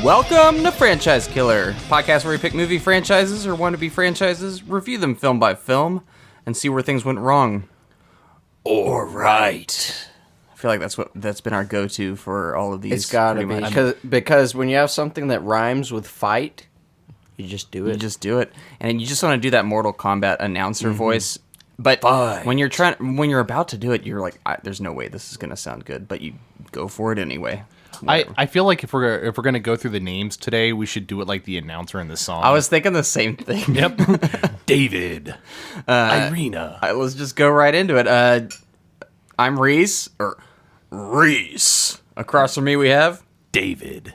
Welcome to Franchise Killer, podcast where we pick movie franchises or wannabe franchises, review them film by film, and see where things went wrong. Or right. I feel like that's been our go-to for all of these. It's gotta be, because when you have something that rhymes with fight, you just do it. You just do it, and you just want to do that Mortal Kombat announcer voice. But when you're about to do it, you're like, "There's no way this is gonna sound good," but you go for it anyway. I feel like if we're gonna go through the names today, we should do it like the announcer in the song. I was thinking the same thing. Yep. David. Irina. Let's just go right into it. I'm Reese. Across from me we have David.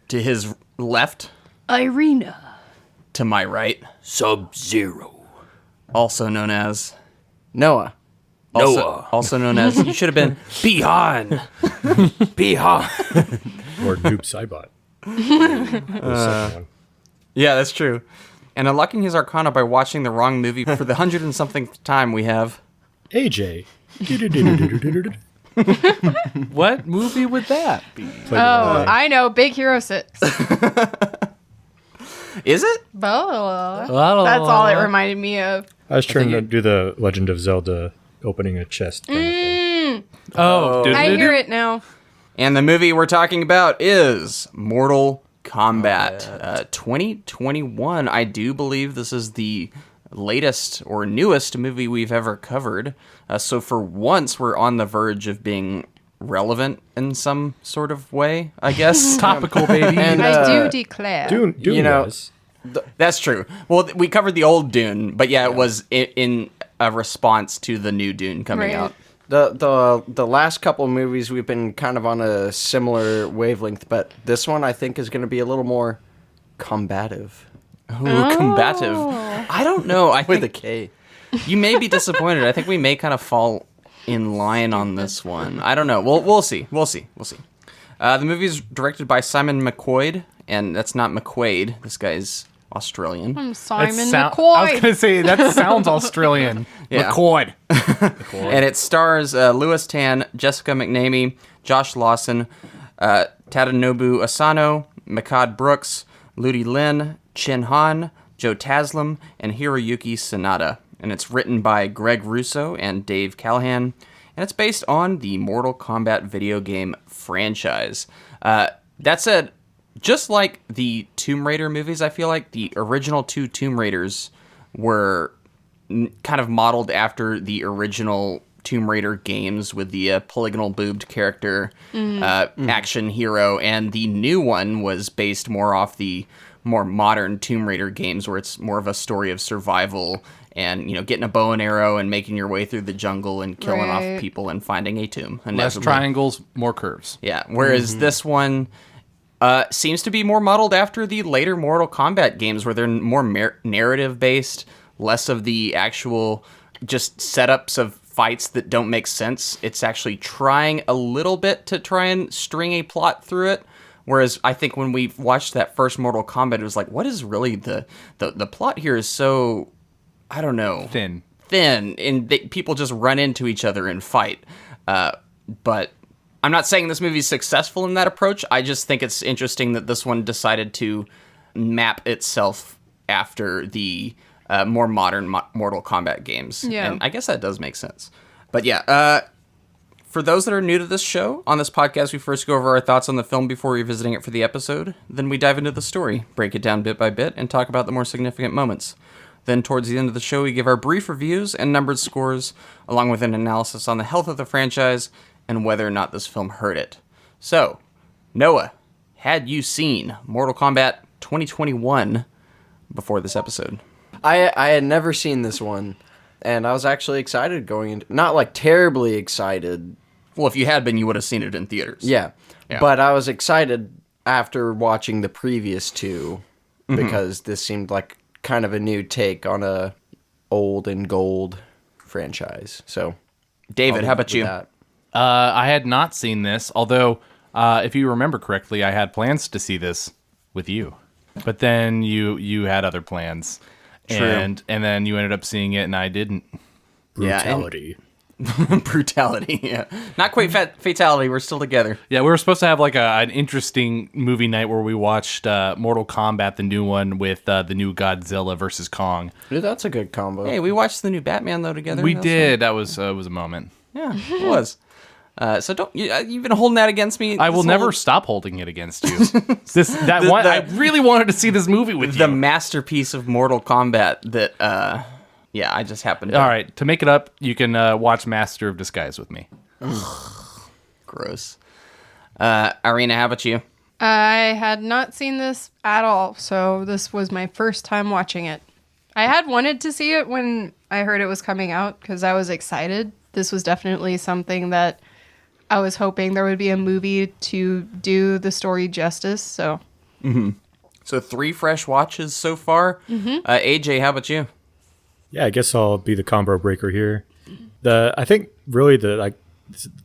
To his left, Irina. To my right, Sub-Zero. also known as Noah. Also known as, you should have been Bihan. Or Noob Saibot. The second one. Yeah, that's true. And unlocking his arcana by watching the wrong movie for the 100 and something time we have AJ. What movie would that be? I know. Big Hero 6. Is it? That's all it reminded me of. I was trying to do the Legend of Zelda opening a chest. Kind of thing. I hear it now. And the movie we're talking about is Mortal Kombat 2021. I do believe this is the latest or newest movie we've ever covered. So for once, we're on the verge of being relevant in some sort of way, I guess. Topical, baby. And I do declare. Dune was. That's true. Well, we covered the old Dune, but yeah, it was in a response to the new Dune coming out. The last couple of movies we've been kind of on a similar wavelength, but this one I think is going to be a little more combative. Ooh, combative. I don't know. I With think a K. you may be disappointed. I think we may kind of fall in line on this one. I don't know. We'll see. The movie is directed by Simon McQuoid, and that's not McQuaid. This guy's Australian. I'm Simon I was McCoy. gonna say that sounds Australian. Yeah. McCoy. And it stars Louis Tan, Jessica McNamee, Josh Lawson, Tadanobu Asano, Mikad Brooks, Ludi Lin, Chin Han, Joe Taslim, and Hiroyuki Sanada. And it's written by Greg Russo and Dave Callahan. And it's based on the Mortal Kombat video game franchise. That said, just like the Tomb Raider movies, I feel like the original two Tomb Raiders were kind of modeled after the original Tomb Raider games with the polygonal boobed character, action hero, and the new one was based more off the more modern Tomb Raider games where it's more of a story of survival and, getting a bow and arrow and making your way through the jungle and killing off people and finding a tomb. Less triangles, more curves. Yeah, whereas this one seems to be more modeled after the later Mortal Kombat games where they're more narrative-based, less of the actual just setups of fights that don't make sense. It's actually trying a little bit to try and string a plot through it. Whereas I think when we watched that first Mortal Kombat, it was like, what is really the plot here is so, I don't know. Thin. And people just run into each other and fight. But I'm not saying this movie's successful in that approach. I just think it's interesting that this one decided to map itself after the more modern Mortal Kombat games. Yeah. And I guess that does make sense. But yeah, for those that are new to this show, on this podcast, we first go over our thoughts on the film before revisiting it for the episode. Then we dive into the story, break it down bit by bit, and talk about the more significant moments. Then towards the end of the show, we give our brief reviews and numbered scores, along with an analysis on the health of the franchise and whether or not this film hurt it. So, Noah, had you seen Mortal Kombat 2021 before this episode? I had never seen this one, and I was actually excited going into, not like terribly excited. Well, if you had been, you would have seen it in theaters. Yeah. But I was excited after watching the previous two because this seemed like kind of a new take on a old and gold franchise. So, David, how about you? That. I had not seen this, although if you remember correctly, I had plans to see this with you. But then you had other plans. True. And then you ended up seeing it and I didn't. Brutality. Brutality, yeah. Not quite fatality, we're still together. Yeah, we were supposed to have like an interesting movie night where we watched Mortal Kombat, the new one, with the new Godzilla versus Kong. Dude, that's a good combo. Hey, we watched the new Batman, though, together. We did. That was a moment. Yeah, it was. So you've been holding that against me. I will never stop holding it against you. I really wanted to see this movie with you. The masterpiece of Mortal Kombat that... Yeah, I just happened to... All right, to make it up, you can watch Master of Disguise with me. Gross. Irina, how about you? I had not seen this at all, so this was my first time watching it. I had wanted to see it when I heard it was coming out because I was excited. This was definitely something that I was hoping there would be a movie to do the story justice, so... Mm-hmm. So 3 fresh watches so far. Mm-hmm. AJ, how about you? Yeah, I guess I'll be the combo breaker here. I think really the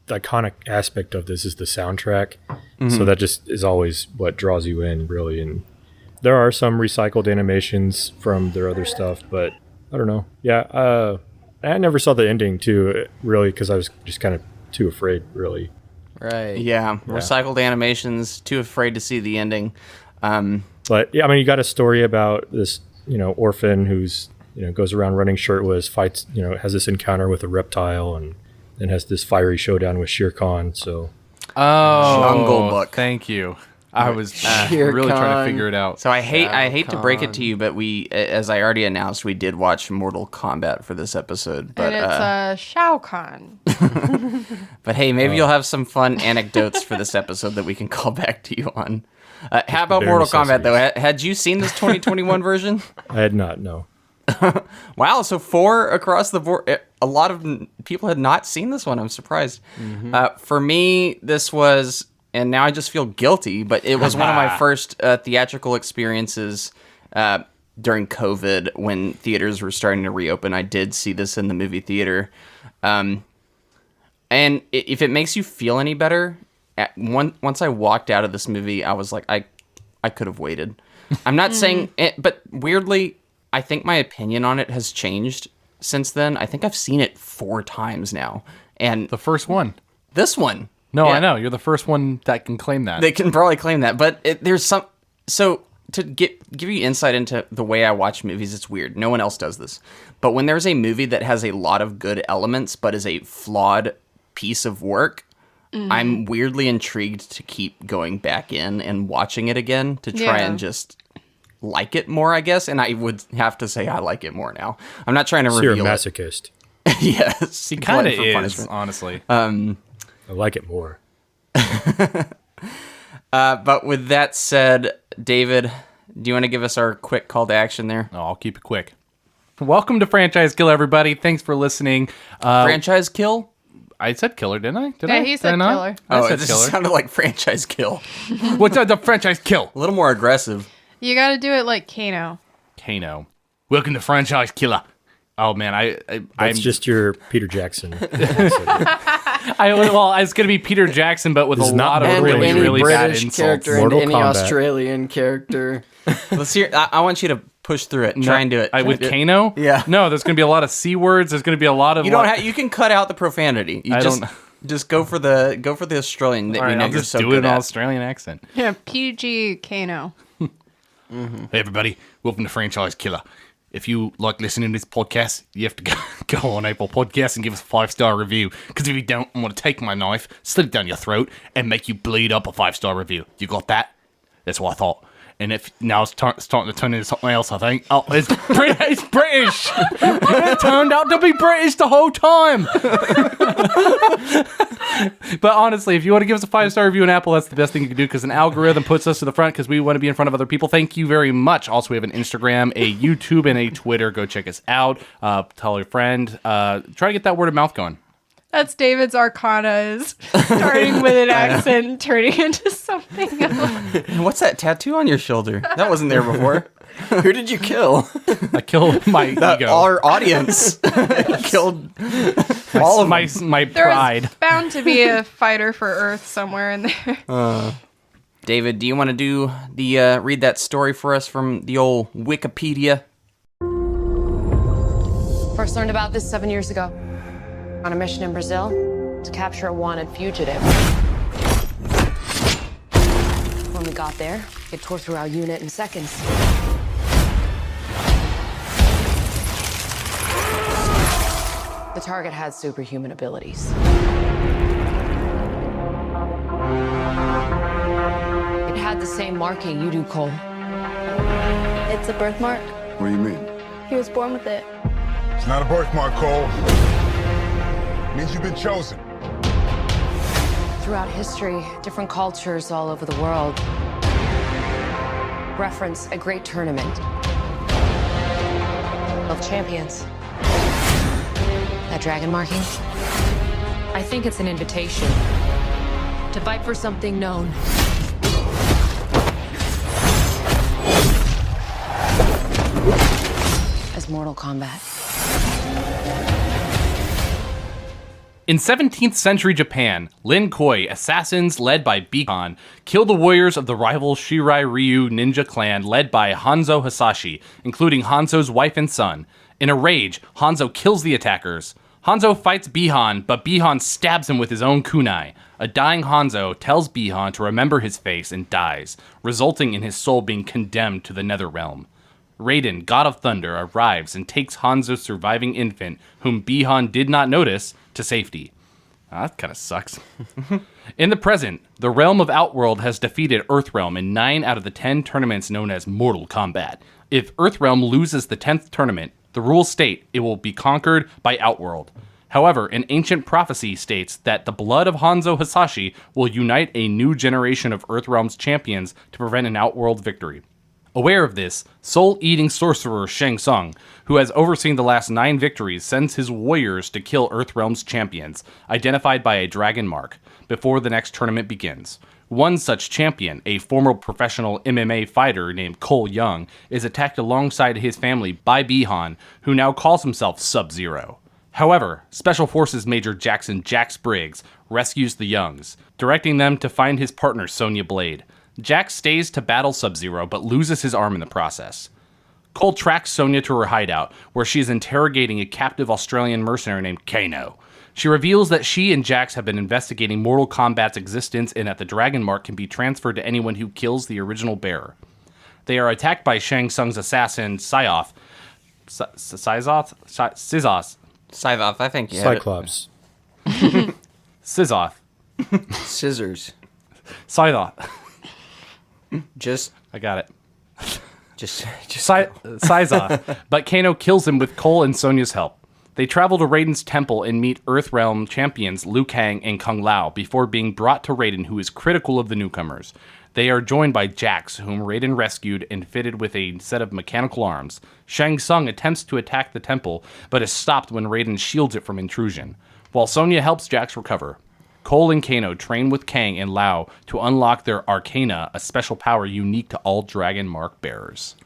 iconic aspect of this is the soundtrack. Mm-hmm. So that just is always what draws you in, really. And there are some recycled animations from their other stuff, but I don't know. Yeah, I never saw the ending too, really, because I was just kind of too afraid, really. Right. Yeah, recycled animations. Too afraid to see the ending. But yeah, I mean, you got a story about this, orphan who's goes around running shirtless, fights, has this encounter with a reptile, and then has this fiery showdown with Shere Khan. So, Jungle Book. Thank you. I was really trying to figure it out. So I hate to break it to you, but we, as I already announced, we did watch Mortal Kombat for this episode. But and it's Shao Kahn. But hey, maybe you'll have some fun anecdotes for this episode that we can call back to you on. How about Mortal Kombat though? Had you seen this 2021 version? I had not. No. Wow, so 4 across the board. A lot of people had not seen this one. I'm surprised. Mm-hmm. For me, this was, and now I just feel guilty, but it was one of my first theatrical experiences during COVID when theaters were starting to reopen. I did see this in the movie theater. And if it makes you feel any better, once I walked out of this movie, I was like, I could have waited. I'm not saying it, but weirdly, I think my opinion on it has changed since then. I think I've seen it 4 times now. And the first one. This one. No, yeah. I know. You're the first one that can claim that. They can probably claim that. But there's some... So to give you insight into the way I watch movies, it's weird. No one else does this. But when there's a movie that has a lot of good elements but is a flawed piece of work, I'm weirdly intrigued to keep going back in and watching it again to try and just... like it more, I guess, and I would have to say I like it more now. I'm not trying to reveal you're a masochist. Yes, he kind of is, honestly. I like it more. But with that said, David, do you want to give us our quick call to action there? Oh, I'll keep it quick. Welcome to Franchise Kill, everybody. Thanks for listening. Franchise Kill? I said killer, didn't I? Yeah, he said killer. I said killer. It sounded like Franchise Kill. What's the Franchise Kill? A little more aggressive. You got to do it like Kano. Welcome to Franchise Killer. Oh man, I'm just your Peter Jackson. It's going to be Peter Jackson, but with a lot of really bad British insults. character and any Australian character. Let's hear. I want you to push through it. Try and do it. With Kano? Yeah. No, there's going to be a lot of C words. There's going to be a lot of. You don't. You can cut out the profanity. Just go for the Australian. All right, I'll just do it in an Australian accent. Yeah, PG Kano. Hey everybody, welcome to Franchise Killer. If you like listening to this podcast, you have to go on Apple Podcasts and give us a 5-star review. Because if you don't, I'm going to take my knife, slit it down your throat, and make you bleed up a 5-star review. You got that? That's what I thought. And if now it's starting to turn into something else, I think. Oh, it's British. It turned out to be British the whole time. But honestly, if you want to give us a 5-star review on Apple, that's the best thing you can do because an algorithm puts us to the front because we want to be in front of other people. Thank you very much. Also, we have an Instagram, a YouTube, and a Twitter. Go check us out. Tell your friend. Try to get that word of mouth going. That's David's Arcana is starting with an accent and turning into something else. What's that tattoo on your shoulder? That wasn't there before. Who did you kill? I killed my ego. Our audience. Killed all of my pride. There's bound to be a fighter for Earth somewhere in there. David, do you want to do the read that story for us from the old Wikipedia? First learned about this 7 years ago. On a mission in Brazil to capture a wanted fugitive. When we got there, it tore through our unit in seconds. The target had superhuman abilities. It had the same marking you do, Cole. It's a birthmark. What do you mean? He was born with it. It's not a birthmark, Cole. It means you've been chosen. Throughout history, different cultures all over the world reference a great tournament of champions. That dragon marking? I think it's an invitation to fight for something known. As Mortal Kombat. In 17th century Japan, Lin Koi assassins led by Bihon kill the warriors of the rival Shirai Ryu ninja clan led by Hanzo Hasashi, including Hanzo's wife and son. In a rage, Hanzo kills the attackers. Hanzo fights Bihon, but Bihon stabs him with his own kunai. A dying Hanzo tells Bihon to remember his face and dies, resulting in his soul being condemned to the Netherrealm. Raiden, God of Thunder, arrives and takes Hanzo's surviving infant, whom Bihon did not notice, to safety. That kind of sucks. In the present, the realm of Outworld has defeated Earthrealm in 9 out of the 10 tournaments known as Mortal Kombat. If Earthrealm loses the 10th tournament, the rules state it will be conquered by Outworld. However, an ancient prophecy states that the blood of Hanzo Hasashi will unite a new generation of Earthrealm's champions to prevent an Outworld victory. Aware of this, soul-eating sorcerer Shang Tsung, who has overseen the last 9 victories, sends his warriors to kill Earthrealm's champions, identified by a dragon mark, before the next tournament begins. One such champion, a former professional MMA fighter named Cole Young, is attacked alongside his family by Bihon, who now calls himself Sub-Zero. However, Special Forces Major Jackson Jax Briggs rescues the Youngs, directing them to find his partner Sonya Blade. Jax stays to battle Sub-Zero, but loses his arm in the process. Cole tracks Sonya to her hideout, where she is interrogating a captive Australian mercenary named Kano. She reveals that she and Jax have been investigating Mortal Kombat's existence and that the Dragon Mark can be transferred to anyone who kills the original bearer. They are attacked by Shang Tsung's assassin, Scythoth. Scythoth, I think you had it. Cyclops. Scythoth. Scissors. Scythoth. Just I got it. Scythoth. But Kano kills him with Cole and Sonya's help. They travel to Raiden's temple and meet Earthrealm champions Liu Kang and Kung Lao before being brought to Raiden, who is critical of the newcomers. They are joined by Jax, whom Raiden rescued and fitted with a set of mechanical arms. Shang Tsung attempts to attack the temple, but is stopped when Raiden shields it from intrusion, while Sonya helps Jax recover. Cole and Kano train with Kang and Lao to unlock their Arcana, a special power unique to all Dragon Mark bearers.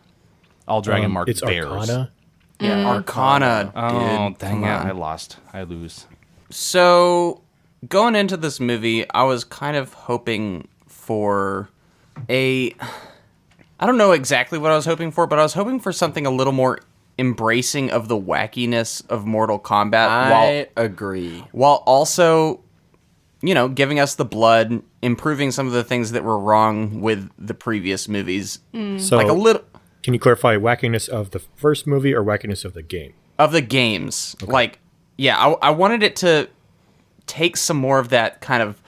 All Dragon Mark It's bearers. Arcana. Yeah, Arcana, Oh, dude. dang Come it. on. I lost. I lose. So, going into this movie, I was kind of hoping for I don't know exactly what I was hoping for, but I was hoping for something a little more embracing of the wackiness of Mortal Kombat I agree. while also, giving us the blood, improving some of the things that were wrong with the previous movies. So, Like a little can you clarify wackiness of the first movie or wackiness of the game? of the games. Like, yeah, I wanted it to take some more of that kind of,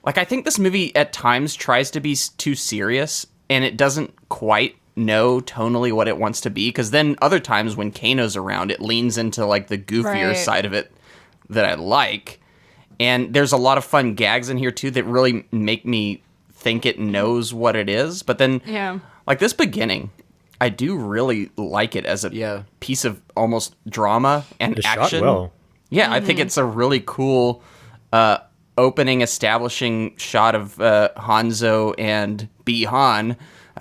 like, I think this movie at times tries to be too serious, and it doesn't quite know tonally what it wants to be, because then other times when Kano's around, it leans into, like, the goofier Right. side of it that I like. And there's a lot of fun gags in here, too, that really make me think it knows what it is. But then, Yeah. like, this beginning, I do really like it as a piece of almost drama and It's action. shot well. Yeah, I think it's a really cool opening, establishing shot of Hanzo and Bihon.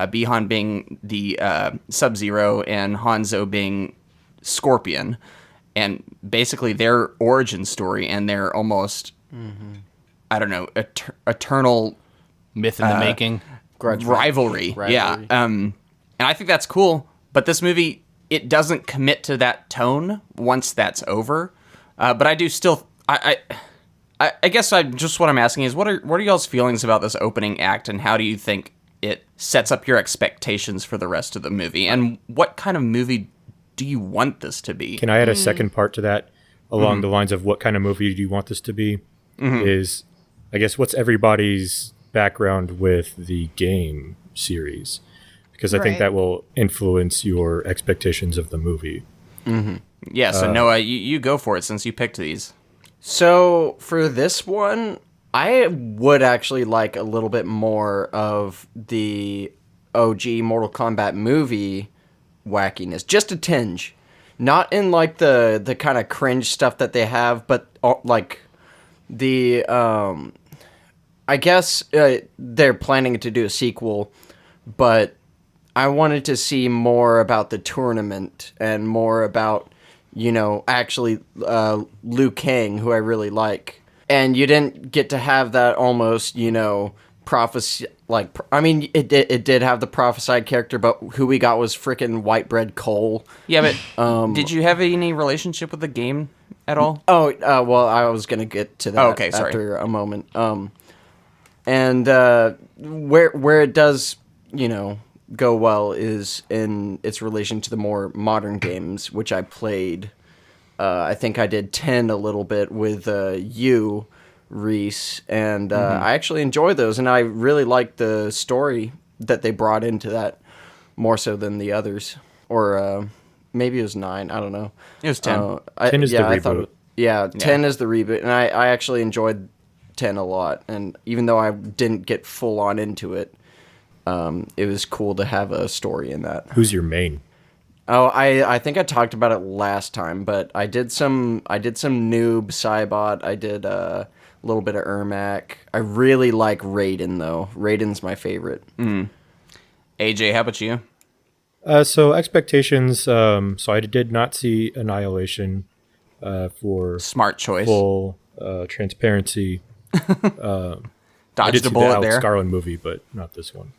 Bihon being the Sub-Zero and Hanzo being Scorpion. And basically their origin story and their almost, I don't know, eternal Myth in the making. rivalry. Yeah. And I think that's cool. But this movie, it doesn't commit to that tone once that's over. But I do still. I guess what I'm asking is what are y'all's feelings about this opening act, and how do you think it sets up your expectations for the rest of the movie, and what kind of movie do you want this to be? Can I add a second part to that along the lines of what kind of movie do you want this to be? Is, I guess, what's everybody's background with the game series? Because I think Right. that will influence your expectations of the movie. Yeah, so Noah, you go for it since you picked these. So for this one, I would actually like a little bit more of the OG Mortal Kombat movie wackiness, just a tinge, not in like the kind of cringe stuff that they have, but like the I guess they're planning to do a sequel, but I wanted to see more about the tournament and more about, actually Liu Kang, who I really like. And you didn't get to have that almost, prophecy. Like, I mean, it did have the prophesied character, but who we got was freaking White Bread Cole. Yeah, but did you have any relationship with the game at all? Oh, well, I was gonna get to that. Oh, okay, sorry. After a moment. And where it does, go well is in its relation to the more modern games, which I played. I think I did 10 a little bit with you, Reese, and I actually enjoy those, and I really like the story that they brought into that more so than the others. Or maybe it was 9, I don't know. It was 10. 10 is the reboot. 10 is the reboot, and I actually enjoyed 10 a lot, and even though I didn't get full on into it, it was cool to have a story in that. Who's your main? Oh, I think I talked about it last time, but I did some noob Cybot. I did a little bit of Ermac. I really like Raiden though. Raiden's my favorite. AJ, how about you? So expectations. So I did not see Annihilation for Smart choice. full transparency. I Dodged did a see the bullet Alex there. Garland movie, but not this one.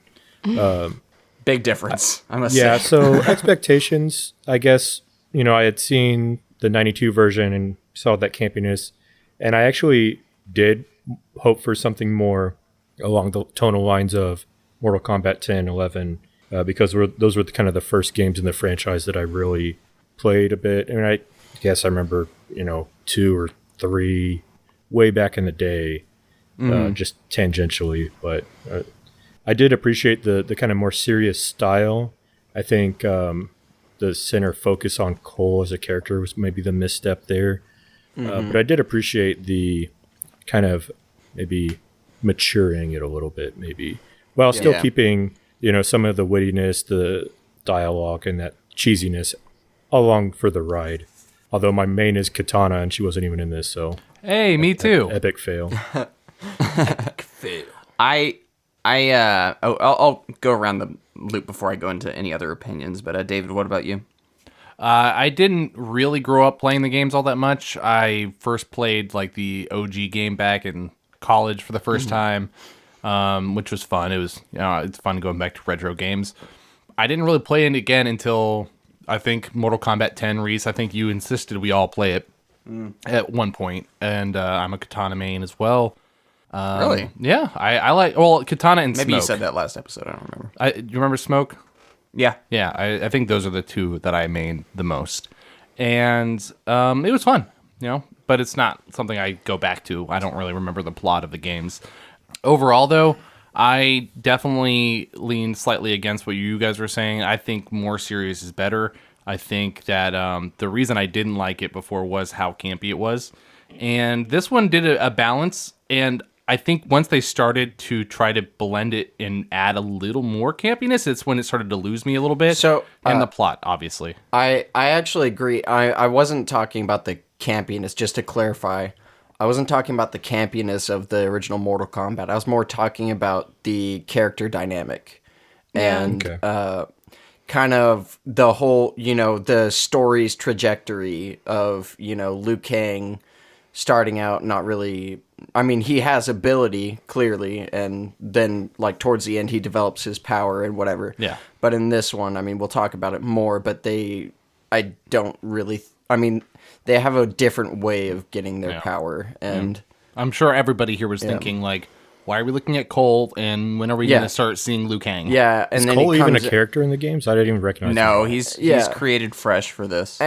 Big difference, I must Yeah, say. so expectations, I guess, I had seen the 92 version and saw that campiness, and I actually did hope for something more along the tonal lines of Mortal Kombat 10, 11, because those were kind of the first games in the franchise that I really played a bit. And I guess I remember, 2 or 3 way back in the day, just tangentially, but I did appreciate the kind of more serious style. I think the center focus on Cole as a character was maybe the misstep there. But I did appreciate the kind of maybe maturing it a little bit, maybe, while still Yeah. keeping, some of the wittiness, the dialogue, and that cheesiness along for the ride. Although my main is Katana, and she wasn't even in this, so Hey, me too. epic fail. I'll go around the loop before I go into any other opinions. But David, what about you? I didn't really grow up playing the games all that much. I first played like the OG game back in college for the first time, which was fun. It was, it's fun going back to retro games. I didn't really play it again until I think Mortal Kombat 10. Reese, I think you insisted we all play it at one point, and I'm a Katana main as well. Really? Yeah, I like Katana and Maybe Smoke. you said that last episode. I don't remember. You remember Smoke? Yeah. Yeah, I think those are the two that I main the most. And it was fun, but it's not something I go back to. I don't really remember the plot of the games. Overall, though, I definitely lean slightly against what you guys were saying. I think more serious is better. I think that the reason I didn't like it before was how campy it was. And this one did a balance, and I think once they started to try to blend it and add a little more campiness, it's when it started to lose me a little bit. So, and the plot, obviously. I actually agree. I wasn't talking about the campiness, just to clarify. I wasn't talking about the campiness of the original Mortal Kombat. I was more talking about the character dynamic. And kind of the whole, the story's trajectory of, Liu Kang starting out not really... I mean, he has ability, clearly, and then, like, towards the end, he develops his power and whatever. Yeah. But in this one, I mean, we'll talk about it more, but I don't really I mean, they have a different way of getting their Yeah. power, and I'm sure everybody here was thinking, like, why are we looking at Cole, and when are we Yeah. going to start seeing Liu Kang? yeah, and Is then Cole he even a comes, character in the games? I didn't even recognize No, him. he's Yeah. created fresh for this.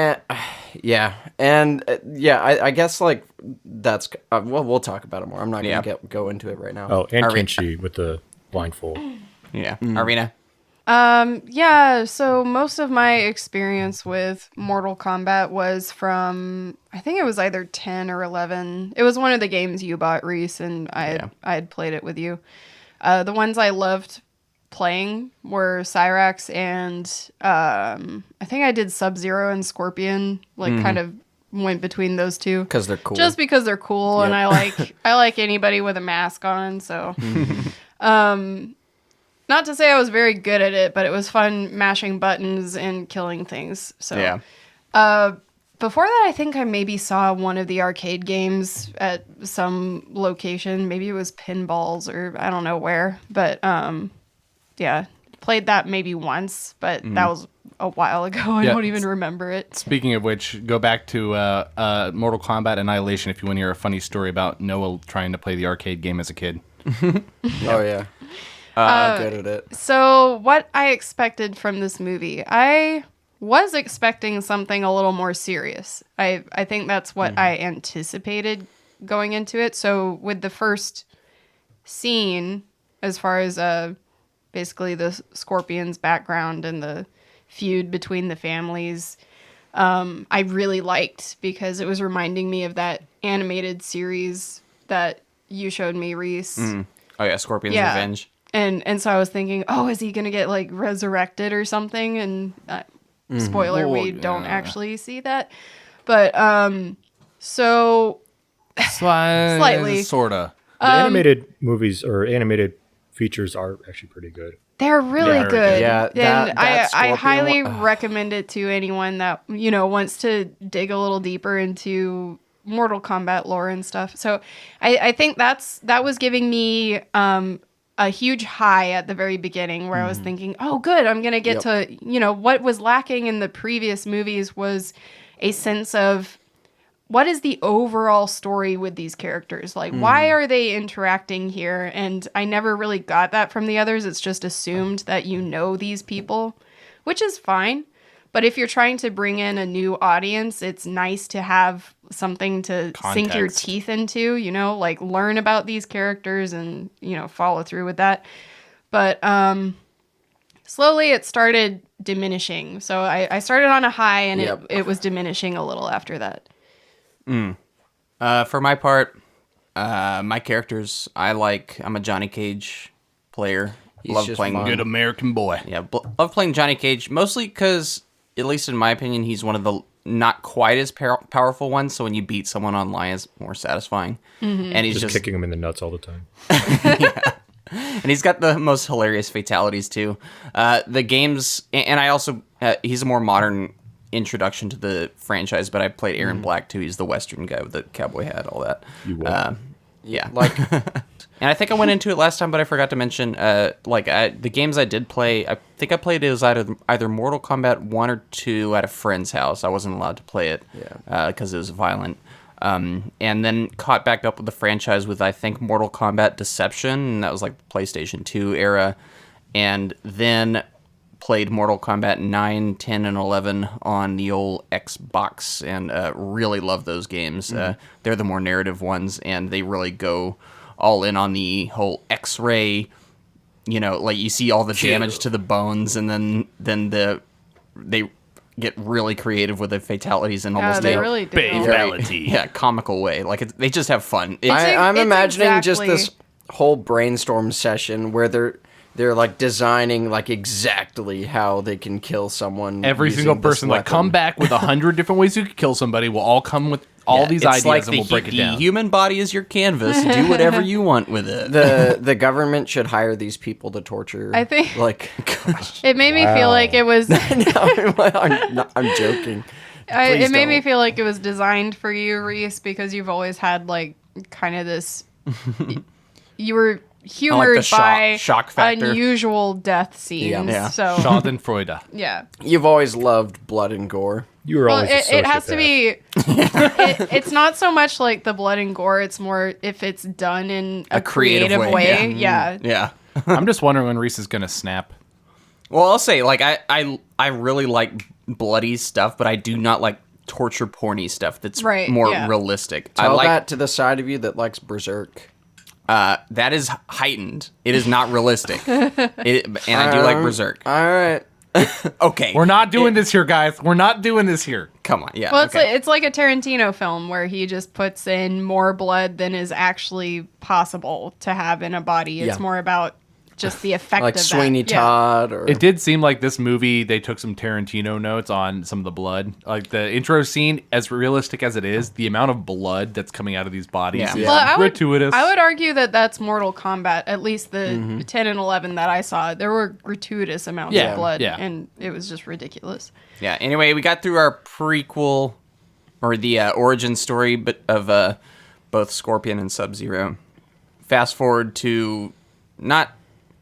Yeah, and I guess like that's well, we'll talk about it more. I'm not Yeah. gonna go into it right now. Oh, and Alright. Kenshi with the blindfold. Yeah. Arena. Yeah, so most of my experience with Mortal Kombat was from, I think it was either 10 or 11. It was one of the games you bought, Reese, and I had played it with you. The ones I loved playing were Cyrax and I think I did Sub-Zero and Scorpion, like kind of went between those two. Because they're cool. Just because they're cool, and I like anybody with a mask on, so... Not to say I was very good at it, but it was fun mashing buttons and killing things. So Yeah. before that, I think I maybe saw one of the arcade games at some location. Maybe it was Pinballs or I don't know where. But yeah, played that maybe once, but that was a while ago. I Yeah. don't even remember it. Speaking of which, go back to Mortal Kombat Annihilation if you want to hear a funny story about Noah trying to play the arcade game as a kid. Oh yeah, good at it. So, what I expected from this movie, I was expecting something a little more serious. I think that's what I anticipated going into it. So, with the first scene, as far as basically the Scorpion's background and the feud between the families, I really liked because it was reminding me of that animated series that you showed me, Reese. Oh yeah, Scorpion's Yeah. Revenge. And so I was thinking, oh, is he gonna get like resurrected or something? And spoiler, we don't actually see that. But so Slightly. Sorta. The animated movies or animated features are actually pretty good. they're really very good. Yeah, and that I Scorpion highly one- recommend it to anyone that wants to dig a little deeper into Mortal Kombat lore and stuff. So I think that was giving me a huge high at the very beginning where I was thinking, oh, good, I'm going to get to, what was lacking in the previous movies was a sense of what is the overall story with these characters? Like, why are they interacting here? And I never really got that from the others. It's just assumed that you know these people, which is fine. But if you're trying to bring in a new audience, it's nice to have something to sink your Context. teeth into, like learn about these characters and, follow through with that. But slowly it started diminishing. So I started on a high and it was diminishing a little after that. For my part, my characters, I'm a Johnny Cage player. He's Love just playing. fun. Good American boy. Yeah, love playing Johnny Cage mostly because, at least in my opinion, he's one of the not quite as powerful ones. So when you beat someone online, it's more satisfying. And he's Just just kicking them in the nuts all the time. and he's got the most hilarious fatalities too. The games, and I also he's a more modern introduction to the franchise, but I played Aaron Black too. He's the Western guy with the cowboy hat, all that. Yeah, Like and I think I went into it last time, but I forgot to mention, the games I did play. I think I played it was either Mortal Kombat 1 or 2 at a friend's house. I wasn't allowed to play it because it was violent. And then caught back up with the franchise with, I think, Mortal Kombat Deception, and that was like the PlayStation 2 era. And then played Mortal Kombat 9, 10, and 11 on the old Xbox, and really love those games. They're the more narrative ones, and they really go all in on the whole X-ray, like you see all the damage to the bones, and then they get really creative with the fatalities and almost they a really do. Fatality. comical way. Like they just have fun. I'm it's imagining just exactly- this whole brainstorm session where they're like designing like exactly how they can kill someone. Every using single this person, like, weapon. come back with 100 different ways you could kill somebody. We'll all come with all these it's ideas like and we'll break it the down. human body is your canvas. Do whatever you want with it. The government should hire these people to torture. I think- like It made me feel like it was. I'm joking. It Please made me don't. feel like it was designed for you, Reese, because you've always had like kind of this. You humored by shock factor. unusual death scenes. Yeah. So Schadenfreude. yeah. You've always loved blood and gore. You were Well, always a it has to sociopath. be. It's not so much like the blood and gore. It's more if it's done in a creative creative way, way. Yeah. Yeah. I'm just wondering when Reese is gonna snap. Well, I'll say, like, I really like bloody stuff, but I do not like torture porny stuff that's Right, more yeah. realistic. I Tell like that to the side of you that likes Berserk. that is heightened. It is not realistic. And I do like Berserk. All right. Okay. We're not doing this here, guys. We're not doing this here. Come on. Yeah. Well, it's okay. it's like a Tarantino film where he just puts in more blood than is actually possible to have in a body. It's Yeah. more about just the effect Like of Sweeney that. Yeah. Todd or It did seem like this movie, they took some Tarantino notes on some of the blood. Like the intro scene, as realistic as it is, the amount of blood that's coming out of these bodies Yeah. is Well, gratuitous. I would argue that that's Mortal Kombat. At least the Mm-hmm. 10 and 11 that I saw, there were gratuitous amounts Yeah, of blood, yeah. and it was just ridiculous. Yeah. Anyway, we got through our prequel or the origin story, but of both Scorpion and Sub-Zero. Fast forward to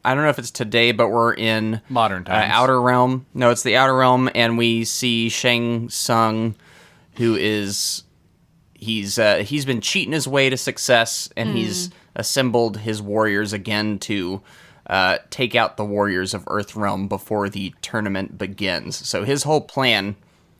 I don't know if it's today, but we're in Modern times. Outer Realm. No, it's the Outer Realm, and we see Shang Tsung, who is he's been cheating his way to success, and he's assembled his warriors again to take out the warriors of Earthrealm before the tournament begins. So his whole plan,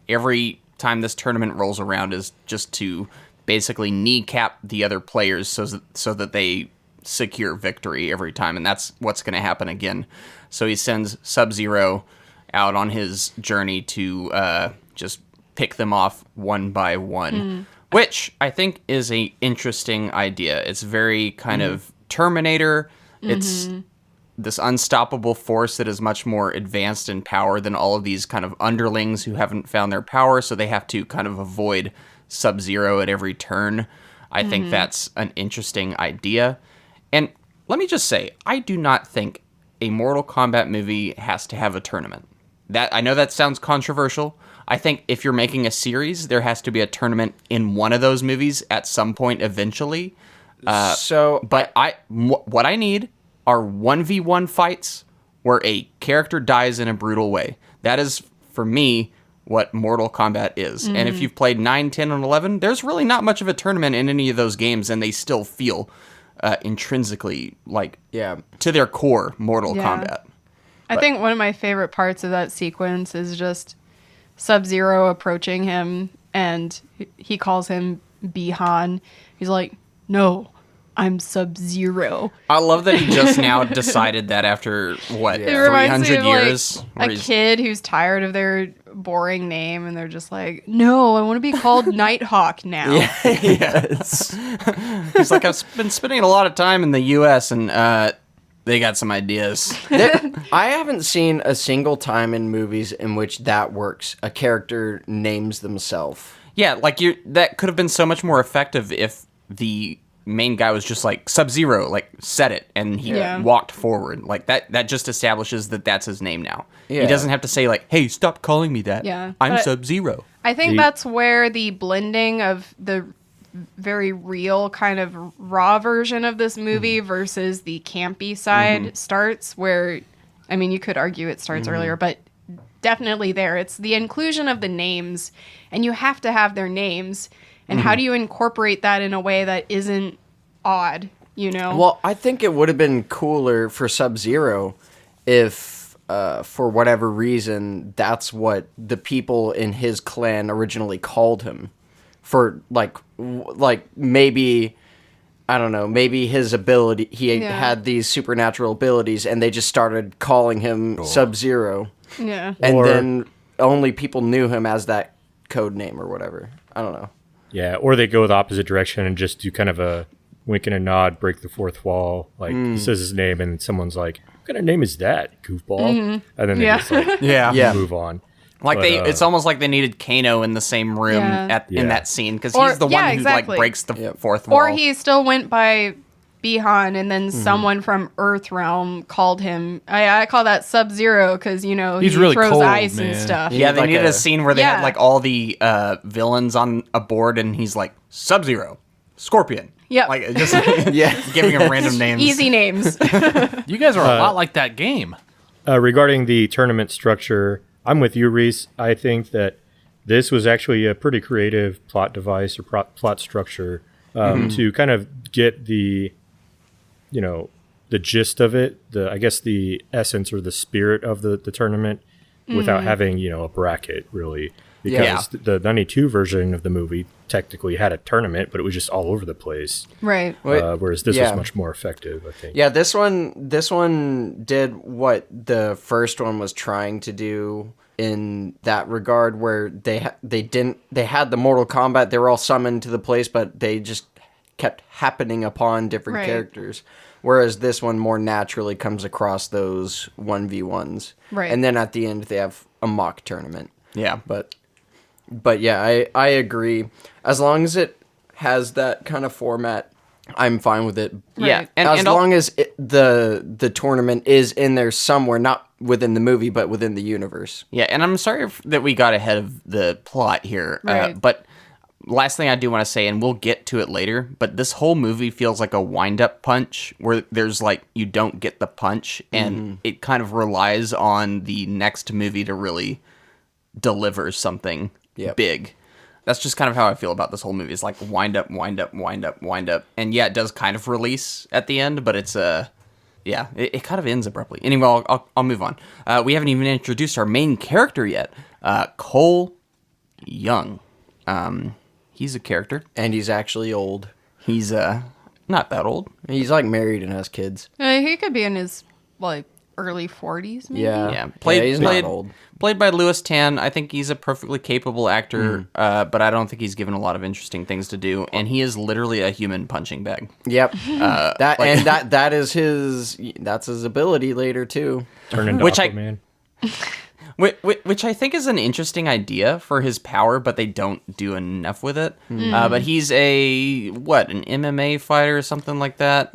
every time this tournament rolls around, is just to basically kneecap the other players so that they secure victory every time, and that's what's going to happen again. So he sends Sub-Zero out on his journey to just pick them off one by one, which I think is a interesting idea. It's very kind of Terminator. It's this unstoppable force that is much more advanced in power than all of these kind of underlings who haven't found their power, so they have to kind of avoid Sub-Zero at every turn. I think that's an interesting idea. And let me just say, I do not think a Mortal Kombat movie has to have a tournament. I know that sounds controversial. I think if you're making a series, there has to be a tournament in one of those movies at some point eventually. But what I need are 1v1 fights where a character dies in a brutal way. That is, for me, what Mortal Kombat is. And if you've played 9, 10, and 11, there's really not much of a tournament in any of those games, and they still feel intrinsically to their core Mortal Kombat. I think one of my favorite parts of that sequence is just Sub-Zero approaching him, and he calls him Bihan. He's like, "No, I'm Sub-Zero." I love that he just now decided that after, what, It reminds me 300 of years? like a kid who's tired of their boring name, and they're just like, "No, I want to be called Nighthawk now." Yes. He's like, I've been spending a lot of time in the U.S., and they got some ideas. I haven't seen a single time in movies in which that works. A character names themselves. Yeah, like that could have been so much more effective if the main guy was just like Sub-Zero, like said it, and he walked forward. Like that just establishes that that's his name now. Yeah. He doesn't have to say like, "Hey, stop calling me that. Yeah, I'm but- Sub-Zero." I think that's where the blending of the very real kind of raw version of this movie versus the campy side starts, where, I mean, you could argue it starts earlier, but definitely there. It's the inclusion of the names, and you have to have their names. And how do you incorporate that in a way that isn't odd, you know? Well, I think it would have been cooler for Sub-Zero if, for whatever reason, that's what the people in his clan originally called him. For, like maybe, I don't know, maybe his ability, he had these supernatural abilities, and they just started calling him Sub-Zero. Yeah. And Or- then only people knew him as that code name or whatever. I don't know. Yeah, or they go the opposite direction and just do kind of a wink and a nod, break the fourth wall. Like, he says his name, and someone's like, "What kind of name is that, goofball?" And then they just like Yeah. move on. Like But, it's almost like they needed Kano in the same room Yeah. in that scene, because Or- he's the yeah, one who exactly. like breaks the fourth wall. Or he still went by Bihan, and then someone from Earthrealm called him. I call that Sub-Zero because, you know, He's he really throws cold, ice man. and stuff. Yeah, they like needed a- a scene where they Yeah. had like all the villains on a board, and he's like, Sub-Zero, Scorpion. Yep. Like just Yeah. giving him random names. Easy names. You guys are a lot like that game. Regarding the tournament structure, I'm with you, Reese. I think that this was actually a pretty creative plot device or plot structure to kind of get the, the gist of it, I guess the essence or the spirit of the tournament without having, a bracket, really. Because the 92 version of the movie technically had a tournament, but it was just all over the place. Right. Whereas this was much more effective, I think. Yeah, this one did what the first one was trying to do in that regard, where they had the Mortal Kombat. They were all summoned to the place, but they just kept happening upon different characters. Whereas this one more naturally comes across those 1v1s. Right. And then at the end, they have a mock tournament. Yeah. But yeah, I agree. As long as it has that kind of format, I'm fine with it. Yeah. As long as the tournament is in there somewhere, not within the movie, but within the universe. Yeah, and I'm sorry that we got ahead of the plot here. Right. But last thing I do want to say, and we'll get to it later, but this whole movie feels like a wind-up punch where there's like, you don't get the punch, and it kind of relies on the next movie to really deliver something big. That's just kind of how I feel about this whole movie. It's like wind up, wind up, wind up, wind up. And yeah, it does kind of release at the end, but it's it kind of ends abruptly. Anyway, I'll move on. We haven't even introduced our main character yet. Cole Young. He's a character. And he's actually old. He's not that old. He's like married and has kids. He could be in his like early 40s, maybe. Yeah. Yeah. He's not old. Played by Louis Tan. I think he's a perfectly capable actor, but I don't think he's given a lot of interesting things to do. And he is literally a human punching bag. Yep. That's his ability later too. Turn into Aquaman. Which I think is an interesting idea for his power, but they don't do enough with it. But he's an MMA fighter or something like that,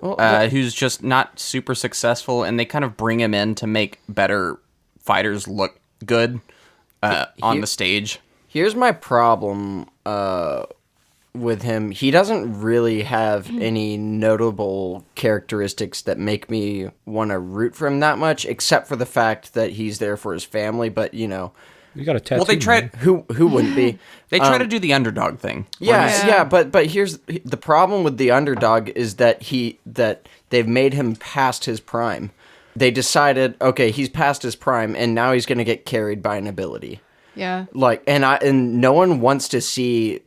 who's just not super successful, and they kind of bring him in to make better fighters look good on the stage. Here's my problem with him. He doesn't really have any notable characteristics that make me want to root for him that much, except for the fact that he's there for his family. But You got a tattoo. Well, they tried. who wouldn't be? They try to do the underdog thing. Yeah. But here's the problem with the underdog is that they've made him past his prime. They decided, okay, he's past his prime, and now he's going to get carried by an ability. Yeah. Like, and no one wants to see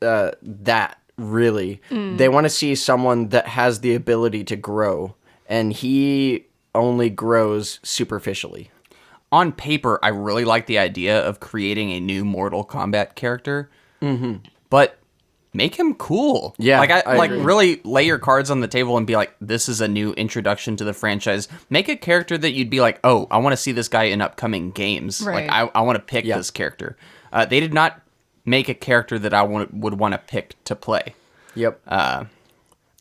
that, really. They want to see someone that has the ability to grow, and he only grows superficially. On paper, I really like the idea of creating a new Mortal Kombat character, but make him cool. Yeah, I agree. really lay your cards on the table and be like, this is a new introduction to the franchise. Make a character that you'd be like, oh, I want to see this guy in upcoming games. Right. Like, I want to pick this character. They did not make a character that I would want to pick to play. Yep.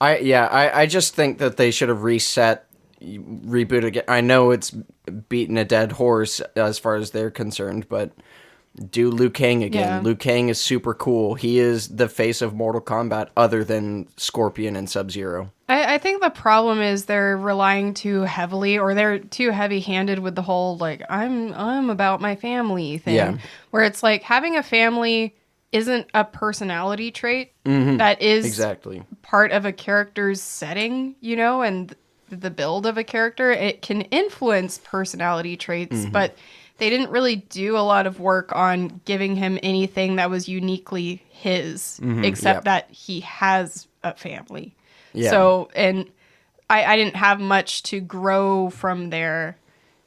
I just think that they should have rebooted again. I know it's beating a dead horse as far as they're concerned, but do Liu Kang again. Yeah. Liu Kang is super cool. He is the face of Mortal Kombat other than Scorpion and Sub-Zero. I think the problem is they're relying too heavily, or they're too heavy-handed with the whole, like, I'm about my family thing. Yeah. Where it's like, having a family isn't a personality trait. That is Exactly. part of a character's setting, and the build of a character. It can influence personality traits, but they didn't really do a lot of work on giving him anything that was uniquely his, except that he has a family. Yeah. So, and I didn't have much to grow from there,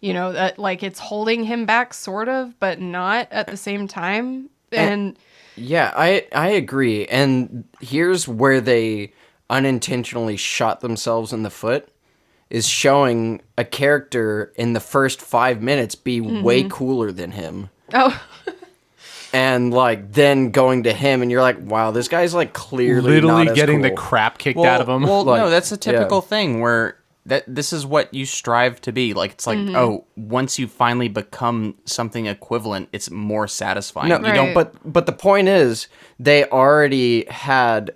that like it's holding him back sort of, but not at the same time. And yeah, I agree. And here's where they unintentionally shot themselves in the foot, is showing a character in the first 5 minutes be way cooler than him. oh, And like then going to him and you're like, wow, this guy's like clearly Literally not as getting the cool. crap kicked out of him. Well, Like, no, that's a typical yeah. thing where this is what you strive to be. Like, it's like, oh, once you finally become something equivalent, it's more satisfying. No, You don't. but the point is, they already had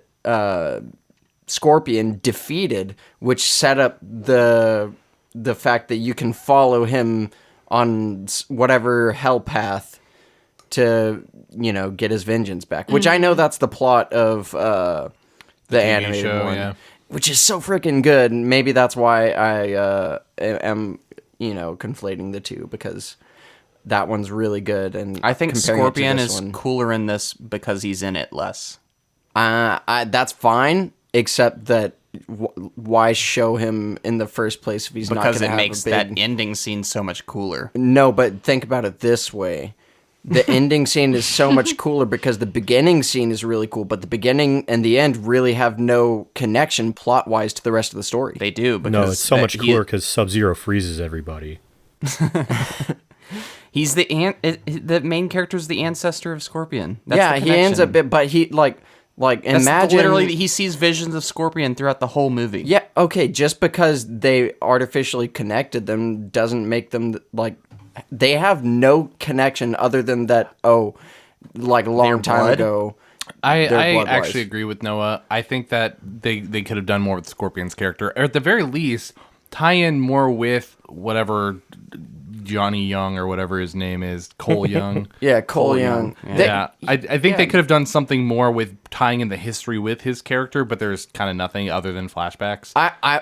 Scorpion defeated, which set up the fact that you can follow him on whatever hell path to, get his vengeance back. Which I know that's the plot of the animated show, one, yeah. which is so freaking good. And maybe that's why I am, conflating the two, because that one's really good. And I think comparing it to Scorpion this is one, cooler in this because he's in it less. that's fine, except that why show him in the first place if he's not going Because to it have makes a big... that ending scene so much cooler. No, but think about it this way. The ending scene is so much cooler because the beginning scene is really cool, but the beginning and the end really have no connection plot-wise to the rest of the story. They do. Because No, it's so much cooler because Sub-Zero freezes everybody. He's the main character is the ancestor of Scorpion. That's Yeah, the he ends up... connection. But he, like That's imagine... literally, he sees visions of Scorpion throughout the whole movie. Yeah, okay, just because they artificially connected them doesn't make them, they have no connection other than that, a long time blood? ago. I blood-wise. actually agree with Noah. I think that they could have done more with Scorpion's character, or at the very least, tie in more with whatever Johnny Young or whatever his name is, Cole Young. Yeah, Cole Young. Yeah, I think they could have done something more with tying in the history with his character, but there's kind of nothing other than flashbacks.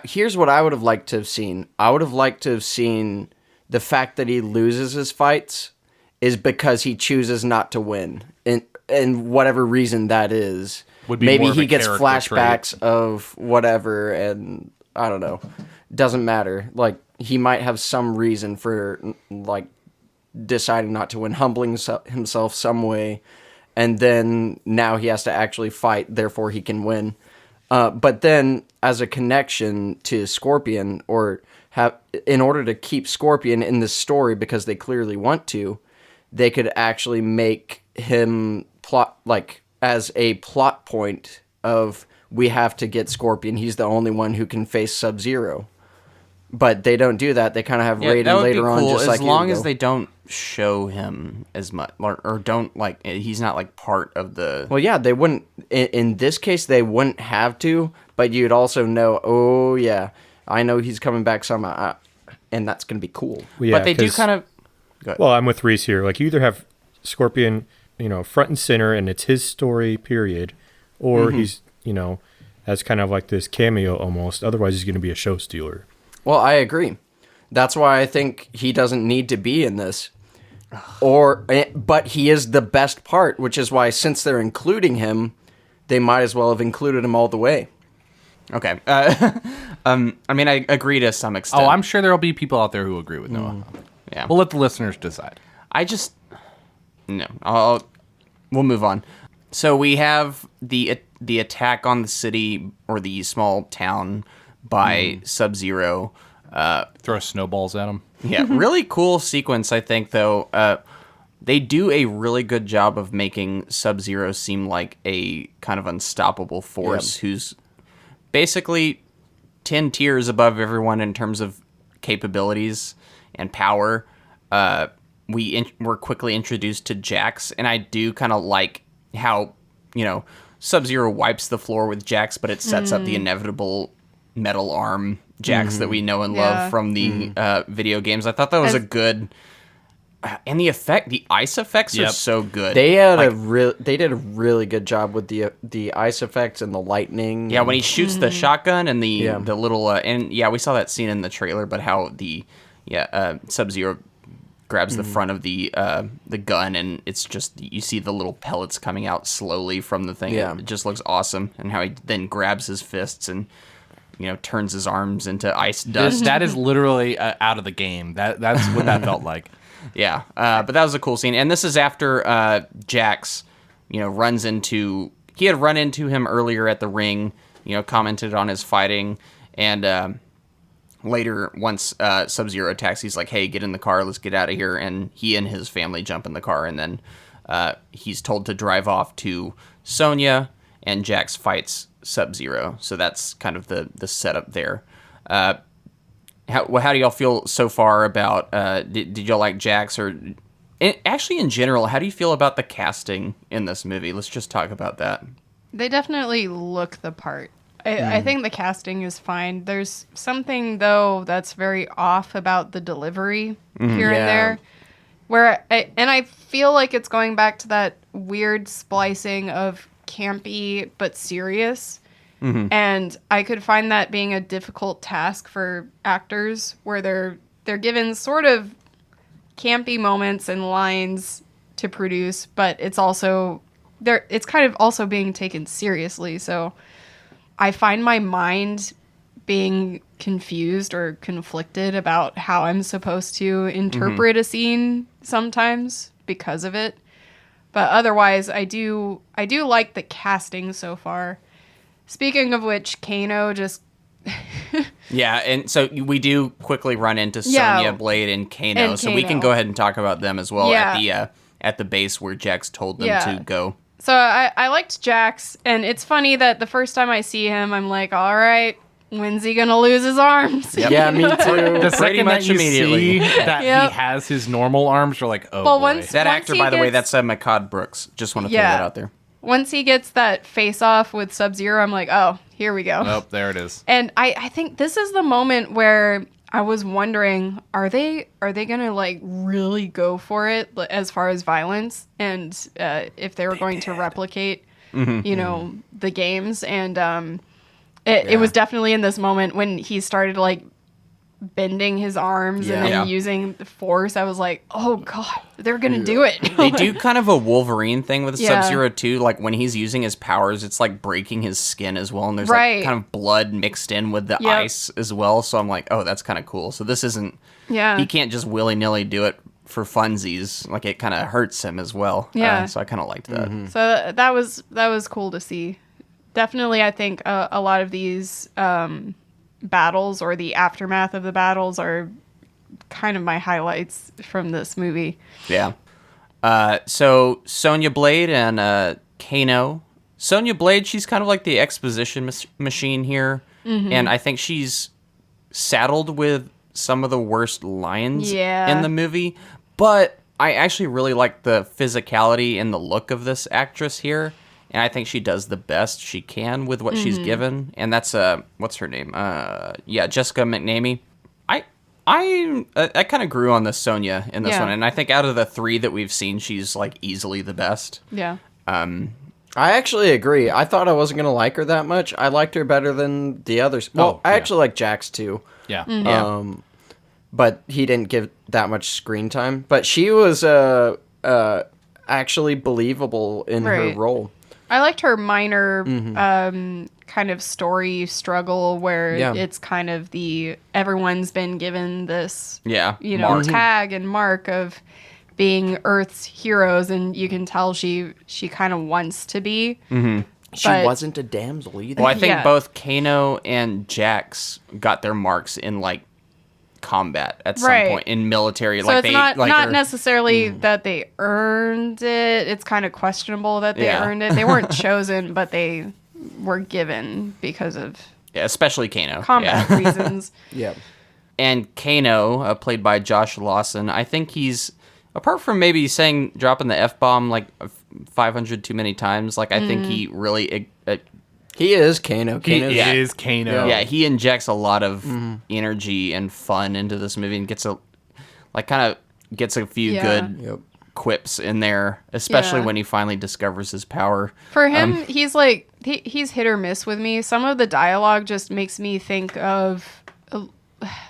Here's what I would have liked to have seen. I would have liked to have seen the fact that he loses his fights is because he chooses not to win. And whatever reason that is. Would be maybe more of he a gets character flashbacks of whatever, and I don't know. Doesn't matter. He might have some reason for, deciding not to win, humbling himself some way, and then now he has to actually fight, therefore he can win. But then, as a connection to Scorpion, in order to keep Scorpion in this story, because they clearly want to, they could actually make him as a plot point of, we have to get Scorpion. He's the only one who can face Sub-Zero. But they don't do that. They kind of have Raiden that would later be on, cool, just as like long Hugo. as they don't show him as much, or don't he's not part of the. Well, yeah, they wouldn't. In this case, they wouldn't have to. But you'd also know. Oh yeah, I know he's coming back somehow, and that's gonna be cool. Well, yeah, but they do 'cause- kind of. Go ahead. Well, I'm with Reese here. You either have Scorpion, front and center, and it's his story, period, or he's, as kind of like this cameo almost. Otherwise, he's going to be a show stealer. Well, I agree. That's why I think he doesn't need to be in this. But he is the best part, which is why, since they're including him, they might as well have included him all the way. Okay. I mean, I agree to some extent. Oh, I'm sure there'll be people out there who agree with Noah. Yeah. We'll let the listeners decide. We'll move on. So we have the attack on the city or the small town by Sub-Zero. Throw snowballs at them. Yeah, really cool sequence, I think, though. They do a really good job of making Sub-Zero seem like a kind of unstoppable force who's basically 10 tiers above everyone in terms of capabilities and power. We're quickly introduced to Jax, and I do kind of like how, Sub-Zero wipes the floor with Jax, but it sets up the inevitable metal arm Jax that we know and love from the video games. I thought that was a good... And the ice effects are so good. They did a really good job with the ice effects and the lightning. Yeah, when he shoots the shotgun and the little we saw that scene in the trailer, but how Sub-Zero grabs the front of the gun, and it's just, you see the little pellets coming out slowly from the thing. Yeah. It just looks awesome, and how he then grabs his fists and turns his arms into ice dust. That is literally out of the game. That's what that felt like. Yeah, but that was a cool scene. And this is after Jax, runs into... He had run into him earlier at the ring, commented on his fighting. And later, once Sub-Zero attacks, he's like, hey, get in the car, let's get out of here. And he and his family jump in the car. And then he's told to drive off to Sonya, and Jax fights Sub-Zero. So that's kind of the setup there. How do y'all feel so far about, did y'all like Jax, or actually in general, how do you feel about the casting in this movie? Let's just talk about that. They definitely look the part. I think the casting is fine. There's something, though, that's very off about the delivery here and Yeah. there. I feel like it's going back to that weird splicing of campy but serious. And I could find that being a difficult task for actors where they're given sort of campy moments and lines to produce, but it's also it's kind of also being taken seriously. So I find my mind being confused or conflicted about how I'm supposed to interpret a scene sometimes because of it. But otherwise, I do like the casting so far. Speaking of which, Kano just Yeah, and so we do quickly run into Yeah. Sonya Blade and Kano, And so we can Kano. go ahead and talk about them as well Yeah. at the base where Jax told them Yeah. to go. So I liked Jax, and it's funny that the first time I see him, I'm like, all right, when's he gonna lose his arms? Yeah, me too. The second much that you immediately. see that Yep. he has his normal arms, you're like, oh Well, boy. once- That actor, he by the way, gets- that's Makad Brooks. Just want to throw Yeah. that out there. Once he gets that face off with Sub-Zero, I'm like, oh, here we go. Oh, there it is. And I think this is the moment where I was wondering, are they gonna like really go for it as far as violence, and if they were going to replicate, you know, the games, and it was definitely in this moment when he started like bending his arms and then Yeah. using the force. I was like, oh god, they're gonna do it. They do kind of a Wolverine thing with Yeah. Sub-Zero too. Like when he's using his powers, it's like breaking his skin as well, and there's Right. like kind of blood mixed in with the Yep. ice as well. So I'm like, oh, that's kind of cool. So this isn't. Yeah. He can't just willy nilly do it for funsies. Like it kind of hurts him as well. Yeah. So I kind of liked that. So that was cool to see. Definitely, I think a lot of these battles or the aftermath of the battles are kind of my highlights from this movie. Yeah. So Sonya Blade and Kano. Sonya Blade, she's kind of like the exposition machine here, and I think she's saddled with some of the worst lines Yeah. in the movie. But I actually really like the physicality and the look of this actress here, and I think she does the best she can with what she's given. And that's what's her name? Jessica McNamee. I kind of grew on the Sonya in this Yeah. one, and I think out of the three that we've seen, she's like easily the best. Yeah. I actually agree. I thought I wasn't going to like her that much. I liked her better than the others. Well, I yeah. actually like Jax too. Yeah. Yeah. But he didn't give that much screen time. But she was actually believable in her Right. role. I liked her minor kind of story struggle where Yeah. it's kind of everyone's been given this Yeah, mark. Tag and mark of being Earth's heroes, and you can tell she kind of wants to be. She But- wasn't a damsel either. Well, I think Yeah. both Kano and Jax got their marks in like combat at some Right. point in military. So like it's they not like not are- necessarily that they earned it. It's kind of questionable that they Yeah. earned it. They weren't chosen, but they were given because of yeah, especially Kano. combat Yeah. reasons. Yeah. And Kano, played by Josh Lawson, I think he's apart from maybe dropping the F-bomb like 500 too many times. Like I think he really. He is Kano. He Kano's is Kano. Yeah, he injects a lot of energy and fun into this movie and gets a few Yeah. good Yep. quips in there, especially Yeah. when he finally discovers his power. For him, he's like he's hit or miss with me. Some of the dialogue just makes me think of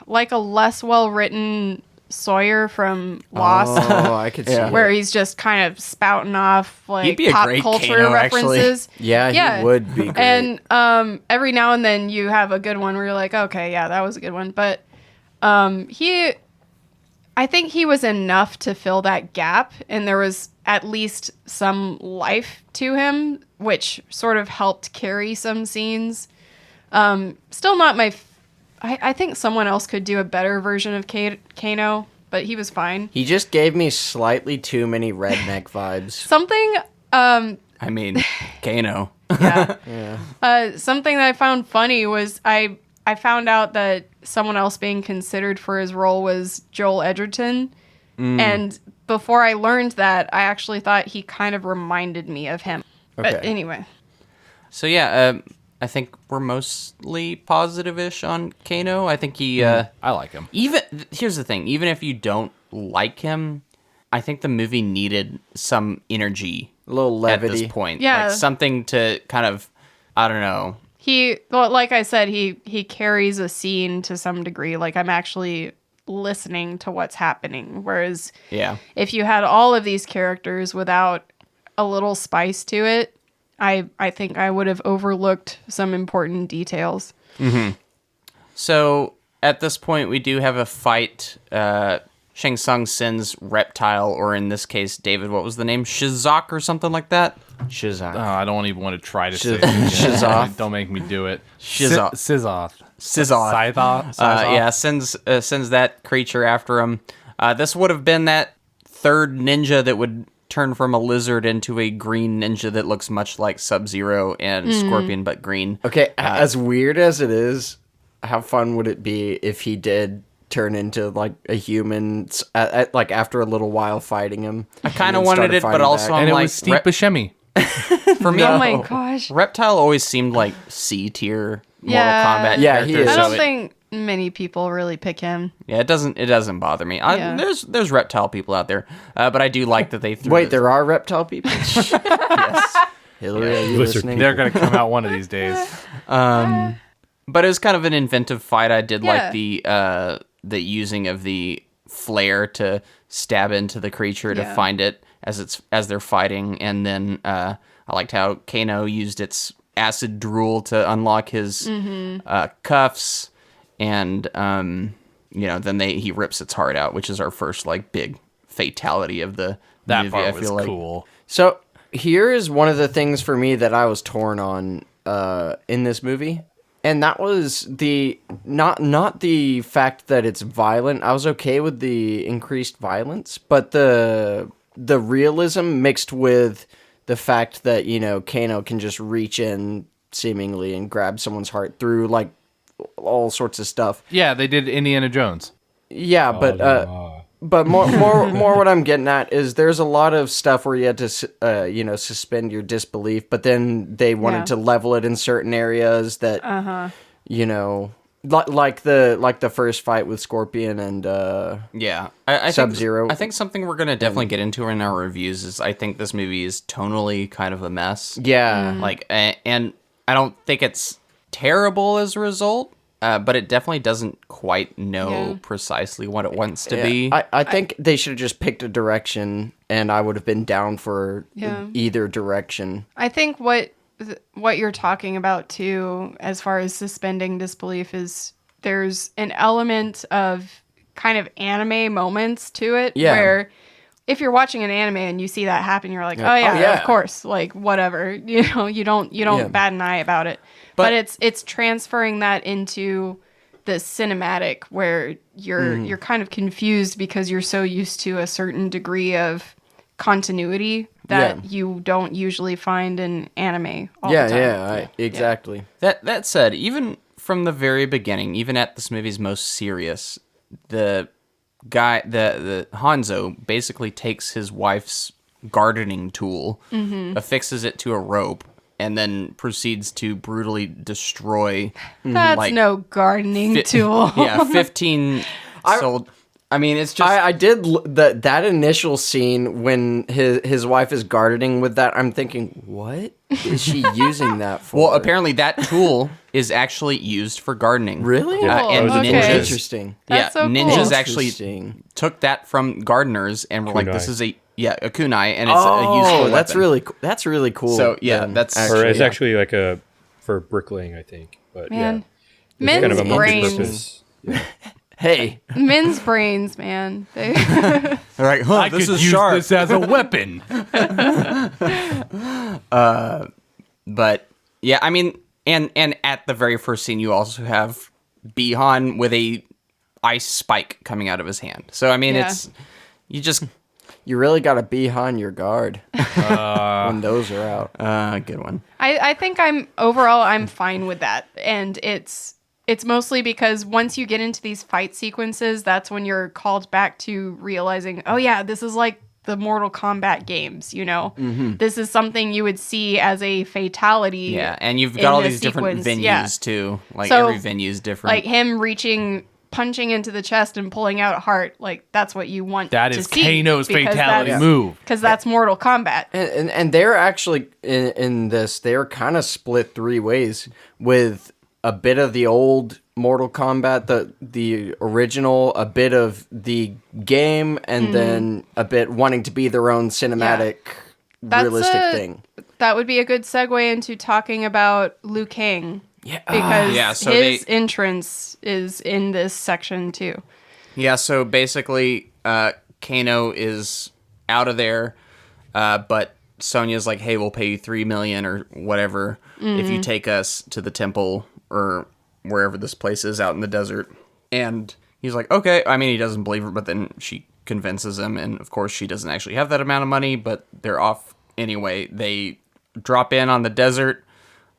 like a less well written Sawyer from Lost. Oh, I could see Yeah. it. Where he's just kind of spouting off He'd like be a pop great culture Kano, actually. references. Yeah, he would be great. And every now and then you have a good one where you're like, okay, yeah, that was a good one. But I think he was enough to fill that gap, and there was at least some life to him, which sort of helped carry some scenes. Still not my. I think someone else could do a better version of Kano, but he was fine. He just gave me slightly too many redneck vibes. Something. I mean, Kano. Something that I found funny was I found out that someone else being considered for his role was Joel Edgerton. And before I learned that, I actually thought he kind of reminded me of him. But Okay. anyway. So yeah, I think we're mostly positive-ish on Kano. I think he. I like him. Here's the thing: even if you don't like him, I think the movie needed some energy, A little at levity. this point. Yeah. Like something to kind of, I don't know. Like I said, he carries a scene to some degree. Like I'm actually listening to what's happening. Whereas Yeah. if you had all of these characters without a little spice to it, I think I would have overlooked some important details. So at this point, we do have a fight. Shang Tsung sends Reptile, or in this case, David, what was the name? Shizak or something like that? Shizak. I don't even want to try to say it. Shizoth. Don't make me do it. Shizoth. Sizoth. Sizoth. Scythoth? Sends that creature after him. This would have been that third ninja that would turn from a lizard into a green ninja that looks much like Sub-Zero and Scorpion, but green. Okay, as weird as it is, how fun would it be if he did turn into like a human, like after a little while fighting him? I kind of wanted it, but also I'm And it like, was Steve Buscemi. for me, Oh my gosh. Reptile always seemed like C tier Mortal Yeah. Kombat Yeah, character. he is. I so don't it- think many people really pick him. Yeah, it doesn't bother me. Yeah. There's reptile people out there, but I do like that they threw. Wait, this- there are reptile people? yes. Hillary, are you Lizard listening? They're going to come out one of these days. But it was kind of an inventive fight. I did Yeah. like the using of the flare to stab into the creature to Yeah. find it as they're fighting, and then I liked how Kano used its acid drool to unlock his cuffs, and then he rips its heart out, which is our first like big fatality of the That movie. part I was feel like. cool. So here is one of the things for me that I was torn on in this movie, and that was the not the fact that it's violent. I was okay with the increased violence, but the realism mixed with the fact that Kano can just reach in seemingly and grab someone's heart through like all sorts of stuff. Yeah, they did Indiana Jones. Yeah, but more what I'm getting at is there's a lot of stuff where you had to suspend your disbelief, but then they wanted Yeah. to level it in certain areas that like the first fight with Scorpion and Yeah, I Sub-Zero. I think something we're gonna definitely get into in our reviews is I think this movie is tonally kind of a mess. yeah. Like, and I don't think it's terrible as a result, but it definitely doesn't quite know Yeah. precisely what it wants to be. I think they should have just picked a direction, and I would have been down for Yeah. either direction. I think what you're talking about too, as far as suspending disbelief, is there's an element of kind of anime moments to it, Yeah. where if you're watching an anime and you see that happen, you're like, oh yeah, yeah. of course, like whatever, you don't Yeah. bat an eye about it. But it's transferring that into the cinematic where you're kind of confused because you're so used to a certain degree of continuity that Yeah. you don't usually find in anime all Yeah, the time. yeah, exactly. That said, even from the very beginning, even at this movie's most serious, the guy, the Hanzo, basically takes his wife's gardening tool, affixes it to a rope, and then proceeds to brutally destroy. That's like, no gardening tool. Yeah, 15 sold. I mean, it's just. I did that initial scene when his wife is gardening with that. I'm thinking, what is she using that for? Well, apparently that tool is actually used for gardening. Really? And Cool, okay. ninjas. Interesting. That's so cool. ninjas actually Interesting. took that from gardeners and were like, "This Kunai. is a kunai, and it's a useful that's weapon." really that's really cool. So, yeah, then, that's- Or it's yeah. actually like for bricklaying, I think. But Man, yeah, it's kind of a men's brains. multi-purpose. Hey, Men's brains, man. They, They're like, "Huh, I this could is use sharp." this as a weapon. But yeah, I mean, and at the very first scene, you also have Bihan with a ice spike coming out of his hand. So I mean, Yeah. it's you just you really got to be on your guard when those are out. good one. I think I'm fine with that, and it's mostly because once you get into these fight sequences, that's when you're called back to realizing, oh yeah, this is like the Mortal Kombat games, you know? This is something you would see as a fatality. Yeah, and you've got all in a these different sequence. venues Yeah. too. Like So, every venue is different. Like him punching into the chest and pulling out a heart, like that's what you want That to is see. Kano's because fatality that's- move. Because that's Mortal Kombat. And they're actually in this. They're kind of split three ways with a bit of the old Mortal Kombat, the original, a bit of the game, and then a bit wanting to be their own cinematic, realistic thing. That would be a good segue into talking about Liu Kang. Yeah, Because so his entrance is in this section too. Yeah, so basically, Kano is out of there, but Sonya's like, "Hey, we'll pay you $3 million or whatever if you take us to the temple or wherever this place is out in the desert." And he's like, "Okay." I mean, he doesn't believe her, but then she convinces him, and of course, she doesn't actually have that amount of money, but they're off anyway. They drop in on the desert.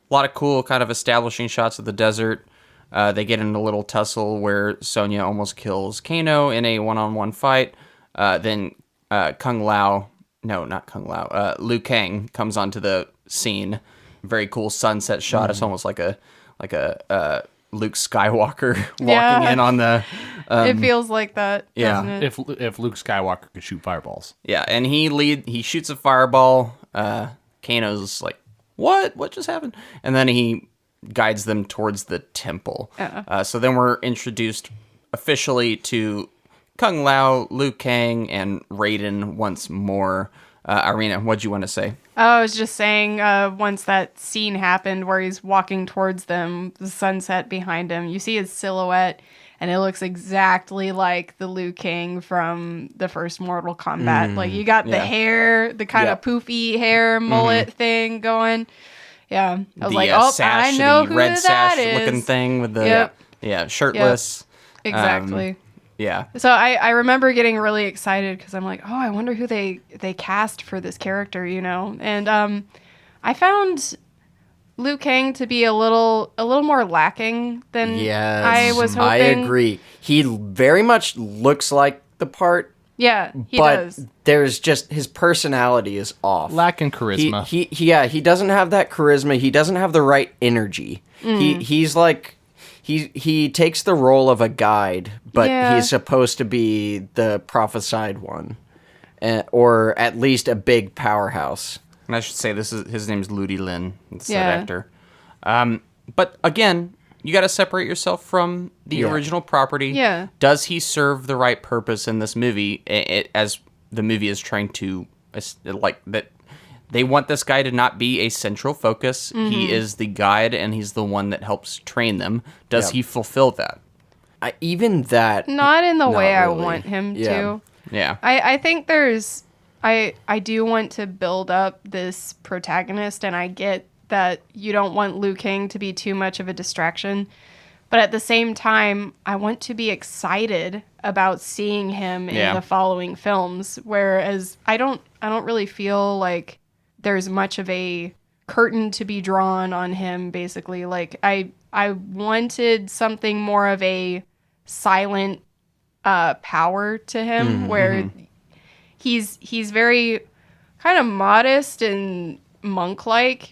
A lot of cool kind of establishing shots of the desert. They get in a little tussle where Sonya almost kills Kano in a one-on-one fight. Then Liu Kang comes onto the scene. Very cool sunset shot. It's almost like a Luke Skywalker walking in on the. It feels like that, yeah. doesn't it? If Luke Skywalker could shoot fireballs. Yeah, and he shoots a fireball. Kano's like, What just happened? And then he guides them towards the temple. So then we're introduced officially to Kung Lao, Liu Kang, and Raiden once more. Irina, what'd you want to say? I was just saying, once that scene happened where he's walking towards them, the sunset behind him, you see his silhouette, and it looks exactly like the Liu Kang from the first Mortal Kombat. Like, you got the hair, the kind of poofy hair mullet thing going. Yeah. I was like, oh, sash, I know the who red that sash is. looking thing with the shirtless. Exactly. Yeah. So I remember getting really excited because I'm like, oh, I wonder who they cast for this character, you know? And I found Liu Kang to be a little more lacking than I was hoping. I agree. He very much looks like the part, Yeah, he but does. there's just his personality is off. Lacking charisma. He doesn't have that charisma. He doesn't have the right energy. He's like he takes the role of a guide, but he's supposed to be the prophesied one, or at least a big powerhouse. And I should say his name's Ludi Lin. It's Yeah. that actor. But again, you got to separate yourself from the original property. Yeah. Does he serve the right purpose in this movie? As the movie is trying to like that, they want this guy to not be a central focus. He is the guide, and he's the one that helps train them. Does he fulfill that? Even that, Not in the way I really. want him Yeah. to. Yeah. I think there's I do want to build up this protagonist, and I get that you don't want Liu Kang to be too much of a distraction, but at the same time I want to be excited about seeing him in the following films, whereas I don't really feel like there's much of a curtain to be drawn on him. Basically, like I wanted something more of a silent power to him, where he's very kind of modest and monk-like.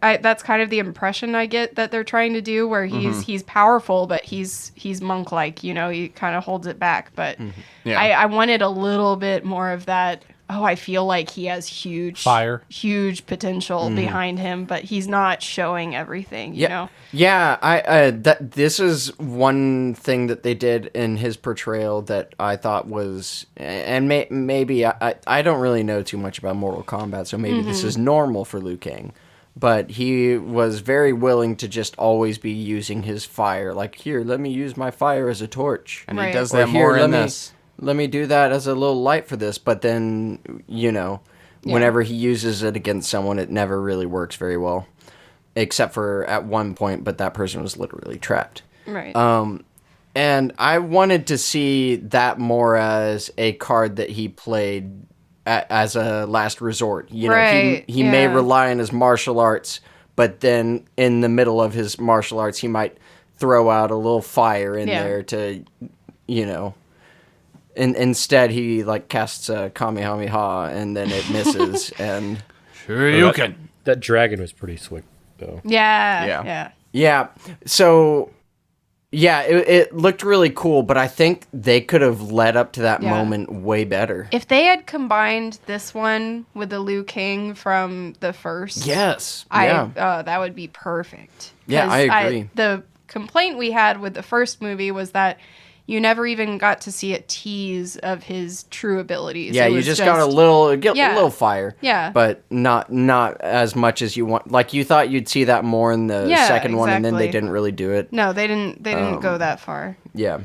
That's kind of the impression I get that they're trying to do, where he's powerful, but he's monk-like. You know, he kind of holds it back. But I wanted a little bit more of that. Oh, I feel like he has huge potential behind him, but he's not showing everything. You know. Yeah, this is one thing that they did in his portrayal that I thought was, and maybe I don't really know too much about Mortal Kombat, so maybe this is normal for Liu Kang, but he was very willing to just always be using his fire. Like, here, let me use my fire as a torch, And he Right. does Or that here, more in this. Let me do that as a little light for this, but then, you know, whenever he uses it against someone, it never really works very well. Except for at one point, but that person was literally trapped. Right. And I wanted to see that more as a card that he played as a last resort. You know, Right, he may yeah. rely on his martial arts, but then in the middle of his martial arts, he might throw out a little fire in Yeah. there to, you know, instead he like casts a Kamehameha and then it misses and Sure you can. That dragon was pretty slick, though. Yeah. yeah. So yeah, it looked really cool, but I think they could have led up to that Yeah. moment way better. If they had combined this one with the Liu Kang from the first, Yes. Yeah. that would be perfect. Yeah, 'Cause I agree. The complaint we had with the first movie was that you never even got to see a tease of his true abilities. Yeah, It you was just got a little Yeah. little fire. Yeah. But not as much as you want. Like you thought you'd see that more in the Yeah, second one and then they exactly. didn't really do it. No, they didn't go that far. Yeah.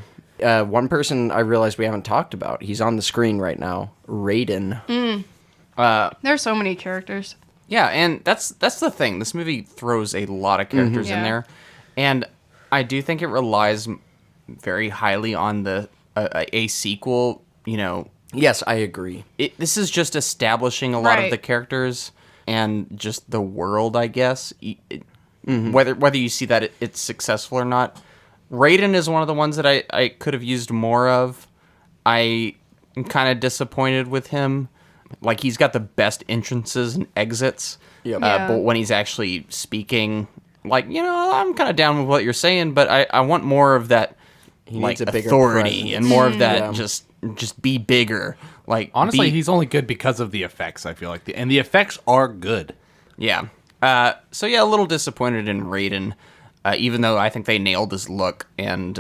One person I realized we haven't talked about. He's on the screen right now. Raiden. There's so many characters. Yeah, and that's the thing. This movie throws a lot of characters in Yeah. there, and I do think it relies very highly on the a sequel. You know, Yes, I agree. this is just establishing a lot of Right. the characters and just the world, I guess. Whether you see that it's successful or not. Raiden is one of the ones that I could have used more of. I am kind of disappointed with him. Like, he's got the best entrances and exits. Yep. Yeah. But when he's actually speaking, like, I'm kind of down with what you're saying, but I want more of that, like, needs a bigger authority presence. and more of that Yeah. just be bigger. Like, Honestly, be- he's only good because of the effects, I feel like. And the effects are good. Yeah. So yeah, a little disappointed in Raiden, even though I think they nailed his look, and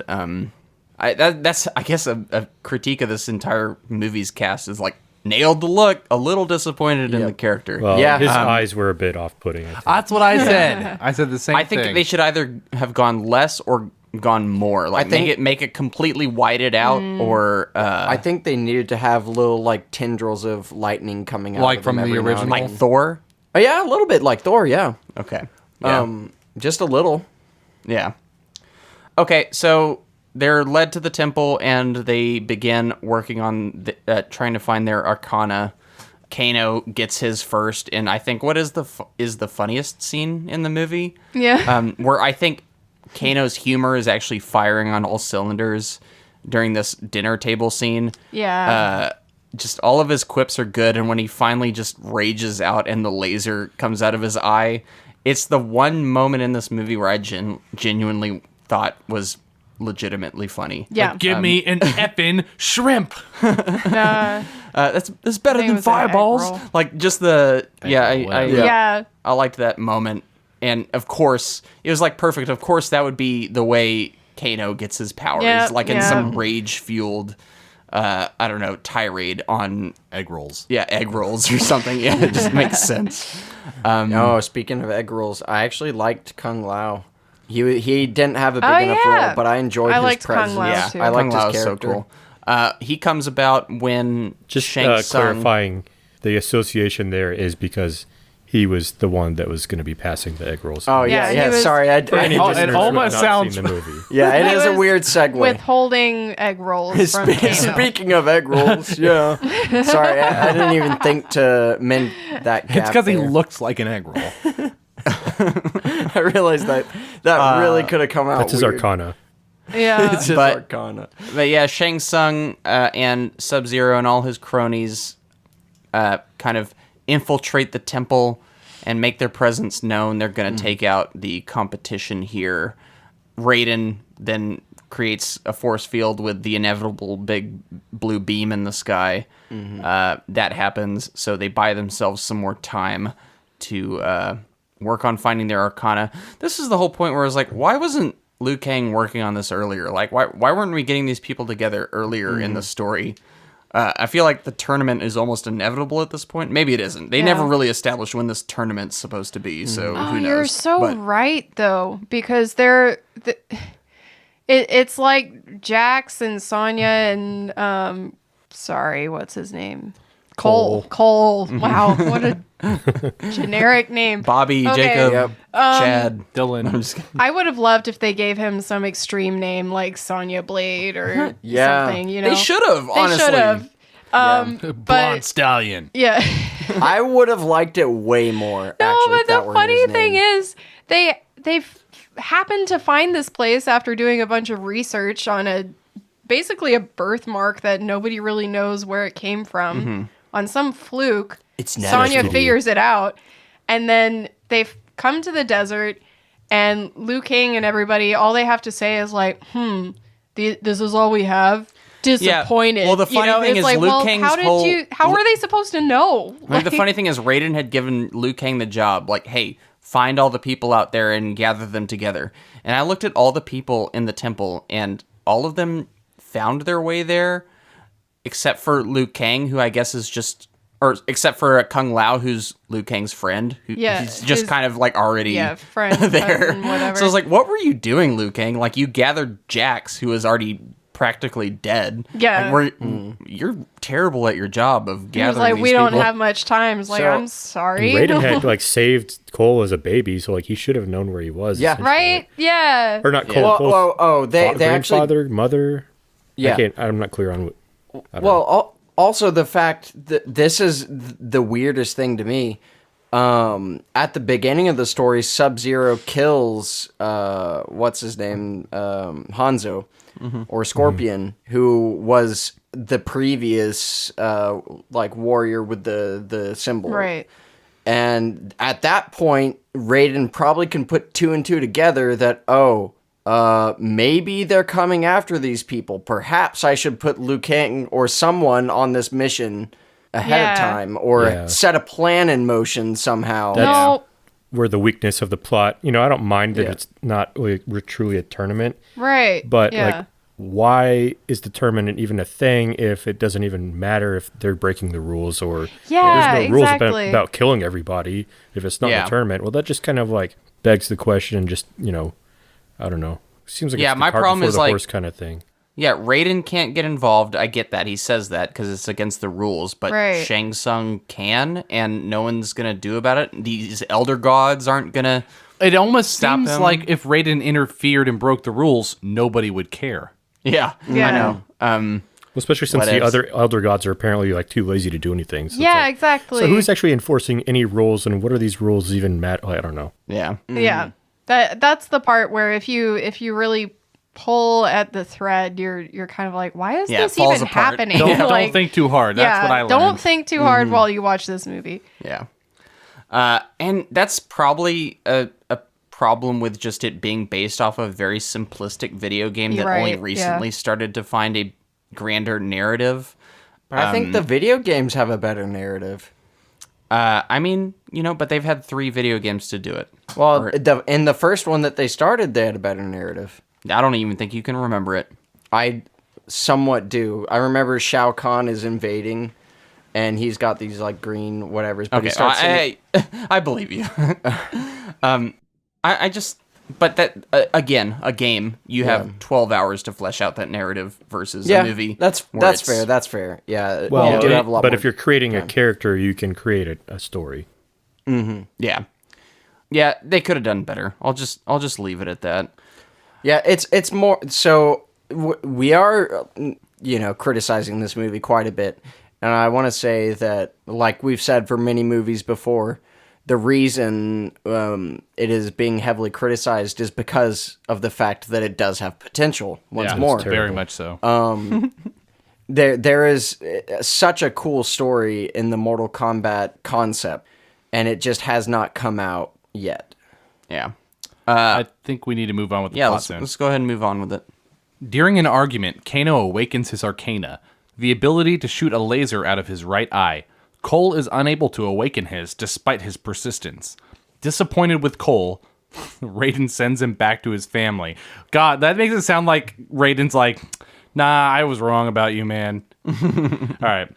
that's I guess a critique of this entire movie's cast is like nailed the look, a little disappointed in the character. Well, Yeah, his eyes were a bit off-putting. I think. That's what I said. I said the same I think thing. they should either have gone less or gone more. Like, think- make it completely whited out, or I think they needed to have little like tendrils of lightning coming out Like of them from the every now and original? like then. Thor. Oh, yeah, a little bit like Thor, yeah. Okay. Yeah. Just a little. Yeah. Okay, so they're led to the temple and they begin working on trying to find their arcana. Kano gets his first, and I think what is the funniest scene in the movie? Yeah. Where I think Kano's humor is actually firing on all cylinders during this dinner table scene. Yeah. Just all of his quips are good, and when he finally just rages out and the laser comes out of his eye, it's the one moment in this movie where I genuinely thought was legitimately funny. Yeah. Give me an effing shrimp. That's better think it than was an egg fireballs. roll. Like, just the yeah. I liked that moment, and of course it was like perfect. Of course, that would be the way Kano gets his powers, Yeah, like in yeah. some rage fueled, I don't know, tirade on Egg rolls. egg rolls or something. Yeah, it just makes sense. Oh, speaking of egg rolls, I actually liked Kung Lao. He didn't have a big Oh, enough yeah. role, but I enjoyed I his liked Kung presence. Lao, Yeah, too. I liked Kung Lao his is character. so cool. He comes about when Just Shang Tsung. clarifying, the association there is because he was the one that was going to be passing the egg rolls. Oh Yeah, yeah, he yeah. was- Sorry, I For any Oh, it listeners who have almost not sounds- seen the movie. yeah, it He is a was weird segue. Withholding egg rolls from Kano. Speaking of egg rolls, yeah. Sorry, I didn't even think to mend that gap. It's because he there. looks like an egg roll. I realized that really could have come out. That's his weird. arcana. Yeah. It's his But- arcana. But yeah, Shang Tsung and Sub-Zero and all his cronies kind of infiltrate the temple and make their presence known. They're going to take out the competition here. Raiden then creates a force field with the inevitable big blue beam in the sky. That happens, so they buy themselves some more time to work on finding their arcana. This is the whole point where I was like, why wasn't Liu Kang working on this earlier? Like, why weren't we getting these people together earlier in the story? I feel like the tournament is almost inevitable at this point. Maybe it isn't. They never really established when this tournament's supposed to be, so who knows? You're so But- right, though, because it's like Jax and Sonya and sorry, what's his name? Cole. Wow, what a generic name. Bobby, Okay. Jacob, Yep. Chad. Dylan. I'm just kidding. I would have loved if they gave him some extreme name like Sonya Blade or Yeah. something. You know, They should have, honestly. They should have. Blonde stallion. Yeah. I would have liked it way more. No, actually, but if that the were funny his thing name. is they've happened to find this place after doing a bunch of research on a basically a birthmark that nobody really knows where it came from. On some fluke, Sonya figures it out, and then they've come to the desert, and Liu Kang and everybody, all they have to say is like, this is all we have. Disappointed. Yeah. Well, the funny thing is, like, Liu Kang's how are they supposed to know? Like, the funny thing is, Raiden had given Liu Kang the job, like, hey, find all the people out there and gather them together. And I looked at all the people in the temple, and all of them found their way there, except for Liu Kang, who I guess is just, or except for Kung Lao, who's Liu Kang's friend. He's just kind of like already friend there. Whatever. So I was like, what were you doing, Liu Kang? Like, you gathered Jax, who was already practically dead. Yeah. Like, you're terrible at your job of gathering He's like, these we don't people. have much time. It's like, I'm sorry. Raiden had like saved Cole as a baby, so like he should have known where he was. Yeah. Right? Yeah. Or not Cole. Cole's they grandfather, actually, mother. yeah. I'm not clear on what. Also the fact that this is the weirdest thing to me. At the beginning of the story, Sub-Zero kills what's his name, Hanzo, or Scorpion, who was the previous like warrior with the symbol. Right. And at that point, Raiden probably can put two and two together that, maybe they're coming after these people. Perhaps I should put Liu Kang or someone on this mission ahead of time, or set a plan in motion somehow. No. Where the weakness of the plot, I don't mind that it's not like, truly a tournament. Right. But like, why is the tournament even a thing if it doesn't even matter if they're breaking the rules, or there's no rules about killing everybody if it's not a tournament? Well, that just kind of like begs the question, and just, I don't know. Seems like it's the my cart problem before is the like, horse kind of thing. Yeah, Raiden can't get involved. I get that. He says that because it's against the rules. But Shang Tsung can, and no one's going to do about it. These elder gods aren't going to It almost seems him. like if Raiden interfered and broke the rules, nobody would care. Yeah. I know. Well, especially since the other elder gods are apparently like too lazy to do anything. So exactly. So who's actually enforcing any rules, and what are these rules even matter? I don't know. Yeah. Yeah. That's the part where if you really pull at the thread, you're kind of like, why is this even happening? Don't think too hard. That's what I learned. Don't think too hard while you watch this movie. Yeah. And that's probably a problem with just it being based off of a very simplistic video game that only recently started to find a grander narrative. But I think the video games have a better narrative. I mean, but they've had 3 video games to do it. Well, in the first one that they started, they had a better narrative. I don't even think you can remember it. I somewhat do. I remember Shao Kahn is invading, and he's got these like green whatevers. But Okay, he starts I believe you. I just, but that again, a game, you have 12 hours to flesh out that narrative versus a movie. That's fair. That's fair. Yeah. Well, you do have a lot but more if you're creating a character, you can create a story. Mm-hmm. Yeah, they could have done better. I'll just leave it at that. Yeah, it's more so we are criticizing this movie quite a bit, and I want to say that, like we've said for many movies before, the reason it is being heavily criticized is because of the fact that it does have potential. Once more, very much so. There is such a cool story in the Mortal Kombat concept, and it just has not come out yet. Yeah. I think we need to move on with the plot soon. Let's go ahead and move on with it. During an argument, Kano awakens his arcana, the ability to shoot a laser out of his right eye. Cole is unable to awaken his, despite his persistence. Disappointed with Cole, Raiden sends him back to his family. God, that makes it sound like Raiden's like, nah, I was wrong about you, man. All right.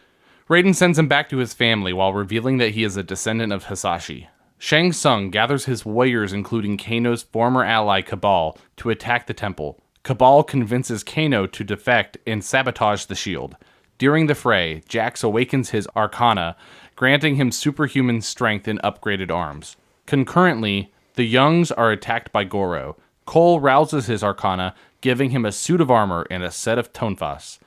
Raiden sends him back to his family while revealing that he is a descendant of Hisashi. Shang Tsung gathers his warriors, including Kano's former ally Cabal, to attack the temple. Cabal convinces Kano to defect and sabotage the shield. During the fray, Jax awakens his arcana, granting him superhuman strength and upgraded arms. Concurrently, the Youngs are attacked by Goro. Cole rouses his arcana, giving him a suit of armor and a set of tonfas.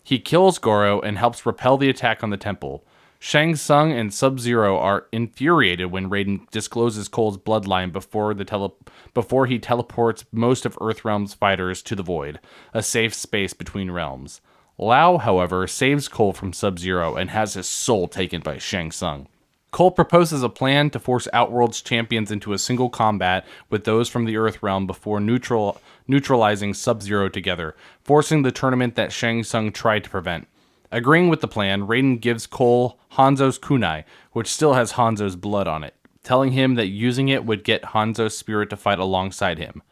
He kills Goro and helps repel the attack on the temple. Shang Tsung and Sub-Zero are infuriated when Raiden discloses Cole's bloodline before he teleports most of Earthrealm's fighters to the Void, a safe space between realms. Lau, however, saves Cole from Sub-Zero and has his soul taken by Shang Tsung. Cole proposes a plan to force Outworld's champions into a single combat with those from the Earthrealm before neutralizing Sub-Zero together, forcing the tournament that Shang Tsung tried to prevent. Agreeing with the plan, Raiden gives Cole Hanzo's kunai, which still has Hanzo's blood on it, telling him that using it would get Hanzo's spirit to fight alongside him.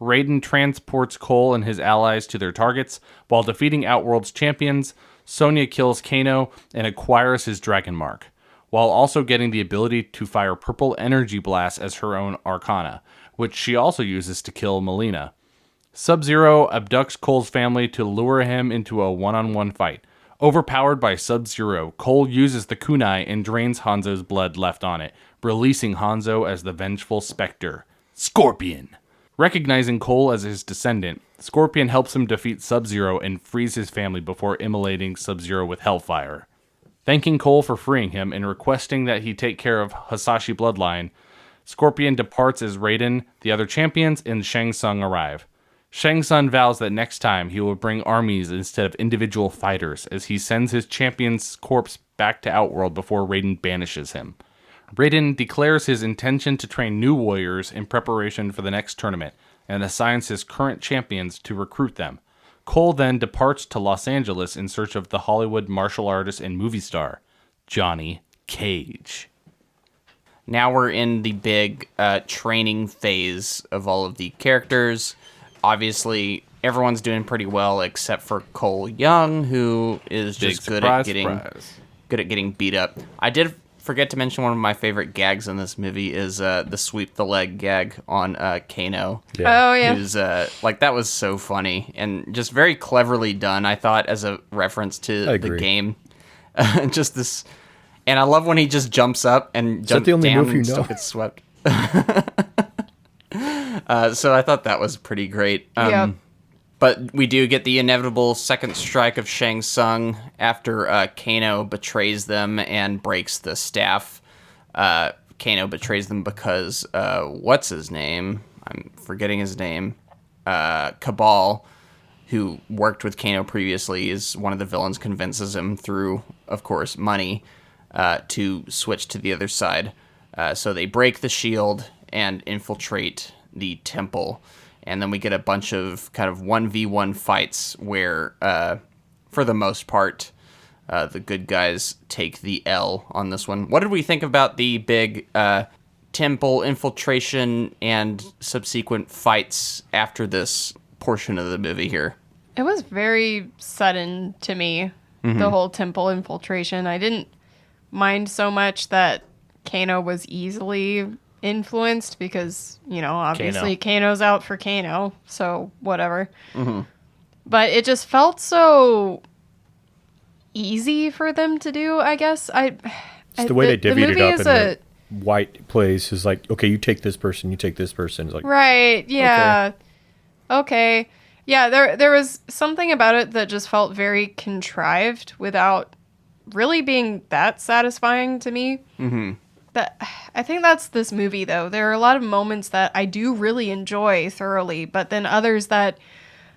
Raiden transports Cole and his allies to their targets. While defeating Outworld's champions, Sonya kills Kano and acquires his dragon mark, while also getting the ability to fire purple energy blasts as her own arcana, which she also uses to kill Melina. Sub-Zero abducts Cole's family to lure him into a one-on-one fight. Overpowered by Sub-Zero, Cole uses the kunai and drains Hanzo's blood left on it, releasing Hanzo as the vengeful specter, Scorpion. Recognizing Cole as his descendant, Scorpion helps him defeat Sub-Zero and frees his family before immolating Sub-Zero with Hellfire. Thanking Cole for freeing him and requesting that he take care of Hasashi bloodline, Scorpion departs as Raiden, the other champions, and Shang Tsung arrive. Shang Tsung vows that next time he will bring armies instead of individual fighters, as he sends his champion's corpse back to Outworld before Raiden banishes him. Raiden declares his intention to train new warriors in preparation for the next tournament, and assigns his current champions to recruit them. Cole then departs to Los Angeles in search of the Hollywood martial artist and movie star, Johnny Cage. Now we're in the big training phase of all of the characters. Obviously, everyone's doing pretty well except for Cole Young, who is just good at getting beat up. I did forget to mention one of my favorite gags in this movie is the sweep the leg gag on Kano. Yeah. Oh, yeah. Who's, that was so funny and just very cleverly done, I thought, as a reference to the game. Just this... And I love when he just jumps up and jumps down and still gets swept. So I thought that was pretty great. But we do get the inevitable second strike of Shang Tsung after Kano betrays them and breaks the staff. Kano betrays them because, what's his name? I'm forgetting his name. Cabal, who worked with Kano previously, is one of the villains, convinces him through, of course, money, to switch to the other side. So they break the shield and infiltrate the temple, and then we get a bunch of kind of 1v1 fights where, for the most part, the good guys take the L on this one. What did we think about the big temple infiltration and subsequent fights after this portion of the movie here? It was very sudden to me, the whole temple infiltration. I didn't mind so much that Kano was easily influenced because, obviously Kano's out for Kano, so whatever. But it just felt so easy for them to do, I guess. It's the way they divvied it up in the white place is like, okay, you take this person, you take this person. It's like, right, yeah. Okay. Yeah, there was something about it that just felt very contrived without really being that satisfying to me. I think that's this movie, though. There are a lot of moments that I do really enjoy thoroughly, but then others that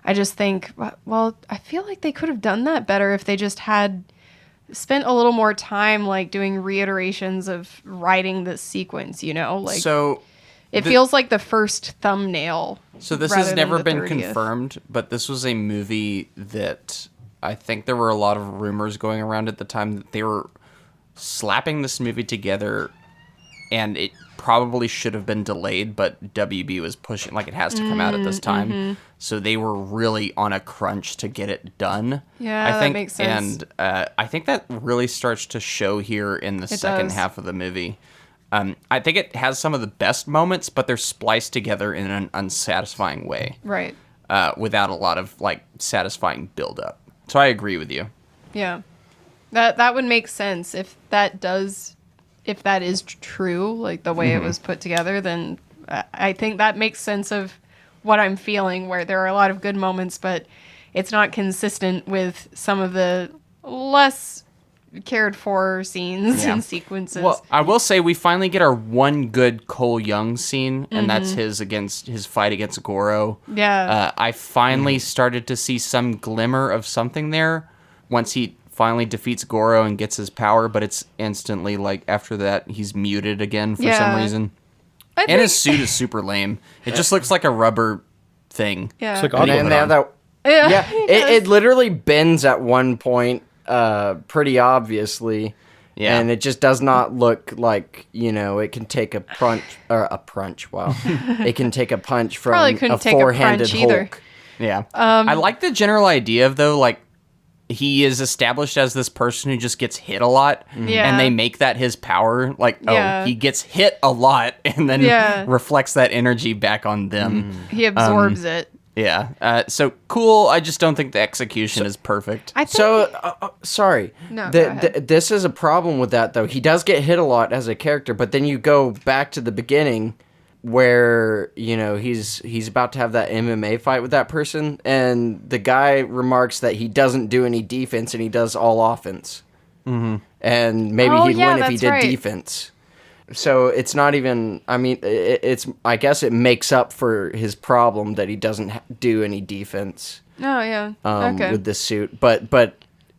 I just think, well, I feel like they could have done that better if they just had spent a little more time, like, doing reiterations of writing this sequence, Like, so it feels like the first thumbnail. So this has never been confirmed, but this was a movie that I think there were a lot of rumors going around at the time that they were slapping this movie together, and it probably should have been delayed, but WB was pushing, like, it has to come out at this time. So they were really on a crunch to get it done. Yeah, I think, that makes sense. And I think that really starts to show here in the second half of the movie. I think it has some of the best moments, but they're spliced together in an unsatisfying way. Right. Without a lot of, like, satisfying build-up. So I agree with you. Yeah. That would make sense if that is true, like the way it was put together, then I think that makes sense of what I'm feeling, where there are a lot of good moments, but it's not consistent with some of the less cared for scenes Yeah. and sequences. Well, I will say we finally get our one good Cole Young scene, and that's his fight against Goro. Yeah. I finally started to see some glimmer of something there once he finally defeats Goro and gets his power, but it's instantly like after that he's muted again for some Yeah. reason. I And think- his suit is super lame. It just looks like a rubber thing. yeah. It's like and then Aquaman. they have that. Yeah, it literally bends at one point, pretty obviously. Yeah. And it just does not look like, it can take a punch, wow. It can take a punch from Probably couldn't a take a four-handed punch either. Hulk. Yeah. I like the general idea of, though, like, he is established as this person who just gets hit a lot, Yeah. and they make that his power. Like, Yeah. he gets hit a lot, and then Yeah. reflects that energy back on them. He absorbs it. Yeah. So cool. I just don't think the execution is perfect. I think So, sorry. No, go ahead. This is a problem with that, though. He does get hit a lot as a character, but then you go back to the beginning where, he's about to have that MMA fight with that person, and the guy remarks that he doesn't do any defense and he does all offense. Mm-hmm. And maybe Oh, he'd yeah, win if he that's did right. defense. So it's not even, it's, I guess it makes up for his problem that he doesn't do any defense. Oh, yeah. Okay. With this suit. But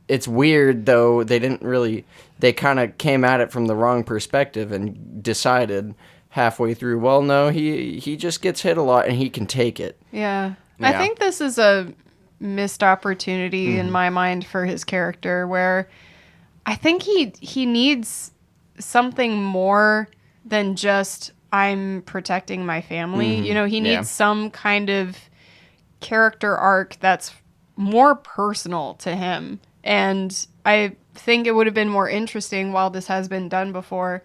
it's weird, though. They kind of came at it from the wrong perspective and decided halfway through, well, no, he just gets hit a lot and he can take it. Yeah. I Yeah. think this is a missed opportunity in my mind for his character where I think he needs something more than just I'm protecting my family. He needs Yeah. some kind of character arc that's more personal to him. And I think it would have been more interesting while this has been done before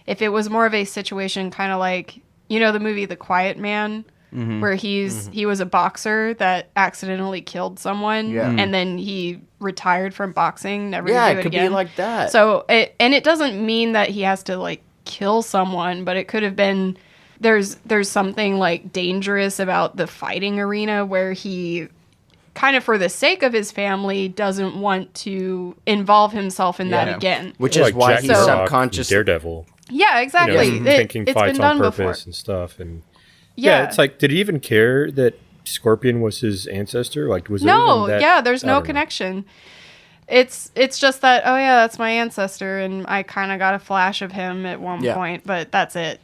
if it was more of a situation kind of like, the movie The Quiet Man, where he was a boxer that accidentally killed someone and then he retired from boxing, never to do it it could again. be like that. So it doesn't mean that he has to like kill someone, but it could have been there's something like dangerous about the fighting arena where he kind of for the sake of his family doesn't want to involve himself in that Yeah. again. Which Or is why Jack he's the Rock subconscious. from Daredevil. Yeah, exactly. Thinking It's fights been on done purpose before. and stuff. And Yeah. it's like, did he even care that Scorpion was his ancestor? Like, was there No, even that? yeah, there's I no don't know. connection. It's just that, oh yeah, that's my ancestor, and I kind of got a flash of him at one Yeah. point, but that's it.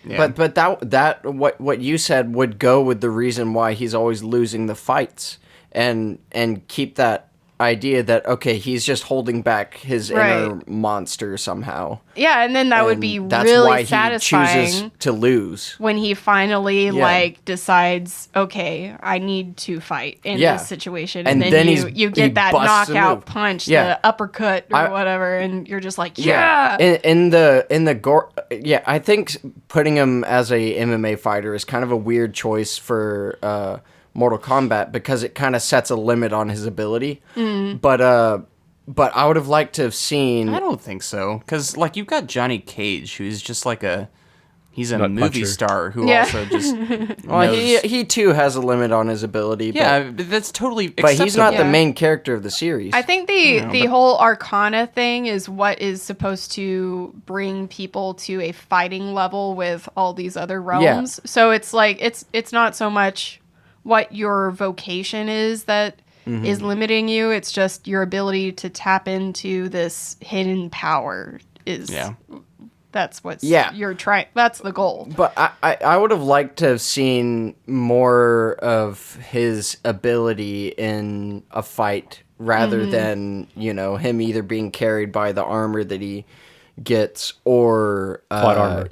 Yeah. But that what you said would go with the reason why he's always losing the fights and keep that idea that okay, he's just holding back his inner Right. monster somehow. Yeah, and then that would And be that's really why he satisfying chooses to lose. when he finally Yeah. like decides, okay, I need to fight in Yeah. this situation, And and then then he you get that busts a knockout move. punch, Yeah. the uppercut or I- whatever, and you're just like, yeah. In the gore, yeah, I think putting him as a MMA fighter is kind of a weird choice for Mortal Kombat because it kind of sets a limit on his ability. But I would have liked to have seen. I don't think so. Because, like, you've got Johnny Cage, who's just like he's a Nut movie puncher. star who Yeah. also just Well, knows- he too has a limit on his ability. yeah, but that's totally but he's not acceptable. the Yeah. main character of the series. I think the whole Arcana thing is what is supposed to bring people to a fighting level with all these other realms. So it's like it's not so much what your vocation is that is limiting you. It's just your ability to tap into this hidden power is Yeah. that's what's Yeah. you're trying that's the goal. But I would have liked to have seen more of his ability in a fight rather than, him either being carried by the armor that he gets or Plot armor.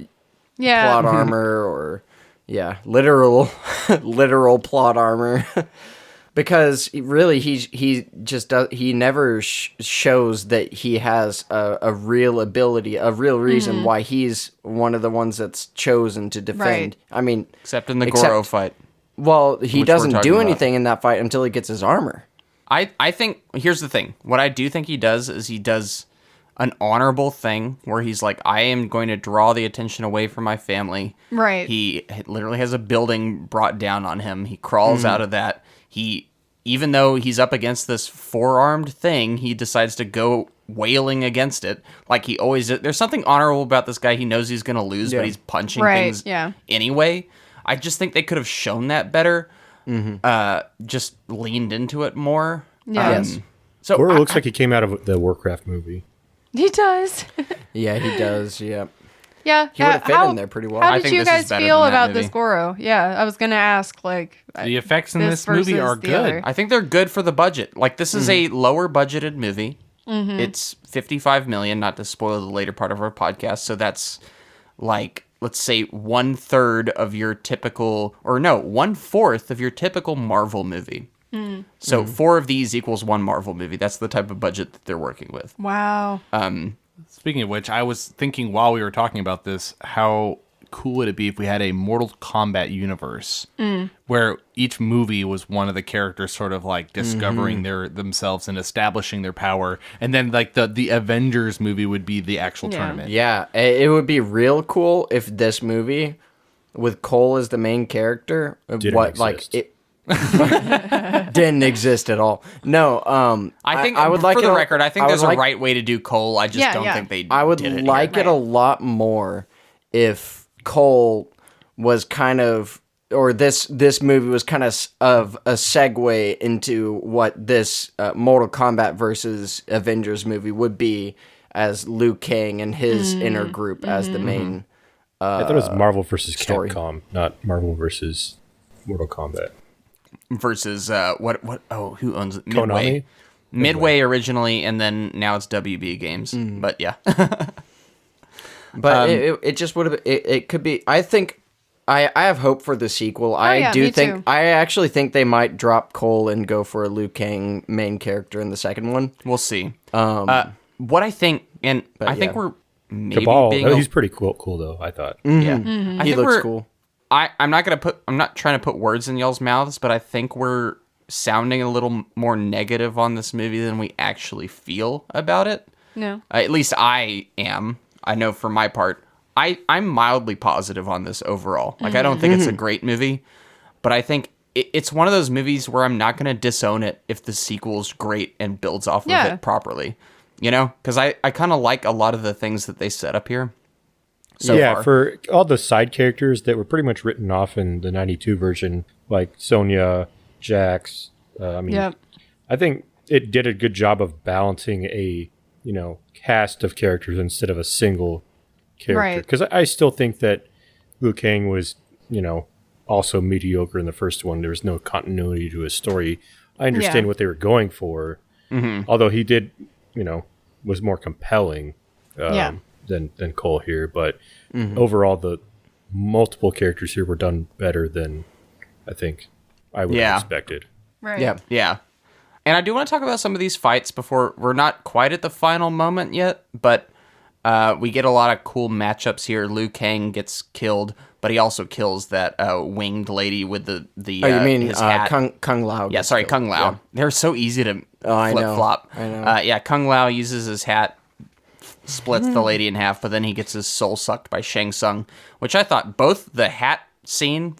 Yeah. plot armor or literal plot armor. Because really, he just does. He never shows that he has a real ability, a real reason why he's one of the ones that's chosen to defend. Right. I mean, Except in the Goro fight. well, he we're doesn't talking do about. anything in that fight until he gets his armor. I think, here's the thing. What I do think he does is he does an honorable thing where he's like, I am going to draw the attention away from my family. Right. He literally has a building brought down on him. He crawls out of that. He even though he's up against this 4-armed thing, he decides to go wailing against it. Like he always, there's something honorable about this guy. He knows he's going to lose, but he's punching things anyway. I just think they could have shown that better. Just leaned into it more. Yeah. So Gore looks like he came out of the Warcraft movie. He does. Yeah, he does. Yeah. Yeah. He would have fit in there pretty well. How I did think you this guys is better feel than that about this movie. Goro? Yeah, I was going to ask, like... The effects in this movie versus are the good. other. I think they're good for the budget. Like this is a lower budgeted movie. It's $55 million, not to spoil the later part of our podcast. So that's like, let's say 1/3 of your typical, or no, 1/4 of your typical Marvel movie. So 4 of these equals 1 Marvel movie. That's the type of budget that they're working with. Wow. Speaking of which, I was thinking while we were talking about this, how cool would it be if we had a Mortal Kombat universe where each movie was one of the characters sort of like discovering themselves and establishing their power, and then like the Avengers movie would be the actual tournament. Yeah, it would be real cool if this movie, with Cole as the main character, Didn't exist. didn't exist at all. No, I think, I would like for the it a- record, I think I there's would a like- right way to do Cole. I just don't Yeah. think they I would did it like here. it a lot more if Cole was kind of, or this movie was kind of a segue into what this Mortal Kombat versus Avengers movie would be, as Liu Kang and his inner group as the main. I thought it was Marvel versus story. Capcom, not Marvel versus Mortal Kombat. Versus who owns it? Midway. Konami? Midway originally, and then now it's WB Games. But yeah. But it just would have. It could be. I think. I have hope for the sequel. I do me think. too. I actually think they might drop Cole and go for a Liu Kang main character in the second one. We'll see. What I think, and I think yeah. we're maybe Cabal, being. he's pretty cool though, I thought. Yeah, I He think looks we're- cool. I'm not trying to put words in y'all's mouths, but I think we're sounding a little more negative on this movie than we actually feel about it. No. At least I am. I know for my part, I'm mildly positive on this overall. Like I don't think it's a great movie, but I think it's one of those movies where I'm not going to disown it if the sequel's great and builds off of it properly. You know, because I kind of like a lot of the things that they set up here. Far. For all the side characters that were pretty much written off in the 92 version, like Sonya, Jax, I think it did a good job of balancing a, cast of characters instead of a single character. Right. Because I still think that Liu Kang was, also mediocre in the first one. There was no continuity to his story. I understand what they were going for, although he did, was more compelling than Cole here. But overall, the multiple characters here were done better than I think I would have expected. Right. Yeah. Yeah. And I do want to talk about some of these fights before we're not quite at the final moment yet, but we get a lot of cool matchups here. Liu Kang gets killed, but he also kills that winged lady with the Oh, you mean his hat. Kung Lao? Yeah, sorry, Kung Lao. Yeah. They're so easy to I know. flip-flop. I know. Yeah, Kung Lao uses his hat, splits the lady in half, but then he gets his soul sucked by Shang Tsung, which I thought both the hat scene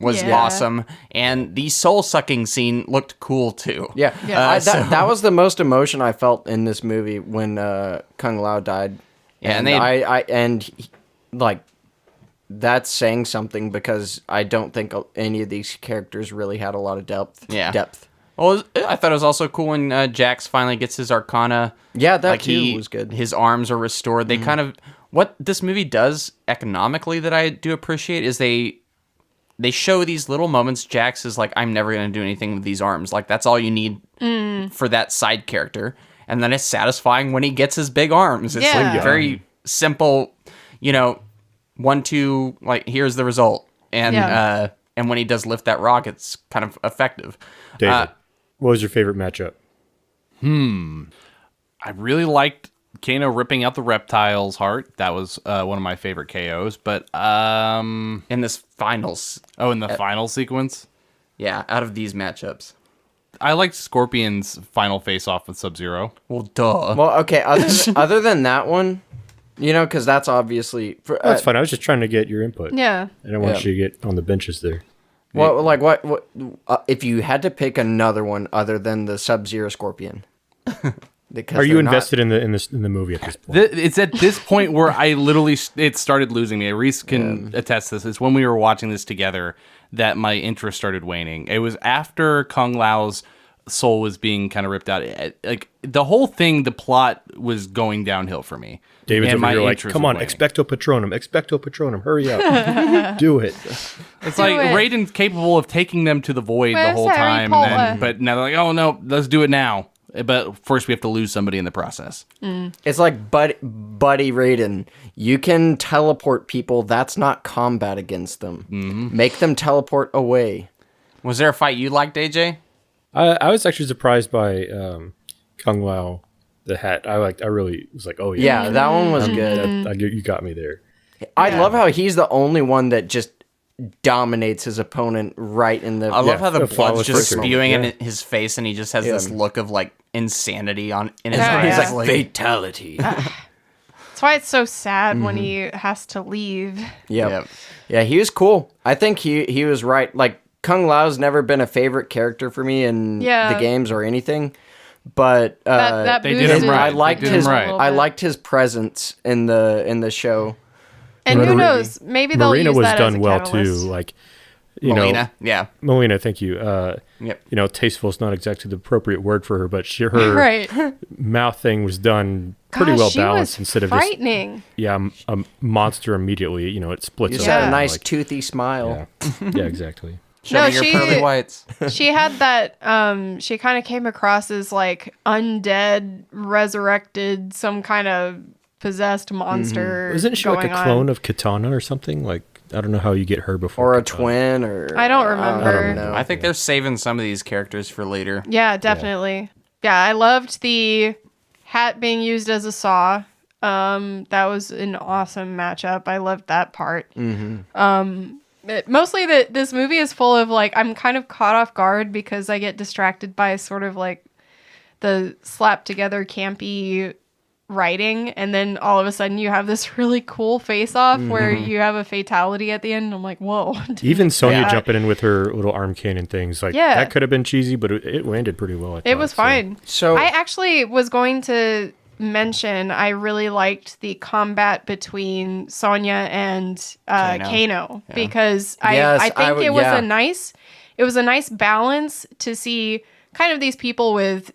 was awesome, and the soul-sucking scene looked cool, too. Yeah. That was the most emotion I felt in this movie when Kung Lao died. Yeah, and like that's saying something because I don't think any of these characters really had a lot of depth. Yeah. Depth. Well, I thought it was also cool when Jax finally gets his Arcana. Yeah, that too was good. His arms are restored. They kind of... What this movie does economically that I do appreciate is they show these little moments. Jax is like, I'm never going to do anything with these arms. Like, that's all you need for that side character. And then it's satisfying when he gets his big arms. It's like very simple, 1, 2, like, here's the result. And and when he does lift that rock, it's kind of effective. David, what was your favorite matchup? I really liked Kano ripping out the reptile's heart. That was one of my favorite KOs. But In this finals. in the final sequence, Yeah, out of these matchups. I liked Scorpion's final face-off with Sub-Zero. Well, duh. Well, okay. Other than that one, because that's obviously That's fine. I was just trying to get your input. Yeah. I didn't want you to get on the benches there. Well, like what if you had to pick another one other than the Sub-Zero Scorpion? Because Are you they're not- invested in the movie at this point? It's at this point where I literally it started losing me. Reese can attest to this. It's when we were watching this together that my interest started waning. It was after Kung Lao's soul was being kind of ripped out. Like the whole thing, the plot was going downhill for me. David's And over my here like, interest come was on, waning. expecto patronum, hurry up, do it. It's like it. Raiden's capable of taking them to the void the Where's whole Harry time, Potter? but now they're like, oh no, let's do it now. But first we have to lose somebody in the process. It's like Buddy Raiden. You can teleport people. That's not combat against them. Make them teleport away. Was there a fight you liked, AJ? I was actually surprised by Kung Lao, the hat. I really was like, oh yeah, Yeah, that one was good. you got me there. I love how he's the only one that just dominates his opponent right in the. I love how the a blood's flawless just victory. spewing Yeah. in his face, and he just has this look of like insanity in his Yeah. eyes. He's like fatality. That's why it's so sad when he has to leave. Yep. Yeah, he was cool. I think he was right. Like Kung Lao's never been a favorite character for me in Yeah. the games or anything, but That they did him boosted right. I liked They did his him right. I liked his presence in the show. And who Marina- knows? Maybe they'll Marina use was that as done a well catalyst. too. Like, you Melina, yeah. know, Melina, thank you. Yep. You know, tasteful is not exactly the appropriate word for her, but her Right. mouth thing was done pretty Gosh, well she balanced was instead of just frightening. a monster immediately. You know, it splits. You up just had Yeah. a nice like- toothy smile. yeah, exactly. Show me your she- pearly whites. She had that she kind of came across as like undead, resurrected, some kind of possessed monster. Isn't she like a going clone on. of Katana or something? Like, I don't know how you get her before. Or a Katana. twin, or I don't remember. I don't know. I think they're saving some of these characters for later. Yeah, definitely. Yeah, I loved the hat being used as a saw. That was an awesome matchup. I loved that part. Mostly that this movie is full of like I'm kind of caught off guard because I get distracted by sort of like the slapped together campy writing, and then all of a sudden you have this really cool face off where you have a fatality at the end. And I'm like, whoa. Even Sonya Yeah. jumping in with her little arm cannon things, like Yeah. that could have been cheesy, but it landed pretty well. I It thought, was so. fine. So- I actually was going to mention I really liked the combat between Sonya and Kano because Yes, I think I would- it was yeah. a nice balance to see kind of these people with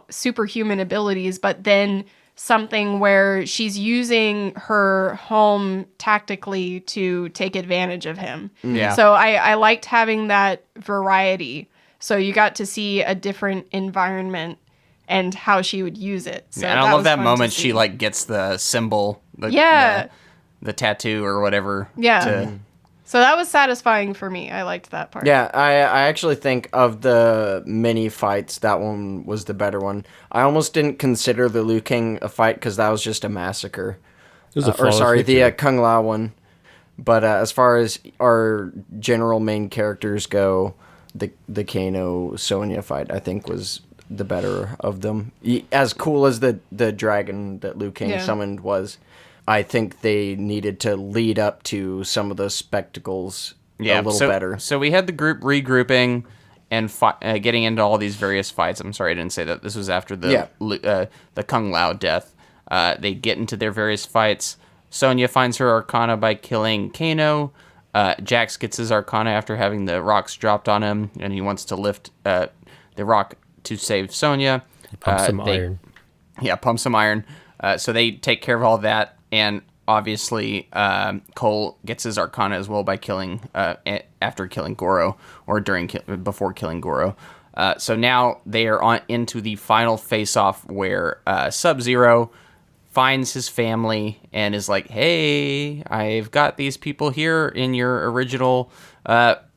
superhuman abilities, but then something where she's using her home tactically to take advantage of him. Yeah. So I liked having that variety. So you got to see a different environment and how she would use it. So and I love was that fun to moment see. she like gets the symbol, Yeah. the tattoo or whatever. Yeah. to- So that was satisfying for me. I liked that part. Yeah, I actually think of the mini fights, that one was the better one. I almost didn't consider the Liu Kang a fight because that was just a massacre. It was a Or flawless sorry, the victory. Kung Lao one. But as far as our general main characters go, the Kano Sonya fight I think was the better of them. As cool as the dragon that Liu Kang Yeah. summoned was, I think they needed to lead up to some of those spectacles a little better. So we had the group regrouping and getting into all these various fights. I'm sorry I didn't say that. This was after the Kung Lao death. They get into their various fights. Sonya finds her Arcana by killing Kano. Jax gets his Arcana after having the rocks dropped on him, and he wants to lift the rock to save Sonya. Pump some iron. Yeah, pump some iron. So they take care of all that, and obviously Cole gets his Arcana as well by killing after killing Goro or before killing Goro. So now they are on into the final face-off where Sub-Zero finds his family and is like, "Hey, I've got these people here in your original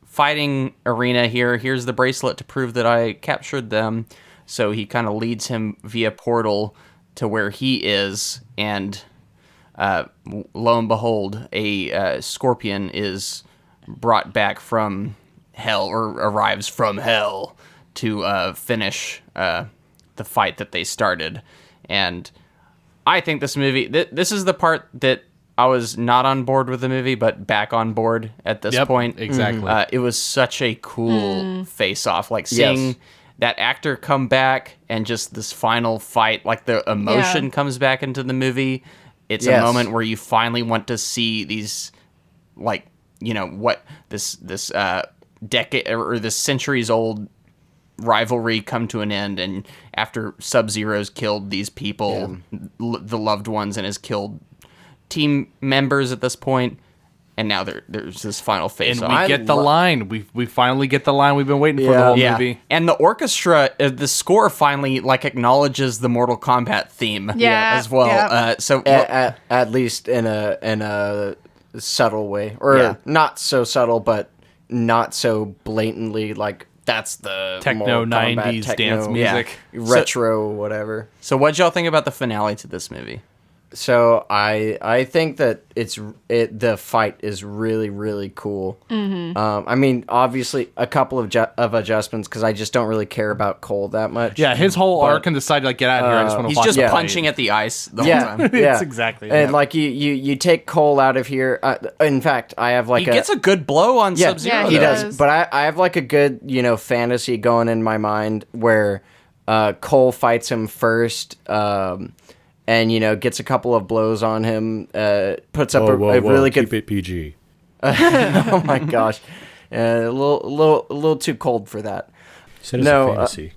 fighting arena here. Here's the bracelet to prove that I captured them." So he kind of leads him via portal to where he is, and lo and behold, a scorpion is brought back from hell, or arrives from hell to finish the fight that they started. And I think this movie, this is the part that I was not on board with the movie, but back on board at this point. Exactly. It was such a cool face-off. Like seeing that actor come back and just this final fight, like the emotion comes back into the movie. It's a moment where you finally want to see these, like, you know, what this decade or this centuries-old rivalry come to an end, and after Sub-Zero's killed these people, the loved ones, and has killed team members at this point, and now there's this final face and off. we get the line. We finally get the line we've been waiting for the whole movie. And the orchestra, the score finally like acknowledges the Mortal Kombat theme as well. Yeah. So At least in a subtle way, or not so subtle, but not so blatantly like that's the Techno Mortal Kombat, 90s dance music. retro, whatever. So what'd y'all think about the finale to this movie? So I think that the fight is really, really cool. Mm-hmm. I mean, obviously a couple of adjustments because I just don't really care about Cole that much. Yeah, his whole arc and decided like get out of here. I just want to He's watch just the fight. punching at the ice the whole time. It's exactly And that. like you take Cole out of here. In fact, I have like He gets a good blow on Sub-Zero. Yeah, he though. does. But I have like a good, fantasy going in my mind where Cole fights him first, and gets a couple of blows on him, puts up a really Keep good. it PG. Oh my gosh, a little too cold for that. Said it's a fantasy.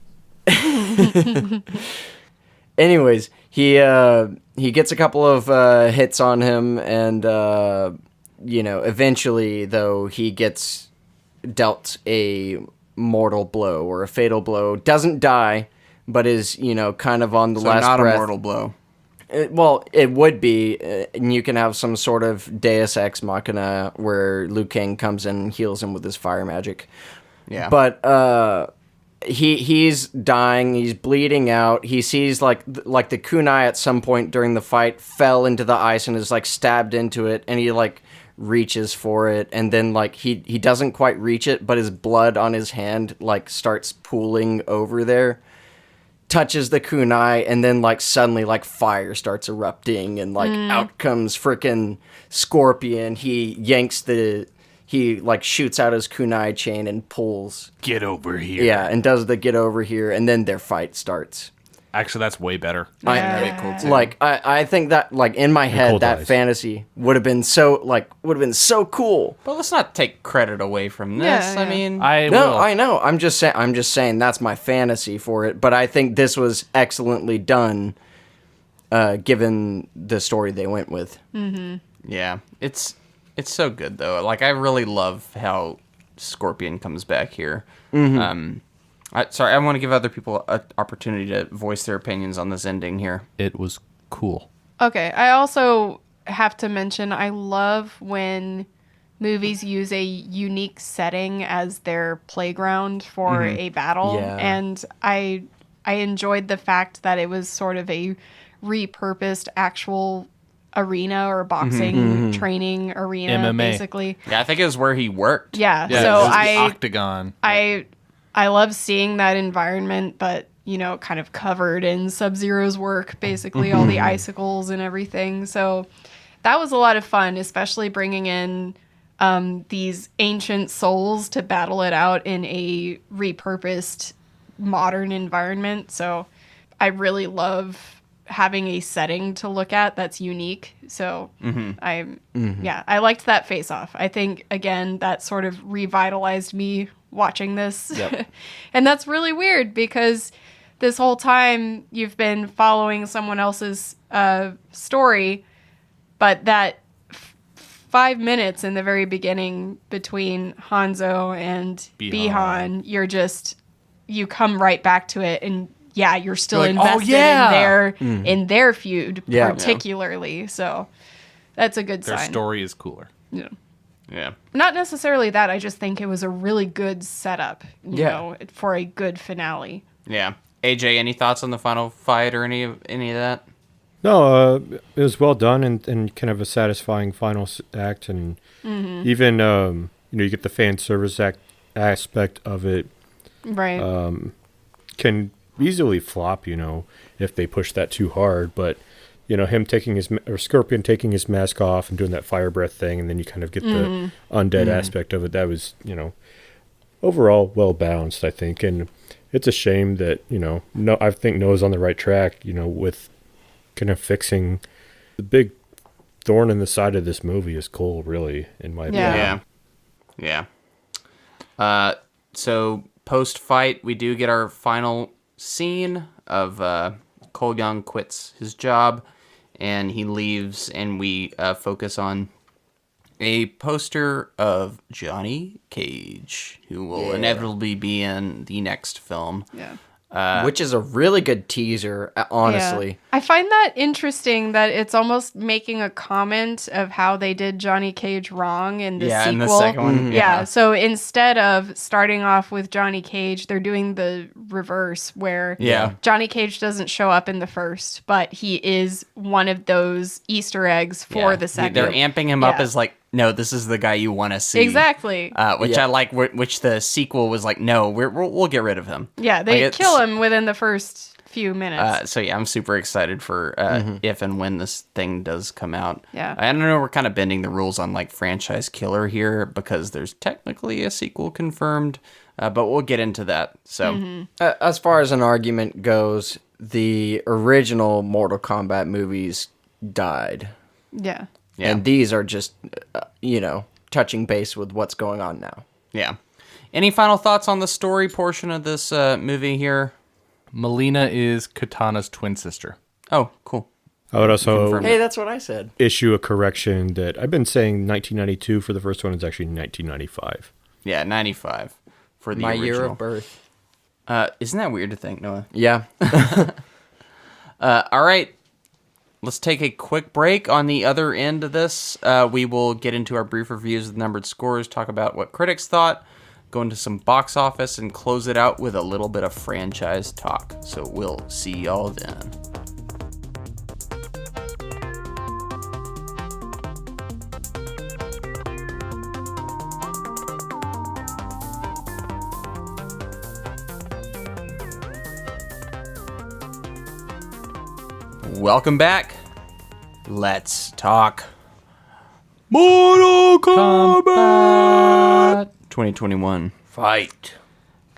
Anyways, he gets a couple of hits on him, and eventually though he gets dealt a mortal blow or a fatal blow. Doesn't die, but is kind of on the So last not breath. a mortal blow. Well, it would be, and you can have some sort of Deus Ex Machina where Liu Kang comes in and heals him with his fire magic. Yeah. But he's dying, he's bleeding out. He sees like the kunai at some point during the fight fell into the ice and is like stabbed into it, and he like reaches for it, and then like he doesn't quite reach it, but his blood on his hand like starts pooling over there. Touches the kunai, and then like suddenly like fire starts erupting, and like out comes frickin' Scorpion. He like shoots out his kunai chain and pulls. Get over here. Yeah, and does the get over here, and then their fight starts. Actually, that's way better. Like I think that like in my head Cold that Eyes. fantasy would have been so cool. But let's not take credit away from this. Yeah, I yeah. mean, I No, will. I know. I'm just saying that's my fantasy for it. But I think this was excellently done, given the story they went with. yeah, it's so good though. Like I really love how Scorpion comes back here. I want to give other people an opportunity to voice their opinions on this ending here. It was cool. Okay, I also have to mention I love when movies use a unique setting as their playground for a battle. Yeah. And I enjoyed the fact that it was sort of a repurposed actual arena or boxing training arena, MMA. basically. Yeah, I think it was where he worked. Yeah, Yeah, so it was the I Octagon. I love seeing that environment, but kind of covered in Sub-Zero's work, basically all the icicles and everything. So that was a lot of fun, especially bringing in these ancient souls to battle it out in a repurposed modern environment. So I really love having a setting to look at that's unique. So I liked that face off. I think again that sort of revitalized me watching this. Yep. And that's really weird because this whole time you've been following someone else's story, but that 5 minutes in the very beginning between Hanzo and Bihan, you come right back to it, and you're still You're like, invested in their feud, Yeah. particularly. So that's a good Their sign. story is cooler. Yeah. Yeah. Not necessarily that. I just think it was a really good setup, you know, for a good finale. Yeah. AJ, any thoughts on the final fight or any of that? No, it was well done and kind of a satisfying final act, and even you get the fan service aspect of it. Right. Can easily flop, if they push that too hard. But him taking or Scorpion taking his mask off and doing that fire breath thing, and then you kind of get the undead aspect of it. That was, overall well balanced, I think. And it's a shame that, I think Noah's on the right track, with kind of fixing the big thorn in the side of this movie is Cole, really, in my opinion. Yeah. So post-fight, we do get our final scene of Cole Young quits his job, and he leaves, and we focus on a poster of Johnny Cage, who will inevitably be in the next film. Yeah. Which is a really good teaser, honestly. Yeah. I find that interesting that it's almost making a comment of how they did Johnny Cage wrong in the sequel. In the second one. Yeah, so instead of starting off with Johnny Cage, they're doing the reverse where Johnny Cage doesn't show up in the first, but he is one of those Easter eggs for the second. They're amping him up as like, no, this is the guy you want to see. Exactly. Which I like, which the sequel was like, no, we'll get rid of him. Yeah, they kill him within the first few minutes. So yeah, I'm super excited for if and when this thing does come out. Yeah. I don't know, we're kind of bending the rules on like franchise killer here because there's technically a sequel confirmed, but we'll get into that. So As far as an argument goes, the original Mortal Kombat movies died. Yeah. Yeah. And these are just, touching base with what's going on now. Yeah. Any final thoughts on the story portion of this movie here? Melina is Katana's twin sister. Oh, cool. I would also Hey, that's what I said. issue a correction that I've been saying 1992 for the first one. It's actually 1995. Yeah, 95 for the My original. year of birth. Isn't that weird to think, Noah? Yeah. All right. Let's take a quick break. On the other end of this, we will get into our brief reviews of the numbered scores, talk about what critics thought, go into some box office, and close it out with a little bit of franchise talk. So we'll see y'all then. Welcome back. Let's talk Mortal Kombat 2021. Fight.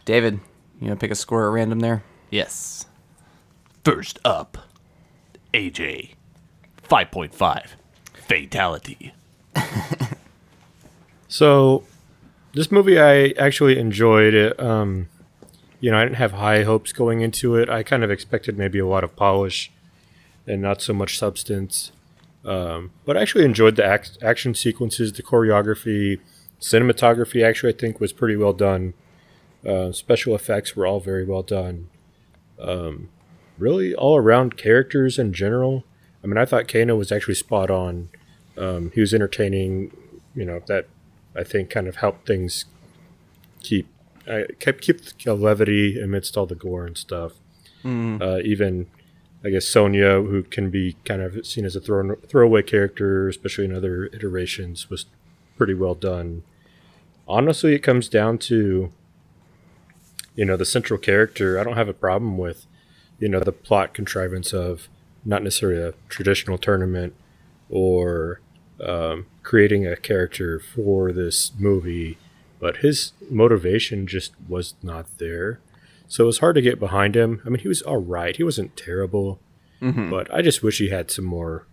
David, you want to pick a score at random there? Yes. First up, AJ. 5.5. Fatality. So, this movie I actually enjoyed it. I didn't have high hopes going into it. I kind of expected maybe a lot of polish and not so much substance. But I actually enjoyed the action sequences, the choreography, cinematography. Actually, I think was pretty well done. Special effects were all very well done. Really, all around characters in general. I mean, I thought Kano was actually spot on. He was entertaining. That I think kind of helped things keep the levity amidst all the gore and stuff. Even, I guess, Sonya, who can be kind of seen as a throwaway character, especially in other iterations, was pretty well done. Honestly, it comes down to, the central character. I don't have a problem with, the plot contrivance of not necessarily a traditional tournament or creating a character for this movie, but his motivation just was not there. So it was hard to get behind him. I mean, he was all right. He wasn't terrible, but I just wish he had some more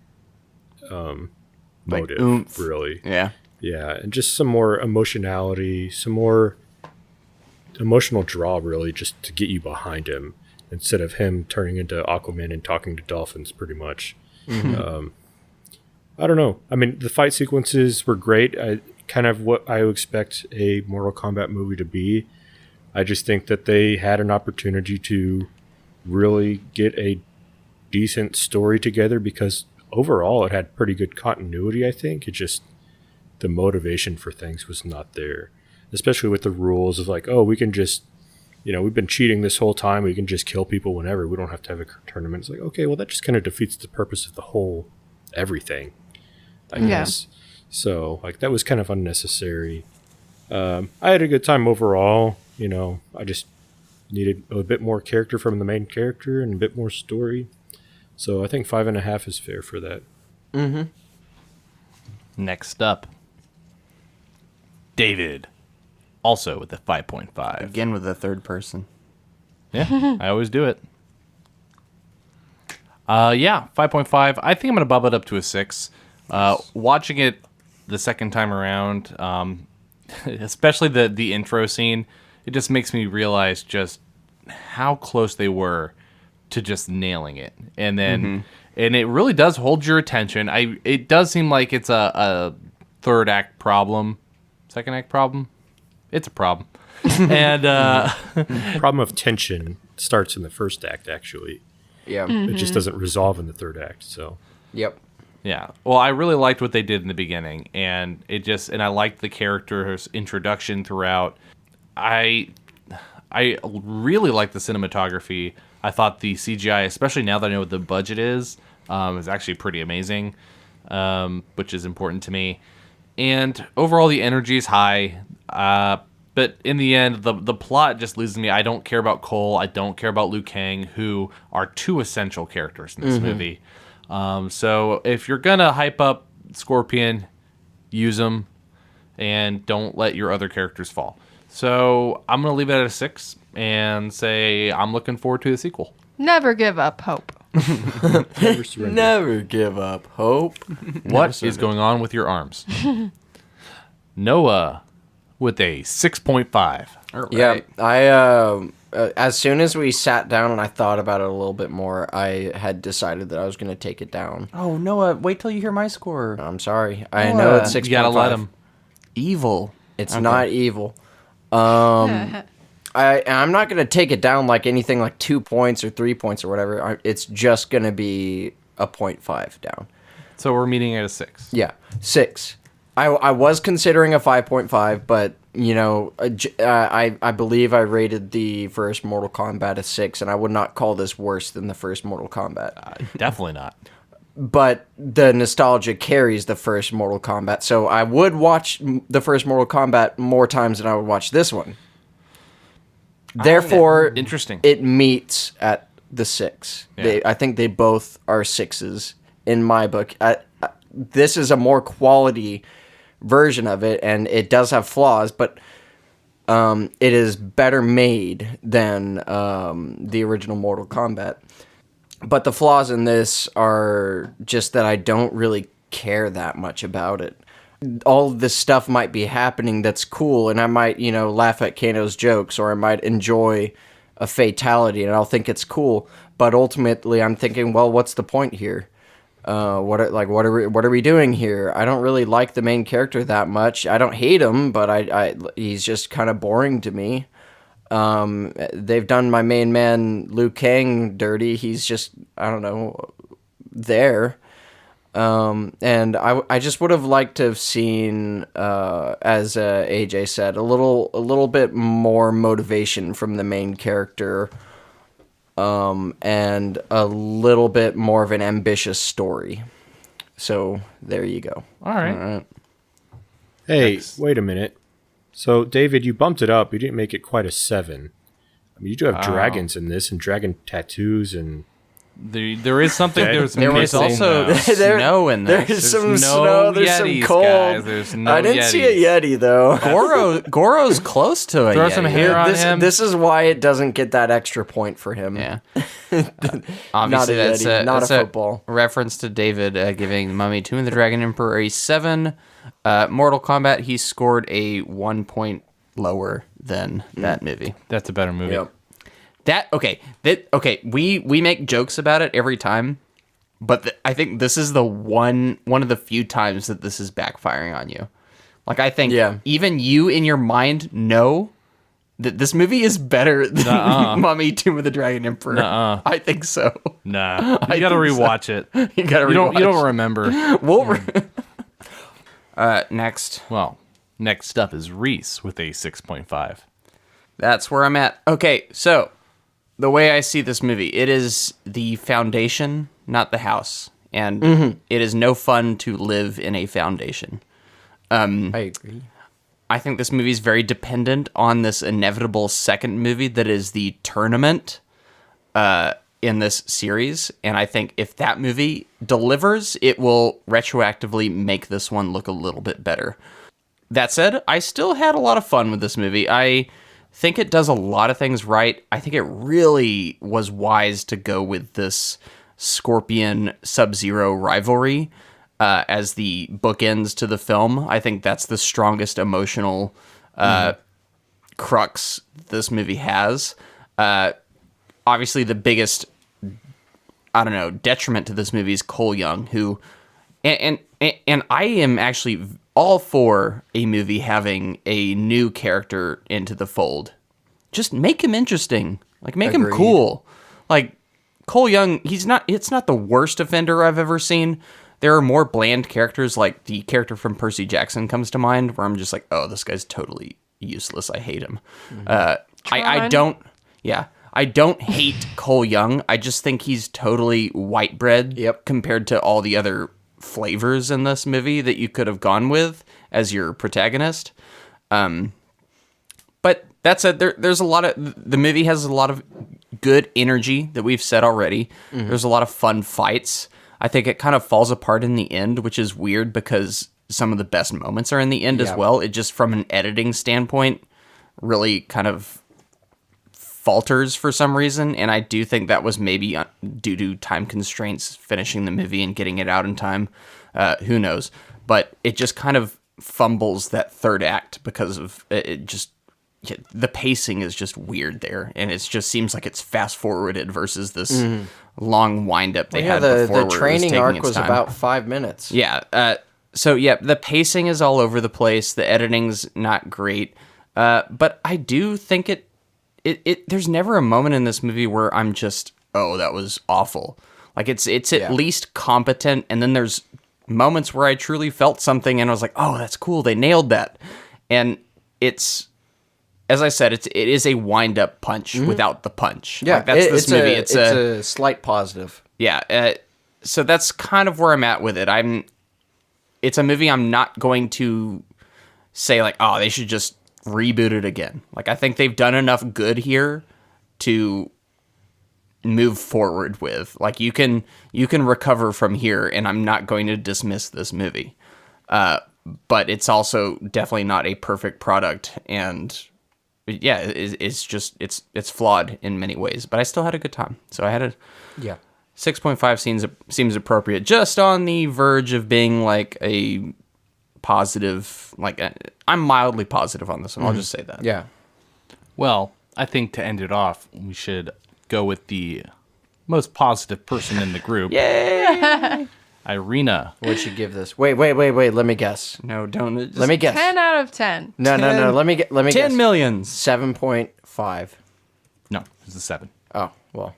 motive, oomph. really. Yeah. Yeah, and just some more emotionality, some more emotional draw, really, just to get you behind him instead of him turning into Aquaman and talking to dolphins, pretty much. I don't know. I mean, the fight sequences were great. Kind of what I would expect a Mortal Kombat movie to be. I just think that they had an opportunity to really get a decent story together because overall it had pretty good continuity, I think. It just, the motivation for things was not there. Especially with the rules of like, oh, we can just, we've been cheating this whole time. We can just kill people whenever. We don't have to have a tournament. It's like, okay, well, that just kind of defeats the purpose of the whole everything, I guess. So, like, that was kind of unnecessary. I had a good time overall. I just needed a bit more character from the main character and a bit more story. So I think 5.5 is fair for that. Next up, David, also with a 5.5. Again with the third person. Yeah, I always do it. 5.5. I think I'm going to bump it up to a 6. Watching it the second time around, especially the intro scene, it just makes me realize just how close they were to just nailing it. And then and it really does hold your attention. It does seem like it's a third act problem. Second act problem? It's a problem. And Problem of tension starts in the first act, actually. Yeah. It just doesn't resolve in the third act. So Yep. yeah. Well, I really liked what they did in the beginning, and I liked the character's introduction throughout. I really liked the cinematography. I thought the CGI, especially now that I know what the budget is actually pretty amazing, which is important to me. And overall, the energy is high. But in the end, the plot just loses me. I don't care about Cole. I don't care about Liu Kang, who are two essential characters in this movie. So if you're going to hype up Scorpion, use them, and don't let your other characters fall. So I'm going to leave it at a 6 and say I'm looking forward to the sequel. Never give up hope. never surrender. Never give up hope. What is going on with your arms? Noah with a 6.5. Yeah, I as soon as we sat down and I thought about it a little bit more, I had decided that I was going to take it down. Oh, Noah, wait till you hear my score. I'm sorry. I know it's 6.5. You gotta let him. Evil. It's not evil. I'm not going to take it down like anything like 2 points or 3 points or whatever. It's just going to be a 0.5 down. So we're meeting at a 6. Yeah, 6. I was considering a 5.5, but, you know, I believe I rated the first Mortal Kombat a 6, and I would not call this worse than the first Mortal Kombat. Definitely not. But the nostalgia carries the first Mortal Kombat, so I would watch the first Mortal Kombat more times than I would watch this one. Therefore, Interesting. it meets at the 6. Yeah. I think they both are 6s in my book. This is a more quality version of it, and it does have flaws, but it is better made than the original Mortal Kombat. But the flaws in this are just that I don't really care that much about it. All of this stuff might be happening that's cool, and I might, you know, laugh at Kano's jokes, or I might enjoy a fatality, and I'll think it's cool. But ultimately, I'm thinking, well, what's the point here? What are we doing here? I don't really like the main character that much. I don't hate him, but he's just kind of boring to me. They've done my main man Liu Kang dirty. He's just, I don't know, there. And I just would have liked to have seen, as AJ said, a little bit more motivation from the main character, and a little bit more of an ambitious story. So there you go. All right. Hey, wait a minute. So, David, you bumped it up. You didn't make it quite a 7. I mean, you do have dragons in this, and dragon tattoos, and There is something. Okay. There's There was missing, also though. snow in this. There's some no snow. There's Yetis, some cold. guys. There's no I didn't see a Yetis. Yeti though. Goro's close to it. Throw some hair on him. This is why it doesn't get that extra point for him. Yeah. Not Obviously, a that's Yeti, not a that's football. reference to David giving Mummy Tomb of the Dragon Emperor a 7. Mortal Kombat, he scored a 1 point lower than that movie. That's a better movie. Yep. We make jokes about it every time, but I think this is the one of the few times that this is backfiring on you. Like, I think even you in your mind know that this movie is better than Mummy Tomb of the Dragon Emperor. Nuh-uh. I think so. Nah, you gotta rewatch it. You gotta You rewatch. don't remember. Next. Well, next up is Reese with a 6.5. That's where I'm at. Okay, so the way I see this movie, it is the foundation, not the house. And it is no fun to live in a foundation. I agree. I think this movie is very dependent on this inevitable second movie that is the tournament. in this series, and I think if that movie delivers, it will retroactively make this one look a little bit better. That said, I still had a lot of fun with this movie. I think it does a lot of things right. I think it really was wise to go with this Scorpion Sub-Zero rivalry as the bookends to the film. I think that's the strongest emotional crux this movie has. Obviously, the biggest, detriment to this movie is Cole Young, who, and I am actually all for a movie having a new character into the fold. Just make him interesting. Like, make him cool. Like, Cole Young, it's not the worst offender I've ever seen. There are more bland characters, like the character from Percy Jackson comes to mind, where I'm just like, oh, this guy's totally useless. I hate him. I don't hate Cole Young. I just think he's totally white bread compared to all the other flavors in this movie that you could have gone with as your protagonist. But that said, there's a lot of, the movie has a lot of good energy that we've said already. There's a lot of fun fights. I think it kind of falls apart in the end, which is weird because some of the best moments are in the end as well. It just, from an editing standpoint, really kind of falters for some reason, and I do think that was maybe due to time constraints, finishing the movie and getting it out in time. Who knows? But it just kind of fumbles that third act because of it. Just the pacing is just weird there, and it just seems like it's fast forwarded versus this long wind up they had before. The training arc was about 5 minutes. So the pacing is all over the place. The editing's not great, but I do think it there's never a moment in this movie where I'm just, oh, that was awful. Like, it's at least competent, and then there's moments where I truly felt something and I was like, oh, that's cool, they nailed that. And it's, as I said, it is a wind-up punch without the punch. Yeah, like, that's this movie. It's a slight positive. Yeah, so that's kind of where I'm at with it. It's a movie I'm not going to say, like, oh, they should just reboot it again. Like, I think they've done enough good here to move forward with. Like, you can recover from here, and I'm not going to dismiss this movie. But it's also definitely not a perfect product, and yeah, it's flawed in many ways. But I still had a good time, so I had a 6.5 seems appropriate, just on the verge of being like a positive. Like, I'm mildly positive on this one. I'll just say that. Yeah. Well, I think to end it off, we should go with the most positive person in the group. Yay! Irina. What'd you give this? Wait. Let me guess. No, don't. Just Let me guess. 10 out of 10. No. Let me guess. 10 millions. 7.5. No, it's a 7. Oh, well.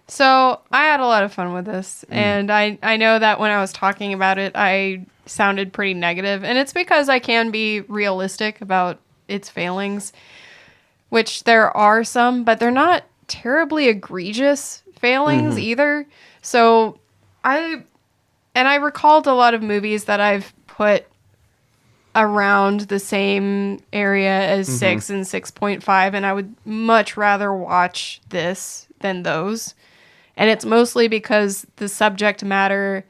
So I had a lot of fun with this, and I know that when I was talking about it, I sounded pretty negative, and it's because I can be realistic about its failings, which there are some, but they're not terribly egregious failings either. So I recalled a lot of movies that I've put around the same area as 6 and 6.5, and I would much rather watch this than those. And it's mostly because the subject matter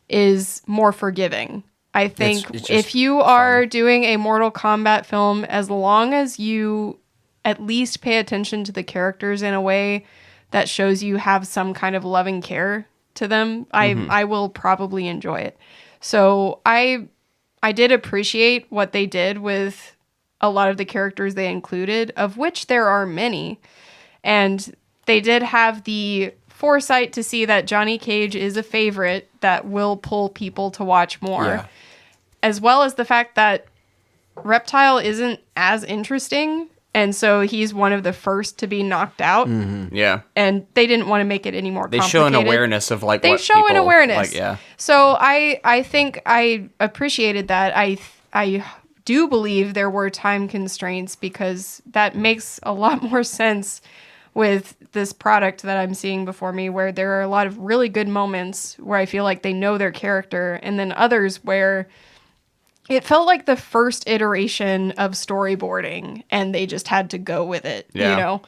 is more forgiving. I think it's if you are doing a Mortal Kombat film, as long as you at least pay attention to the characters in a way that shows you have some kind of loving care to them, I will probably enjoy it. So I did appreciate what they did with a lot of the characters they included, of which there are many. And they did have the foresight to see that Johnny Cage is a favorite that will pull people to watch more, as well as the fact that Reptile isn't as interesting, and so he's one of the first to be knocked out. Yeah, and they didn't want to make it any more complicated. They show an awareness of like they what show people, an awareness. Like, yeah. So I think I appreciated that. I do believe there were time constraints, because that makes a lot more sense with this product that I'm seeing before me, where there are a lot of really good moments where I feel like they know their character, and then others where it felt like the first iteration of storyboarding and they just had to go with it, you know?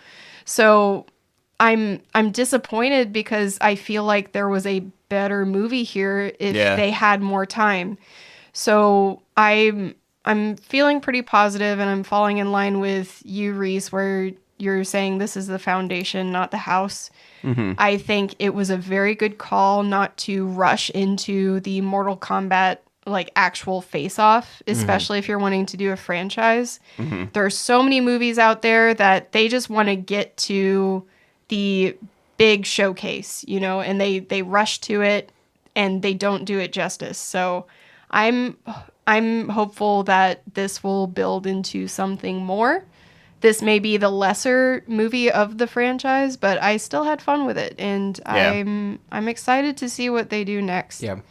So I'm disappointed because I feel like there was a better movie here if they had more time. So I'm feeling pretty positive, and I'm falling in line with you, Reese, where you're saying this is the foundation, not the house. I think it was a very good call not to rush into the Mortal Kombat like actual face-off, especially if you're wanting to do a franchise. There are so many movies out there that they just want to get to the big showcase, you know, and they rush to it and they don't do it justice. So I'm hopeful that this will build into something more. This may be the lesser movie of the franchise, but I still had fun with it, and I'm excited to see what they do next. Yeah.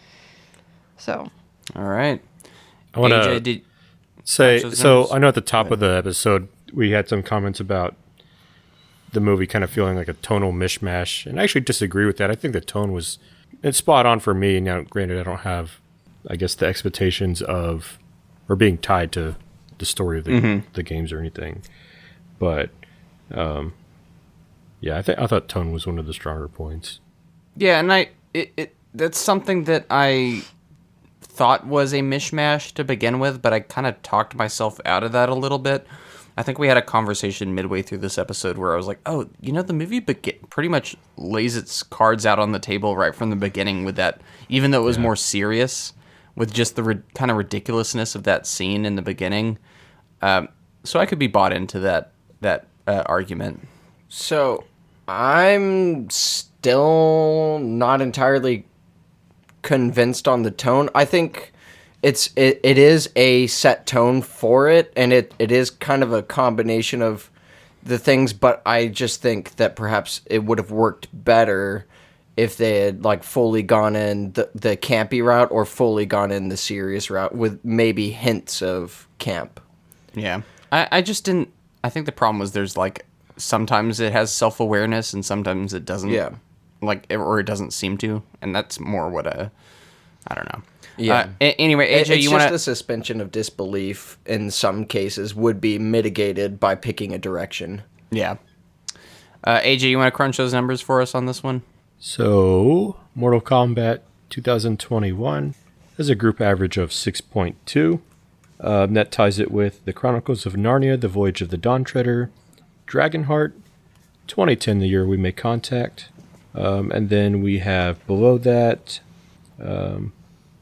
So, All right. I want AJ, to say, so I know at the top of the episode, we had some comments about the movie kind of feeling like a tonal mishmash, and I actually disagree with that. I think the tone it's spot on for me. Now, granted, I don't have, I guess, the expectations of, or being tied to the story of the games or anything. But, yeah, I thought tone was one of the stronger points. Yeah, and that's something that I thought was a mishmash to begin with, but I kind of talked myself out of that a little bit. I think we had a conversation midway through this episode where I was like, oh, you know, the movie pretty much lays its cards out on the table right from the beginning with that, even though it was more serious, with just the kind of ridiculousness of that scene in the beginning. So I could be bought into that argument. So I'm still not entirely convinced on the tone. I think it is a set tone for it, and it is kind of a combination of the things, but I just think that perhaps it would have worked better if they had like fully gone in the campy route or fully gone in the serious route with maybe hints of camp. Yeah. I just didn't. I think the problem was there's like sometimes it has self-awareness and sometimes it doesn't. Yeah. Or it doesn't seem to, and that's more what I don't know. Yeah. Anyway, AJ, it's you want just a suspension of disbelief in some cases would be mitigated by picking a direction. Yeah. AJ, you want to crunch those numbers for us on this one? So, Mortal Kombat 2021 has a group average of 6.2. That ties it with The Chronicles of Narnia, The Voyage of the Dawn Treader, Dragonheart, 2010, the year we make contact. And then we have below that,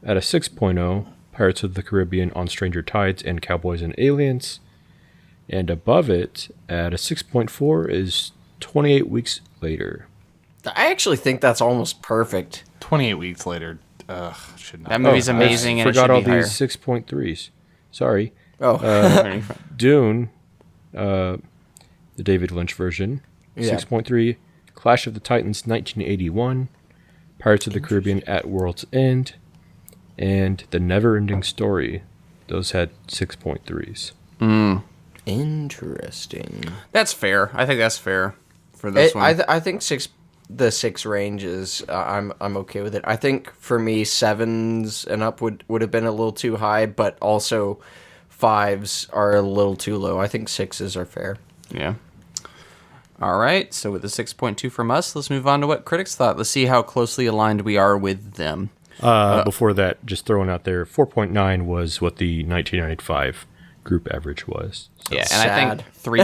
at a 6.0, Pirates of the Caribbean on Stranger Tides and Cowboys and Aliens. And above it, at a 6.4, is 28 Weeks Later. I actually think that's almost perfect. 28 weeks later. Should not. That movie's amazing, and it should forgot all be higher. these 6.3s. Sorry. Oh. Dune, the David Lynch version, Yeah. 6.3. Clash of the Titans, 1981. Pirates of the Caribbean at World's End. And The Never-Ending Story. Those had 6.3s. Interesting. That's fair. I think that's fair for this one. I think the 6 ranges, I'm okay with it. I think for me 7s and up would have been a little too high, but also 5s are a little too low. I think 6s are fair. Yeah. All right. So with the 6.2 from us, let's move on to what critics thought. Let's see how closely aligned we are with them. Before that, just throwing out there, 4.9 was what the 1995 group average was. So. Yeah, and I think 3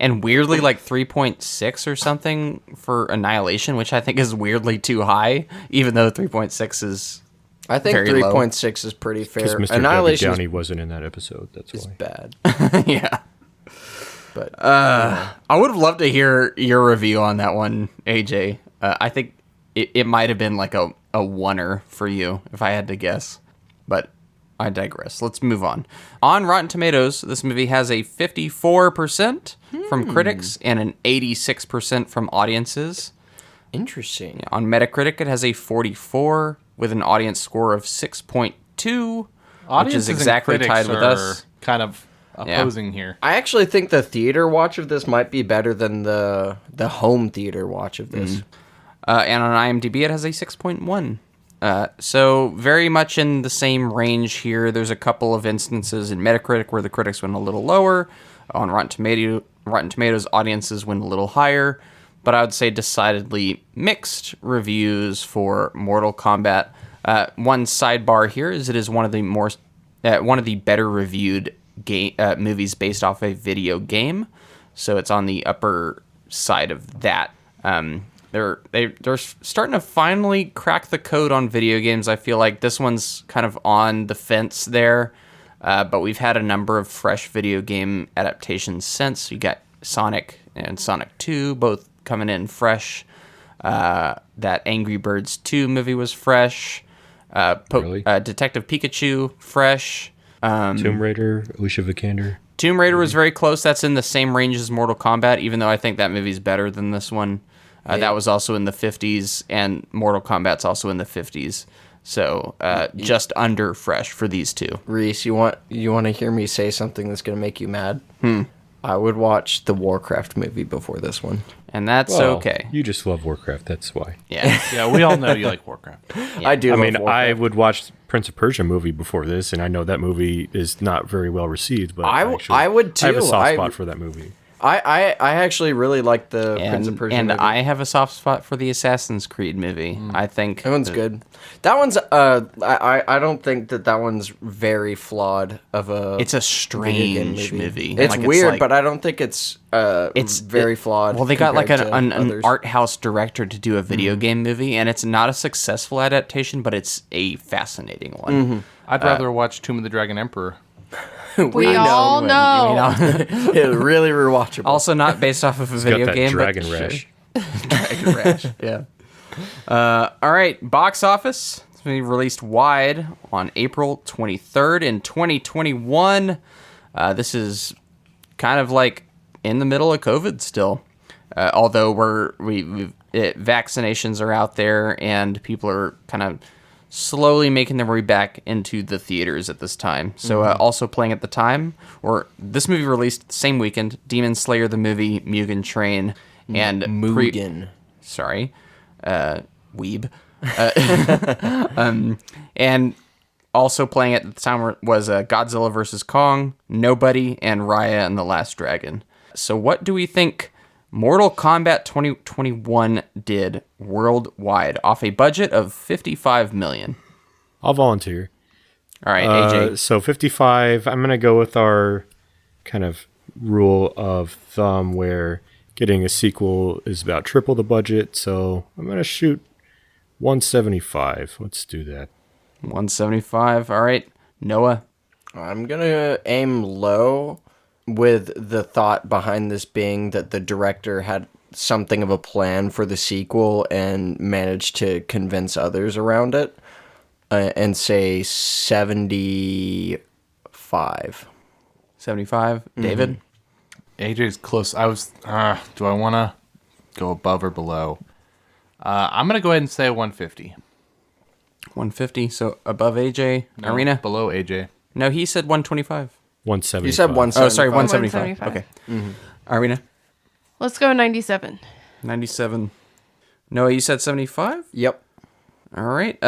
and weirdly like 3.6 or something for Annihilation, which I think is weirdly too high, even though 3.6 is I think very low. 3.6 is pretty fair. Because Mr. Annihilation Debbie Downey wasn't in that episode. That's is why. bad. Yeah. But I would have loved to hear your review on that one, AJ. I think it might have been like a oneer for you, if I had to guess. But I digress. Let's move on. On Rotten Tomatoes, this movie has a 54% from critics and an 86% from audiences. interesting. On Metacritic, it has a 44 with an audience score of 6.2, which is exactly tied with us. Kind of opposing here. I actually think the theater watch of this might be better than the home theater watch of this. And on IMDb, it has a 6.1. So very much in the same range here. There's a couple of instances in Metacritic where the critics went a little lower. On Rotten Tomatoes, audiences went a little higher. but I would say decidedly mixed reviews for Mortal Kombat. One sidebar here is it is one of the better reviewed movies based off a video game, so it's on the upper side of that. They're starting to finally crack the code on video games. I feel like this one's kind of on the fence there, but we've had a number of fresh video game adaptations since. You got Sonic and Sonic 2 both coming in fresh. That Angry Birds 2 movie was fresh. Really? Detective Pikachu, fresh. Tomb Raider, Alicia Vikander. Tomb Raider was very close. That's in the same range as Mortal Kombat, even though I think that movie's better than this one. That was also in the 50s, and Mortal Kombat's also in the 50s. So just under fresh for these two. Reese, you want to hear me say something that's going to make you mad? I would watch the Warcraft movie before this one. And that's Well, okay. You just love Warcraft, that's why. Yeah. Yeah, we all know you like Warcraft. I do. I love mean, Warcraft. I would watch Prince of Persia movie before this, and I know that movie is not very well received, but I would I have a too. soft spot for that movie. I actually really like the Prince of Persia and movie. I have a soft spot for the Assassin's Creed movie. I think That one's good. That one's I don't think that one's very flawed of a. It's a video game strange movie. It's Like, weird, like- but I don't think it's very flawed. Well, they got like compared to an others. art house director to do a video game movie, and it's not a successful adaptation, but it's a fascinating one. I'd rather watch Tomb of the Dragon Emperor. We all know. It's really rewatchable. Also, not based off of a Got video that game, Dragon but Rash. Dragon Rash. Yeah. All right, box office. It's going to be released wide on April 23rd in 2021. This is kind of like in the middle of COVID still, although vaccinations are out there and people are kind of slowly making their way back into the theaters at this time. So also playing at the time, or this movie released the same weekend, Demon Slayer the movie, Mugen Train, and Mugen. Weeb. And also playing at the time was Godzilla vs. Kong, Nobody, and Raya and the Last Dragon. So what do we think Mortal Kombat 2021 did worldwide off a budget of $55 million? I'll volunteer. All right, AJ. So 55, I'm going to go with our kind of rule of thumb where getting a sequel is about triple the budget. So I'm going to shoot 175. Let's do that. 175. All right, Noah. I'm gonna aim low, with the thought behind this being that the director had something of a plan for the sequel and managed to convince others around it, and say 75. 75. David. AJ's close. I was. Do I want to go above or below? I'm gonna go ahead and say 150. 150. So above AJ. No, Arena. below AJ. No, he said 125. 175. You said 175. Oh, sorry, 175. 175. Okay. Arena. Let's go 97. 97. Noah, you said 75? Yep. All right.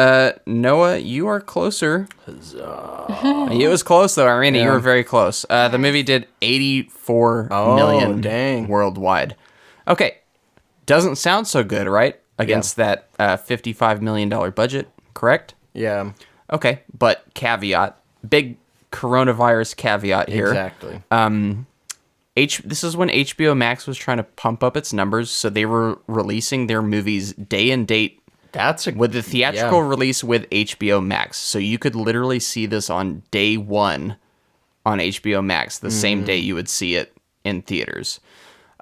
Noah, you are closer. It was close, though, Irina. You were very close. The movie did 84 million dang. worldwide. Okay. Doesn't sound so good, right? Against that $55 million budget, correct? Yeah. Okay. But caveat. Big coronavirus caveat here. Exactly. This is when HBO Max was trying to pump up its numbers, so they were releasing their movies day and date with the theatrical release with HBO Max. So you could literally see this on day one on HBO Max, the same day you would see it in theaters.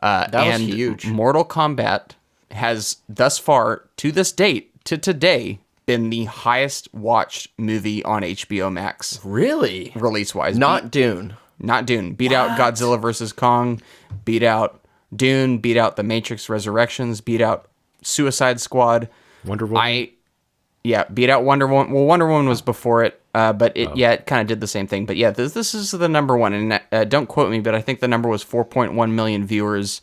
That was huge. Mortal Kombat has thus far, to this date, to today, been the highest watched movie on HBO Max. Really? Release-wise. Not Dune. Not Dune. Beat out Godzilla vs. Kong. Beat out Dune. Beat out The Matrix Resurrections. Beat out Suicide Squad. Wonder Woman. Beat out Wonder Woman. Well, Wonder Woman was before it, but it kind of did the same thing. But yeah, this is the number one. And don't quote me, but I think the number was 4.1 million viewers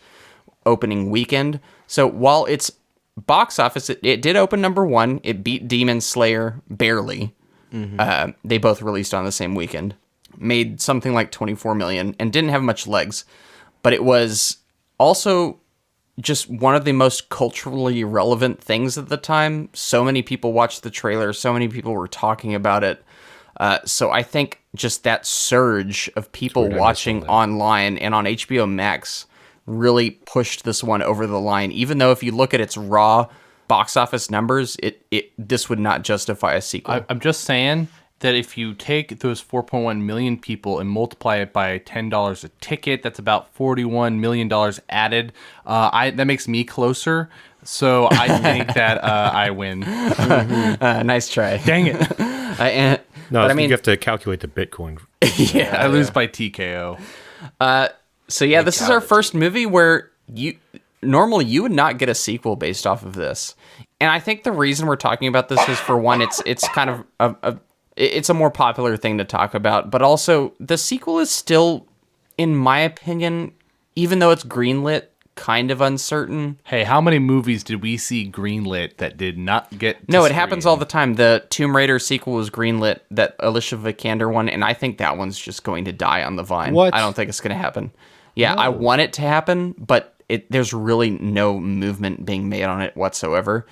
opening weekend. So while it's box office, it did open number one. It beat Demon Slayer barely. They both released on the same weekend. Made something like 24 million and didn't have much legs, but it was also just one of the most culturally relevant things at the time. So many people watched the trailer. So many people were talking about it. So I think just that surge of people watching online and on HBO Max really pushed this one over the line. Even though if you look at its raw box office numbers, this would not justify a sequel. I'm just saying that if you take those 4.1 million people and multiply it by $10 a ticket, that's about $41 million added. That makes me closer. So I think that I win. Nice try. Dang it. No, I mean, you have to calculate the Bitcoin. I lose by TKO. So yeah, this is our first movie where normally you would not get a sequel based off of this. And I think the reason we're talking about this is, for one, it's kind of it's a more popular thing to talk about, but also the sequel is still, in my opinion, even though it's greenlit, kind of uncertain. Hey, how many movies did we see greenlit that did not get to No, it screen? happens all the time. The Tomb Raider sequel was greenlit, that Alicia Vikander one, and I think that one's just going to die on the vine. What? I don't think it's going to happen. Yeah, I want it to happen, but there's really no movement being made on it whatsoever.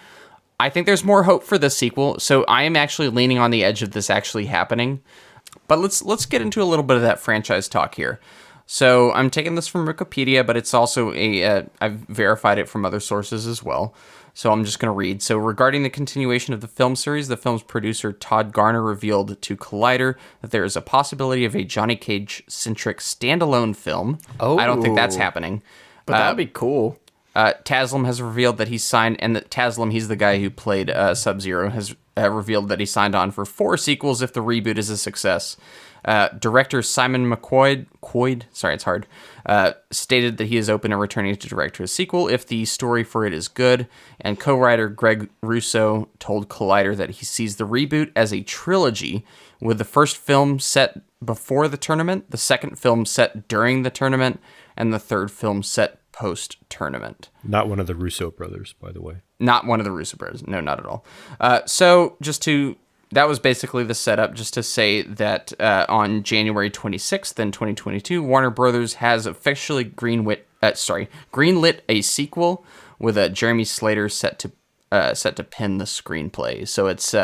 I think there's more hope for this sequel, so I am actually leaning on the edge of this actually happening. But let's get into a little bit of that franchise talk here. So I'm taking this from Wikipedia, but it's also I've verified it from other sources as well. So I'm just going to read. So regarding the continuation of the film series, the film's producer Todd Garner revealed to Collider that there is a possibility of a Johnny Cage-centric standalone film. Oh. I don't think that's happening. But that'd be cool. Taslim has revealed that he signed, and that Taslim, he's the guy who played Sub-Zero, has revealed that he signed on for 4 sequels if the reboot is a success. Director Simon McQuoid, stated that he is open to returning to direct a sequel if the story for it is good, and co-writer Greg Russo told Collider that he sees the reboot as a trilogy, with the first film set before the tournament, the second film set during the tournament, and the third film set post-tournament. Not one of the Russo brothers, by the way. Not one of the Russo brothers. No, not at all. That was basically the setup, just to say that on January 26th in 2022, Warner Brothers has officially greenlit a sequel with Jeremy Slater set to pen the screenplay. So it's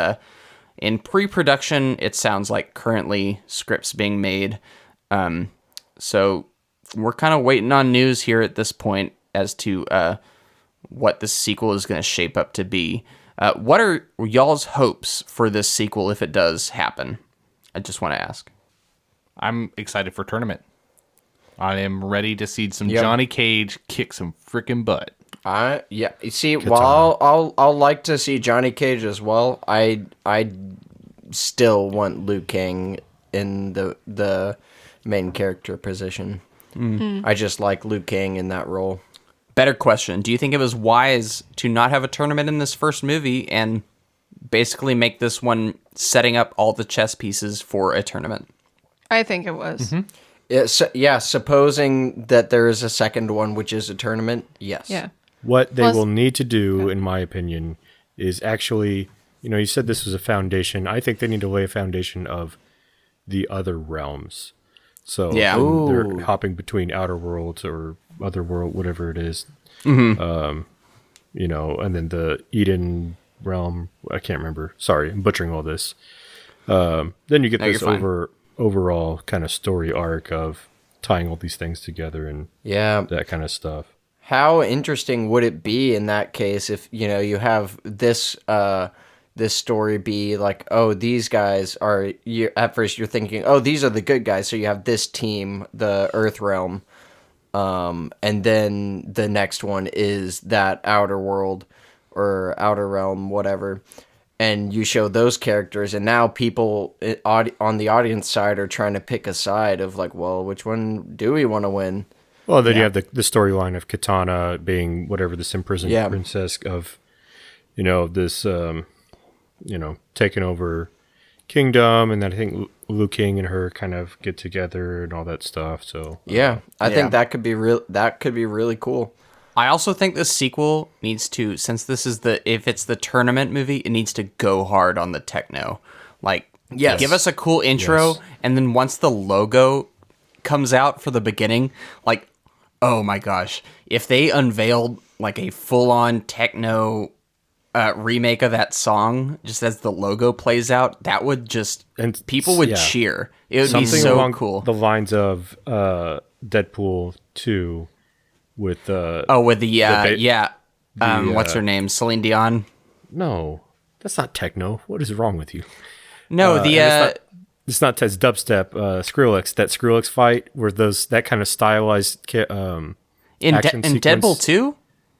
in pre-production. It sounds like currently scripts being made. So we're kind of waiting on news here at this point as to what this sequel is going to shape up to be. What are y'all's hopes for this sequel if it does happen? I just want to ask. I'm excited for Tournament. I am ready to see some Johnny Cage kick some freaking butt. You see, while I'll like to see Johnny Cage as well, I still want Liu Kang in the main character position. I just like Liu Kang in that role. Better question. Do you think it was wise to not have a tournament in this first movie and basically make this one setting up all the chess pieces for a tournament? I think it was. Mm-hmm. Supposing that there is a second one, which is a tournament, yes. Yeah. What they will need to do, in my opinion, is actually, you said this was a foundation. I think they need to lay a foundation of the other realms. So they're hopping between outer worlds or other world, whatever it is. Mm-hmm. And then the Eden realm. I can't remember. Sorry, I'm butchering all this. Then you get this overall kind of story arc of tying all these things together and that kind of stuff. How interesting would it be in that case if you have this story be like, oh, these guys are, at first you're thinking, oh, these are the good guys, so you have this team, the Earth Realm, and then the next one is that outer world or outer realm, whatever, and you show those characters, and now people on the audience side are trying to pick a side of like, well, which one do we want to win? Well, then you have the storyline of Katana being whatever, this imprisoned princess of, this... taking over Kingdom, and then I think Liu Kang and her kind of get together and all that stuff. So I think that could be really cool. I also think this sequel needs to, since this is if it's the tournament movie, it needs to go hard on the techno. Like, give us a cool intro, and then once the logo comes out for the beginning, like, Oh my gosh. If they unveiled like a full-on techno remake of that song, just as the logo plays out, that would just... And people would yeah. cheer. It would Something be so along cool. the lines of Deadpool 2 with... with the what's uh, her name? Celine Dion? No, that's not techno. What is wrong with you? No, It's not as dubstep. Skrillex, that Skrillex fight where that kind of stylized in action in sequence. Deadpool 2?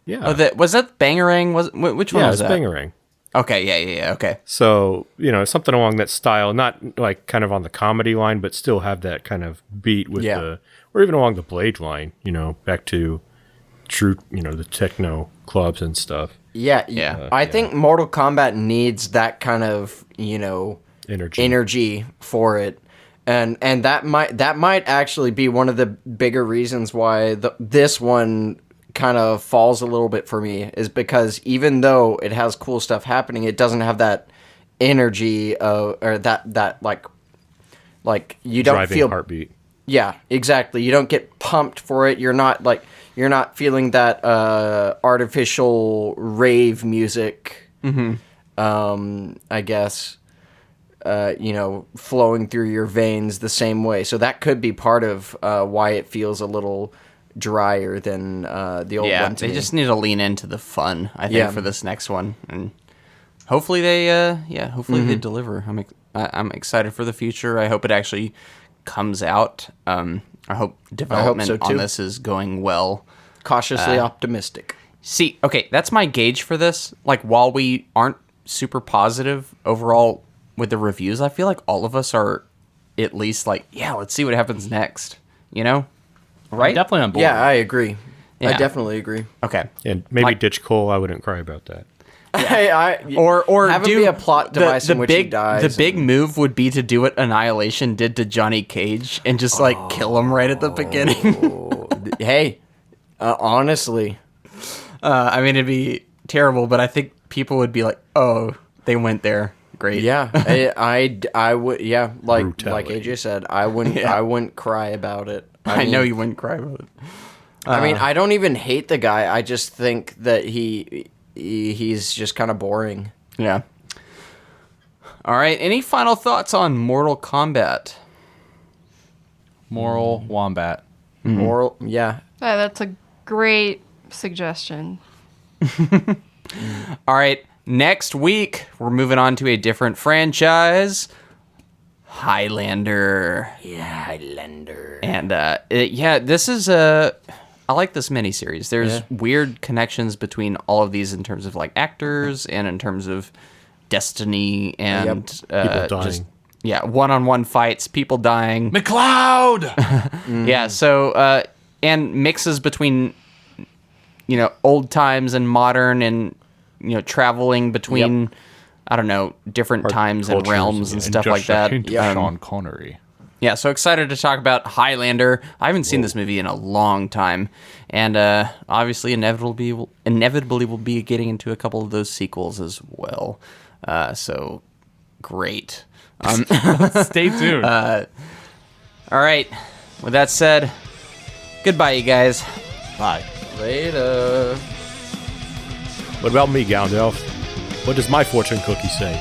Yeah, Oh, was that Bangarang? Which one yeah, was it's that? Bangarang. Okay, yeah, okay. So something along that style, not like kind of on the comedy line, but still have that kind of beat with or even along the Blade line. Back to true, the techno clubs and stuff. Yeah. I think Mortal Kombat needs that kind of, energy for it. And that might actually be one of the bigger reasons why this one kind of falls a little bit for me, is because even though it has cool stuff happening, it doesn't have that energy or that like you don't Driving feel heartbeat. Yeah, exactly. You don't get pumped for it. You're not feeling that artificial rave music. I guess flowing through your veins the same way. So that could be part of why it feels a little drier than the old one. They just need to lean into the fun, I think, for this next one, and hopefully they they deliver. I'm excited for the future. I hope it actually comes out. I hope development so, too. on this is going well. Cautiously optimistic. See, okay, that's my gauge for this. Like, while we aren't super positive overall with the reviews, I feel like all of us are at least like, yeah, let's see what happens next. Right? I'm definitely on board. Yeah, I agree. I Yeah. definitely agree. Okay. And maybe Like- ditch Cole. I wouldn't cry about that. Or have it do be a plot device in which he dies. The big move would be to do what Annihilation did to Johnny Cage and just kill him right at the beginning. Hey, honestly, I mean, it'd be terrible, but I think people would be like, "Oh, they went there. Great." yeah, I would, yeah, like Brutality. AJ said, I wouldn't cry about it. I know you wouldn't cry about it. I mean, I don't even hate the guy. I just think that he's just kind of boring. Yeah. All right. Any final thoughts on Mortal Kombat? Moral Wombat. Moral, yeah. That's a great suggestion. All right. Next week, we're moving on to a different franchise, Highlander. Yeah, Highlander. And this is I like this miniseries. There's weird connections between all of these in terms of like actors and in terms of destiny and People dying. one-on-one fights, people dying. McLeod! Yeah, so and mixes between old times and modern, and traveling between I don't know, different times and cultures, realms and yeah. stuff like that. Sean Connery. Yeah, so excited to talk about Highlander. I haven't seen this movie in a long time, and obviously inevitably will be getting into a couple of those sequels as well. So great. Stay tuned. All right. With that said, goodbye, you guys. Bye. Later. What about me, Gandalf? What does my fortune cookie say?